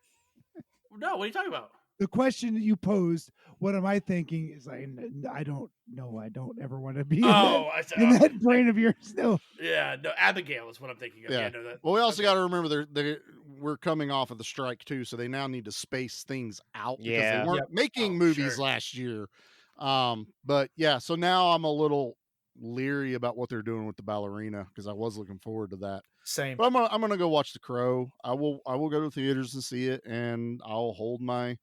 No, what are you talking about? the question that you posed, what am I thinking? Is like, I don't know. I don't ever want to be in that brain of yours. No. Yeah, no, Abigail is what I'm thinking of. Yeah, no, that, well, we also got to remember we're coming off of the strike too, so they now need to space things out because they weren't making movies last year. But yeah, so now I'm a little leery about what they're doing with the ballerina because I was looking forward to that. Same. But I'm gonna go watch The Crow. I will go to the theaters and see it, and I'll hold my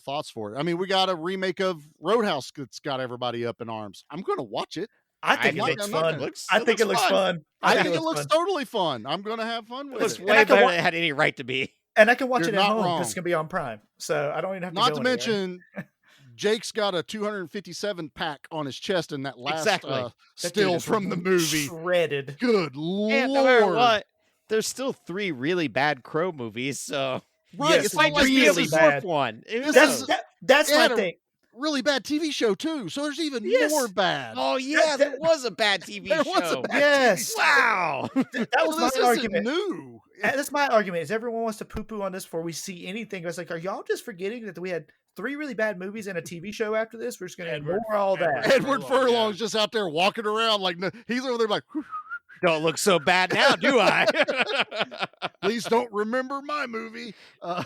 thoughts for it. I mean, we got a remake of Roadhouse that's got everybody up in arms. I'm gonna watch it. I think it looks fun. I think it looks fun. I think it looks totally fun. I'm gonna have fun with it. Looks way better than it had any right to be. And I can watch You're it at home wrong. because it's gonna be on Prime, so I don't even have to. Not go to mention, Jake's got a 257 pack on his chest in that last still from the movie. Shredded. Good Lord. And no matter what, there's still 3 really bad Crow movies, so right, it's like really bad one. That's my thing. Really bad TV show too, so there's even more bad. Oh yeah, there was a bad TV show. Was a bad TV show. Wow. That was my argument. New. That's my argument. Is everyone wants to poo-poo on this before we see anything? I was like, are y'all just forgetting that we had 3 really bad movies and a TV show after this? We're just going to ignore all that. Edward Furlong's just out there walking around like he's over there like. Don't look so bad now, do I? Please don't remember my movie. All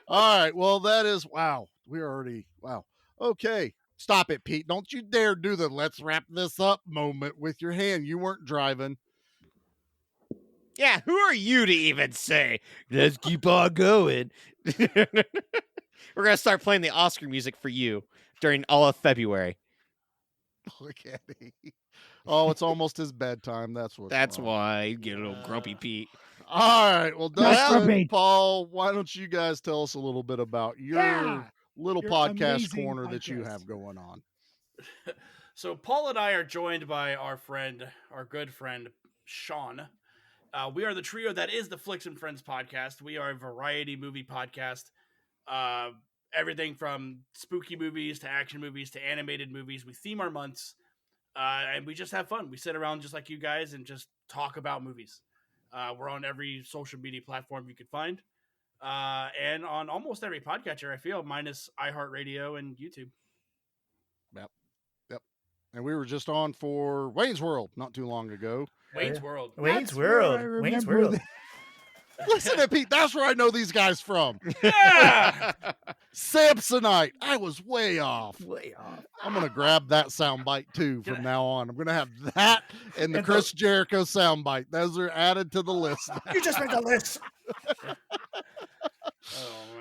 right. Well, that is wow. We're already wow. Okay. Stop it, Pete. Don't you dare do the let's wrap this up moment with your hand. You weren't driving. Yeah, who are you to even say, let's keep on going? We're going to start playing the Oscar music for you during all of February. Look at me. Oh, it's almost his bedtime. That's why you get a little grumpy, Pete. All right. Well, Dustin and Paul, why don't you guys tell us a little bit about your little podcast corner that you have going on? So Paul and I are joined by our good friend, Sean. We are the trio that is the Flicks and Friends podcast. We are a variety movie podcast. Everything from spooky movies to action movies to animated movies. We theme our months. And we just have fun. We sit around just like you guys and just talk about movies. We're on every social media platform you could find. And on almost every podcatcher, I feel, minus iHeartRadio and YouTube. Yep. And we were just on for Wayne's World not too long ago. Wayne's World. Listen to Pete. That's where I know these guys from. Yeah. Samsonite. I was way off. I'm going to grab that soundbite too from now on. I'm going to have that and the Chris Jericho soundbite. Those are added to the list. You just made the list.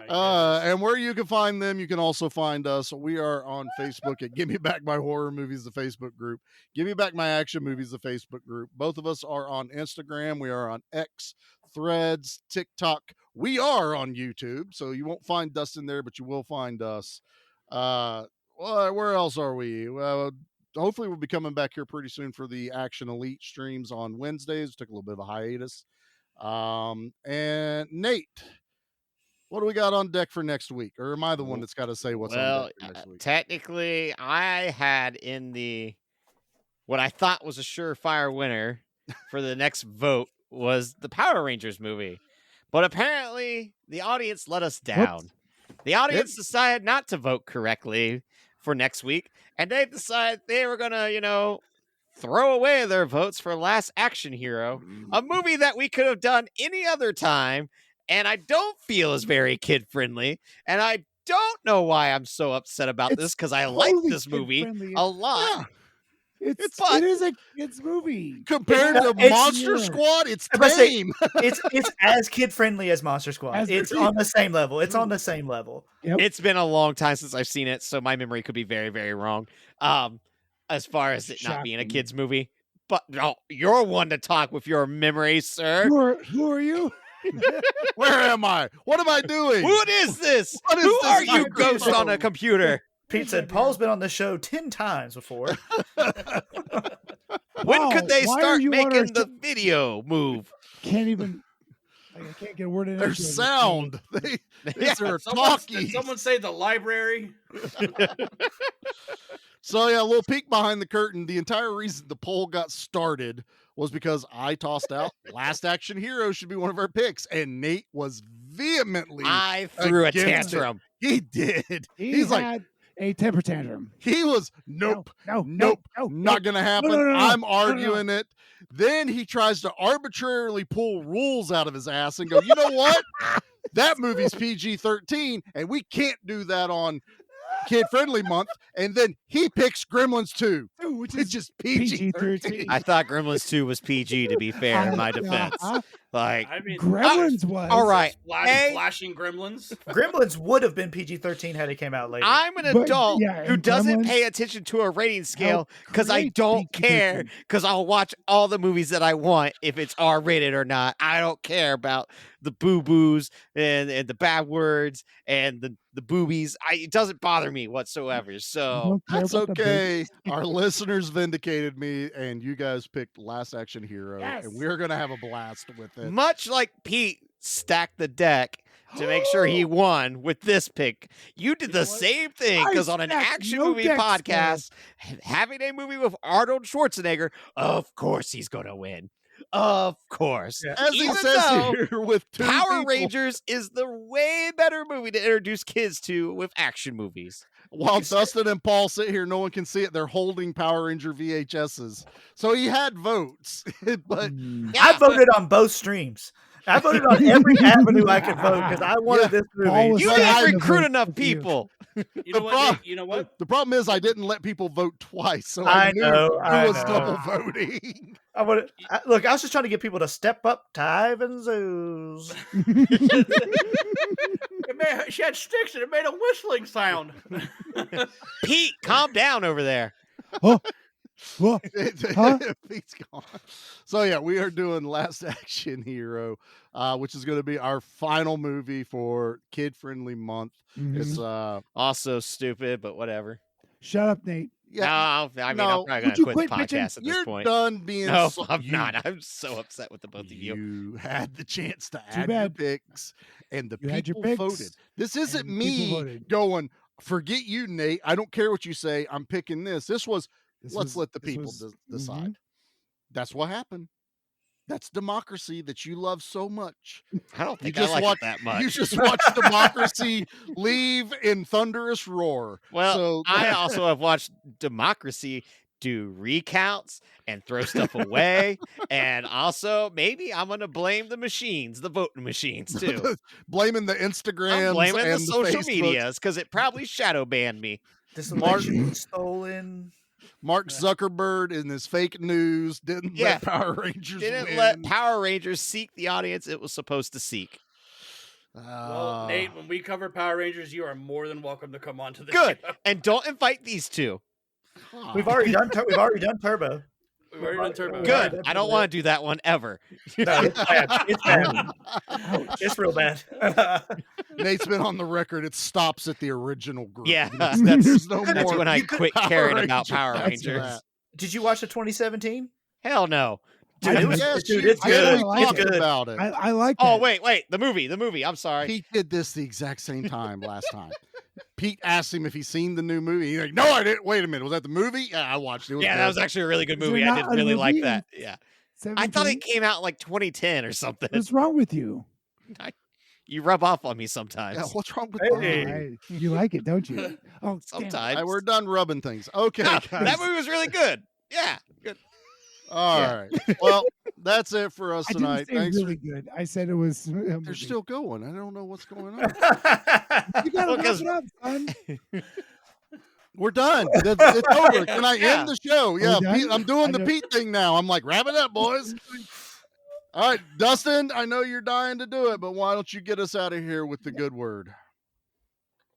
And where you can find them, you can also find us. We are on Facebook at Give Me Back My Horror Movies, the Facebook group. Give Me Back My Action Movies, the Facebook group. Both of us are on Instagram. We are on X, Threads, TikTok. We are on YouTube, so you won't find Dustin there, but you will find us. Where else are we? Well, hopefully we'll be coming back here pretty soon for the Action Elite streams on Wednesdays. Took a little bit of a hiatus. And Nate, what do we got on deck for next week? Or am I the one that's got to say what's on deck for next week? Technically, I had in what I thought was a surefire winner for the next vote was the Power Rangers movie. But apparently, the audience let us down. The audience decided not to vote correctly for next week, and they decided they were going to, throw away their votes for Last Action Hero, a movie that we could have done any other time, and I don't feel is very kid-friendly, and I don't know why I'm so upset about this, because I like this movie a lot. Yeah. It is a kids movie compared to Monster Squad. It's tame. It's as kid friendly as Monster Squad. It's on the same level. Yep. It's been a long time since I've seen it, so my memory could be very, very wrong. As far as it not being a kids movie, but no, you're one to talk with your memory, sir. Who are you? Where am I? What am I doing? What is this? Who are you, ghost on a computer? Pete said Paul's been on the show 10 times before. When could they start making the video move? Can't even. I can't get a word in. Their sound. These are talkies. Did someone say the library? So yeah, a little peek behind the curtain. The entire reason the poll got started was because I tossed out Last Action Hero should be one of our picks, and Nate was vehemently. I threw a against tantrum. It. He did. He's like had a temper tantrum. he was nope, not gonna happen. No. I'm arguing it. Then he tries to arbitrarily pull rules out of his ass and go, you know what? That movie's PG-13, and we can't do that on Kid Friendly Month. And then he picks Gremlins 2, which is just PG-13. I thought Gremlins 2 was PG, to be fair, in my defense. Like, I mean, Gremlins was. All right. Flashing Gremlins. Gremlins would have been PG-13 had it came out later. I'm an adult who doesn't Gremlins- pay attention to a rating scale because I don't care, because I'll watch all the movies that I want if it's R-rated or not. I don't care about the boo-boos and the bad words and the boobies. It doesn't bother me whatsoever. So that's okay. Our listeners vindicated me, and you guys picked Last Action Hero, and we're gonna have a blast with it. much like Pete stacked the deck to make sure he won with this pick, you did the same thing, because on an action movie podcast, having a movie with Arnold Schwarzenegger, of course he's gonna win. Of course. Yeah. As he Even says though here with two Power people. Rangers is the way better movie to introduce kids to with action movies. While Dustin and Paul sit here, no one can see it. They're holding Power Ranger VHSs. So he had votes. But I voted on both streams. I voted on every avenue I could vote because I wanted this movie. You didn't recruit enough people. You know what? You know what? The problem is I didn't let people vote twice, so I knew know, who I was know. double voting. Look, I was just trying to get people to step up to Ivan's Ooze. She had sticks and it made a whistling sound. Pete, calm down over there. Pete's gone. So yeah, we are doing Last Action Hero, which is going to be our final movie for Kid Friendly Month. It's also stupid, but whatever. Shut up, Nate. No, I'm probably going to quit the podcast at this You're point. done being. No, I'm not. I'm so upset with the both of you. You had the chance to Too add bad. your picks, and the You had your people picks, voted. This isn't and the people me voted. going, forget you, Nate. I don't care what you say. I'm picking this. Let's let the people decide. That's what happened. That's democracy that you love so much. I don't think I like it that much. You just watched democracy leave in thunderous roar. Well, so I also have watched democracy do recounts and throw stuff away. And also, maybe I'm going to blame the machines, the voting machines, too. Blaming the Instagrams I'm blaming and the social Facebooks. medias because it probably shadow banned me. This election stolen. Mark Zuckerberg in his fake news didn't let Power Rangers win. Let Power Rangers seek the audience it was supposed to seek. Well, Nate, when we cover Power Rangers, you are more than welcome to come on to the Good. show. And don't invite these two. We've already done Turbo. We've already done Turbo. Good. I don't want to do that one ever. No, it's bad. It's bad. It's real bad. Nate's been on the record. It stops at the original group. Yeah, There's no that's more when I quit Power caring about Rangers Power after Rangers. that. Did you watch the 2017? Hell no. Dude, it was, Yes, dude, you it's good. actually It's talked good. about it. I like Oh, that. wait. The movie. I'm sorry. Pete did this the exact same time last time. Pete asked him if he's seen the new movie. He's like, no, I didn't. Wait a minute. Was that the movie? Yeah, I watched it. It was Yeah, good. that was actually a really good Is movie. there I not did a really like movie that. Yeah. I thought 17? it came out like 2010 or something. What's wrong with you? You rub off on me sometimes. Yeah, what's wrong with Hey. that? You like it, don't you? Oh, Sometimes. All right, we're done rubbing things. Okay, No, guys. that movie was really good. Yeah. Good. All right. Well, that's it for us I didn't tonight. say Thanks. really good. I said it was. They're still going. I don't know what's going on. You gotta Well, wrap 'cause- it up, son. We're done. It's over. Can I Yeah. end the show? Yeah, done? Pete, I'm doing I the know. Pete thing now. I'm like, wrap it up, boys. All right, Dustin, I know you're dying to do it, but why don't you get us out of here with the good word?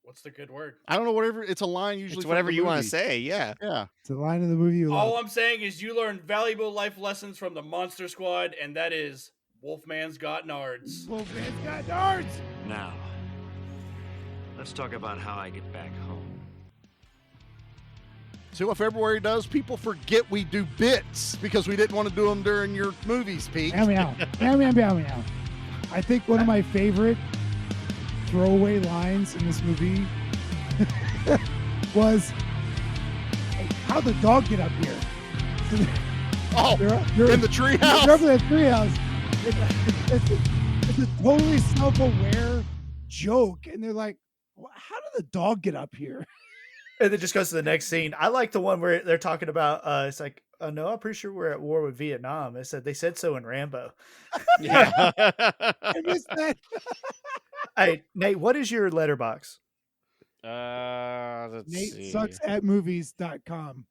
What's the good word? I don't know, whatever. It's a line usually. It's from whatever the you want movie. to say. Yeah. Yeah. It's the line of the movie you love. All I'm saying is you learn valuable life lessons from the Monster Squad, and that is Wolfman's got nards. Wolfman's got darts. Now, let's talk about how I get back home. See what February does? People forget we do bits because we didn't want to do them during your movies, Pete. Meow meow. Meow meow meow meow. I think one of my favorite throwaway lines in this movie was, hey, how'd the dog get up here? Oh, They're in the treehouse. They're up in the treehouse. It's It's a totally self-aware joke, and they're like, "How did the dog get up here?" And then just goes to the next scene. I like the one where they're talking about. It's like, oh no, I'm pretty sure we're at war with Vietnam. It said they said so in Rambo. Yeah. I missed that. Hey, Nate, what is your letterbox? Let's Nate see. sucks at movies.com.